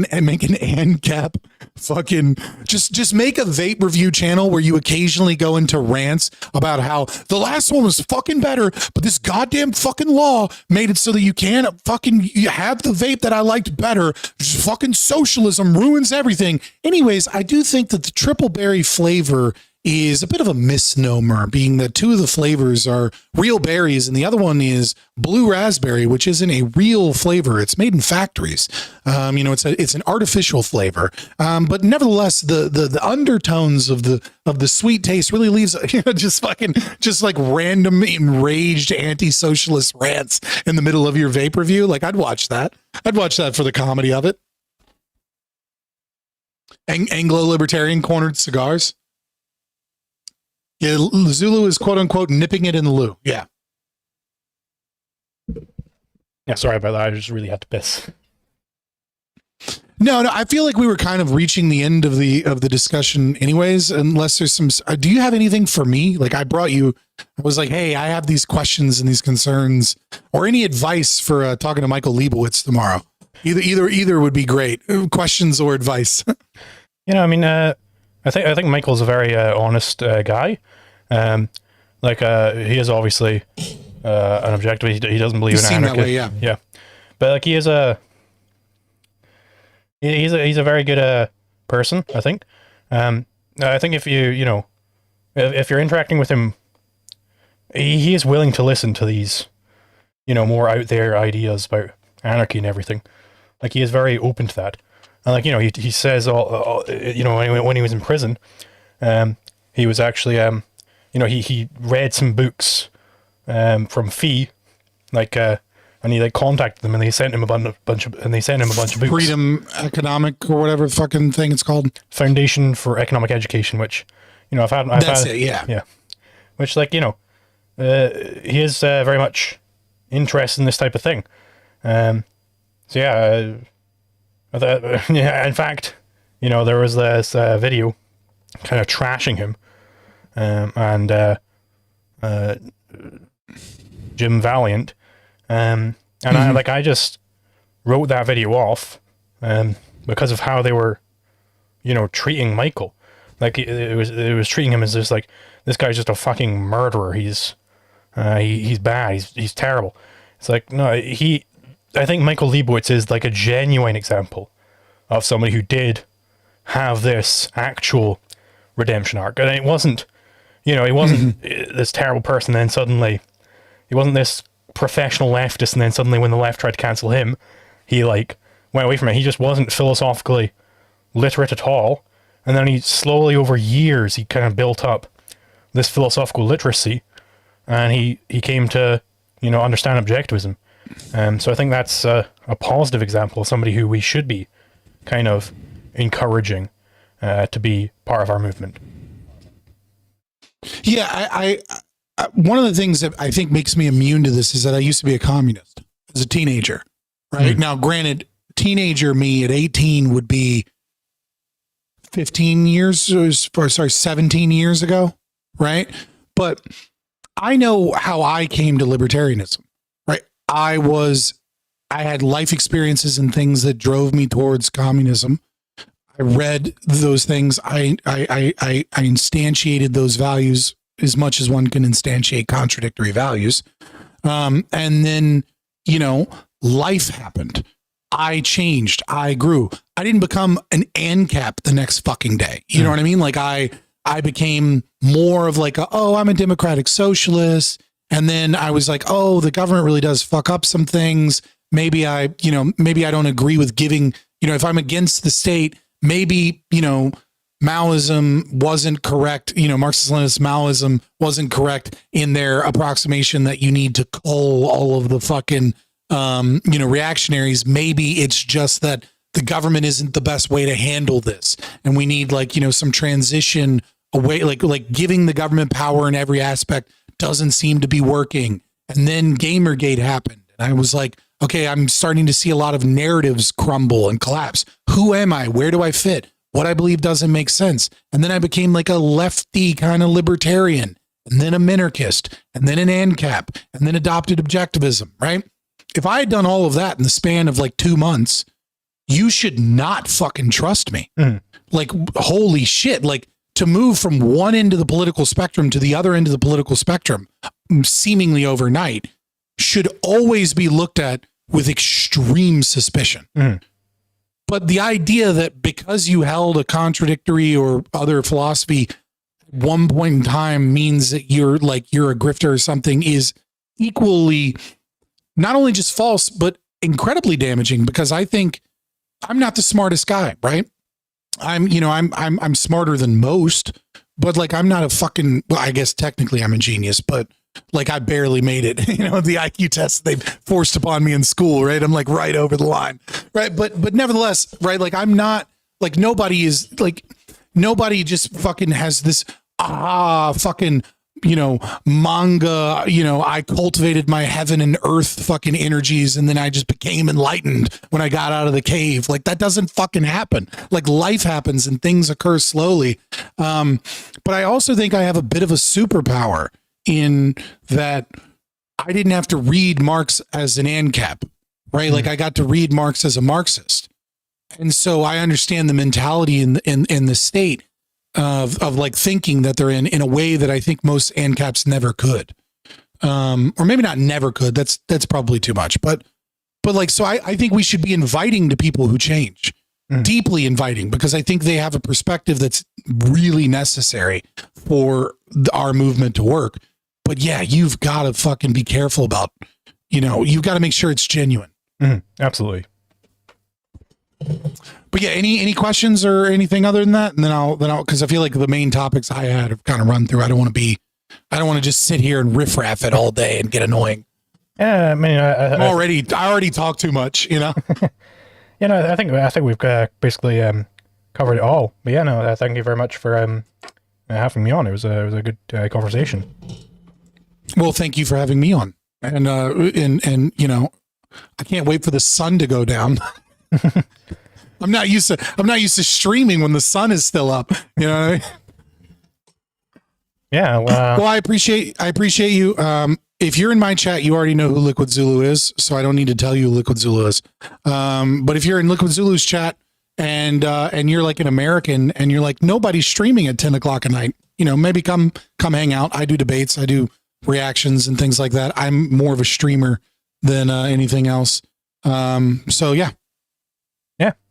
ANCAP fucking just make a vape review channel where you occasionally go into rants about how the last one was fucking better, but this goddamn fucking law made it so that you can't fucking have the vape that I liked better. Just fucking socialism ruins everything. Anyways, I do think that the triple berry flavor is a bit of a misnomer, being that two of the flavors are real berries and the other one is blue raspberry, which isn't a real flavor. It's made in factories. You know, it's an artificial flavor. But nevertheless, the undertones of the sweet taste really leaves, you know, just like random enraged anti-socialist rants in the middle of your vape review. Like I'd watch that. I'd watch that for the comedy of it. Anglo-libertarian cornered cigars. Yeah, Zulu is quote unquote nipping it in the loo. Yeah. Yeah, sorry about that. I just really had to piss. No, I feel like we were kind of reaching the end of the discussion anyways, unless there's some, do you have anything for me? Like I brought you, I was like, hey, I have these questions and these concerns, or any advice for talking to Michael Leibowitz tomorrow. Either would be great. Questions or advice. You know, I mean, I think Michael's a very honest guy. He is obviously an objective. He doesn't believe in anarchy. That way, yeah. Yeah, but like he is he's a very good person. I think. I think if if you're interacting with him, he is willing to listen to these, more out there ideas about anarchy and everything. Like he is very open to that. And like, he says when he was in prison, he was actually, he read some books, from Fee, and he like contacted them and they sent him a bunch of books. Freedom Economic or whatever fucking thing it's called. Foundation for Economic Education, which, I've had. Yeah. Which he is very much interested in this type of thing. So yeah, in fact, there was this video kind of trashing him, and Jim Valiant, and I just wrote that video off, because of how they were, treating Michael. Like it was treating him as just like, this guy's just a fucking murderer. He's bad. He's terrible. It's like, no, I think Michael Leibowitz is like a genuine example of somebody who did have this actual redemption arc. And it wasn't, he wasn't this terrible person, then suddenly, he wasn't this professional leftist, and then suddenly when the left tried to cancel him, he went away from it. He just wasn't philosophically literate at all. And then he slowly, over years, he kind of built up this philosophical literacy, and he came to, understand objectivism. So I think that's a positive example of somebody who we should be kind of encouraging to be part of our movement. Yeah, I one of the things that I think makes me immune to this is that I used to be a communist as a teenager, right? Now, granted, teenager me at 18 would be 15 years, or sorry, 17 years ago, right? But I know how I came to libertarianism, right? I had life experiences and things that drove me towards communism. I read those things. I instantiated those values as much as one can instantiate contradictory values. And then, life happened. I changed. I grew. I didn't become an ANCAP the next fucking day. You know what I mean? Like I became more of like, I'm a democratic socialist. And then I was like, the government really does fuck up some things. Maybe I don't agree with giving, if I'm against the state, maybe, Maoism wasn't correct. Marxist-Leninist Maoism wasn't correct in their approximation that you need to cull all of the fucking, reactionaries. Maybe it's just that the government isn't the best way to handle this. And we need some transition away, like giving the government power in every aspect doesn't seem to be working. And then Gamergate happened. And I was like, okay, I'm starting to see a lot of narratives crumble and collapse. Who am I? Where do I fit? What I believe doesn't make sense. And then I became like a lefty kind of libertarian, and then a minarchist, and then an ANCAP, and then adopted objectivism, right? If I had done all of that in the span of like 2 months, you should not fucking trust me. Like, holy shit. Like, to move from one end of the political spectrum to the other end of the political spectrum, seemingly overnight, should always be looked at with extreme suspicion. But the idea that because you held a contradictory or other philosophy at one point in time means that you're a grifter or something is equally not only just false, but incredibly damaging, because I think I'm not the smartest guy, right? I'm smarter than most, but like, I'm not a fucking, well, I guess technically I'm a genius, but like I barely made it, the IQ test they've forced upon me in school, right? I'm like right over the line, right? But nevertheless, right? Like I'm not like, nobody just fucking has this, fucking, manga, I cultivated my heaven and earth fucking energies. And then I just became enlightened when I got out of the cave. Like that doesn't fucking happen. Like life happens and things occur slowly. But I also think I have a bit of a superpower in that I didn't have to read Marx as an ANCAP, right? Like I got to read Marx as a Marxist. And so I understand the mentality in the state of like thinking that they're in a way that I think most ANCAPs never could. Or maybe not never could. That's probably too much, but like, so I think we should be inviting to people who change, deeply inviting, because I think they have a perspective that's really necessary for our movement to work. But yeah, you've got to fucking be careful about, you've got to make sure it's genuine. Absolutely. But yeah, any questions or anything other than that? And then I'll, cause I feel like the main topics I had have kind of run through. I don't want to just sit here and riffraff it all day and get annoying. Yeah. I mean, I already talk too much, I think we've basically, covered it all, but yeah, no, thank you very much for, having me on. It was a good conversation. Well, thank you for having me on. And I can't wait for the sun to go down. I'm not used to streaming when the sun is still up. You know what I mean? Yeah. Well, I appreciate you. If you're in my chat, you already know who Liquid Zulu is, so I don't need to tell you who Liquid Zulu is. But if you're in Liquid Zulu's chat and you're like an American and you're like, nobody's streaming at 10 o'clock at night, maybe come hang out. I do debates. I do reactions and things like that. I'm more of a streamer than anything else. So yeah.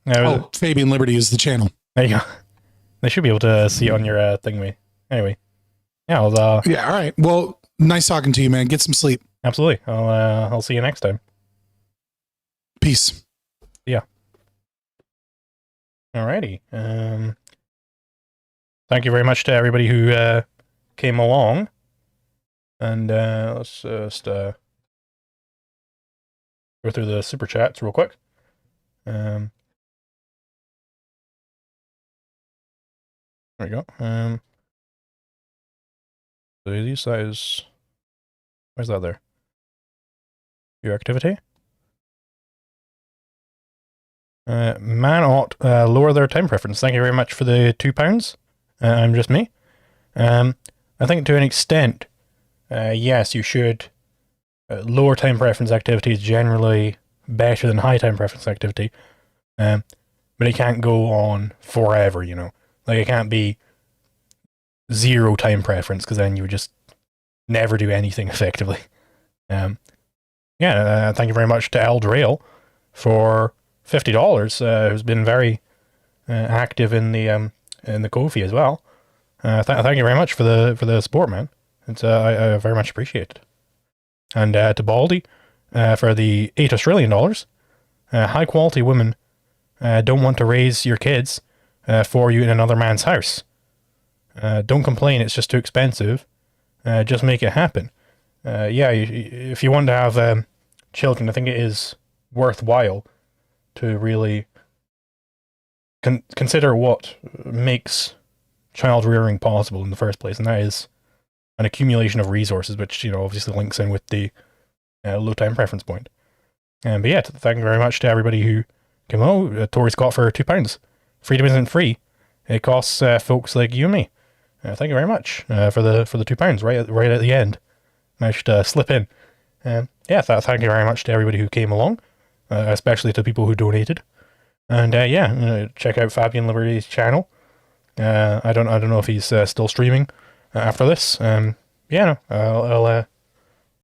Yeah. Fabian Liberty is the channel. There you go. They should be able to see it on your thingy. Anyway. Yeah. Yeah. All right. Well, nice talking to you, man. Get some sleep. Absolutely. I'll see you next time. Peace. Yeah. Alrighty. Thank you very much to everybody who came along. And let's just go through the super chats real quick. There we go. So these size. Where's that there? Your activity. Man ought lower their time preference. Thank you very much for the £2. I'm just me. I think to an extent, yes, you should. Lower time preference activity is generally better than high time preference activity. But it can't go on forever, you know. Like, it can't be 0 time preference, because then you would just never do anything effectively. Thank you very much to Eldrail for $50, who's been very active in the Ko-fi as well. Thank you very much for the support, man. It's I very much appreciate it. And to Baldy for the $8 Australian. High quality women don't want to raise your kids for you in another man's house. Don't complain, it's just too expensive. Just make it happen. If you want to have children, I think it is worthwhile to really consider what makes child rearing possible in the first place, and that is an accumulation of resources, which, you know, obviously links in with the low time preference point. But yeah, thank you very much to everybody who came out. Tori Scott for £2. Freedom isn't free. It costs folks like you and me. Thank you very much for the £2 right at the end. Managed to slip in. Thank you very much to everybody who came along, especially to people who donated. And check out Fabian Liberty's channel. I don't know if he's still streaming after this. I'll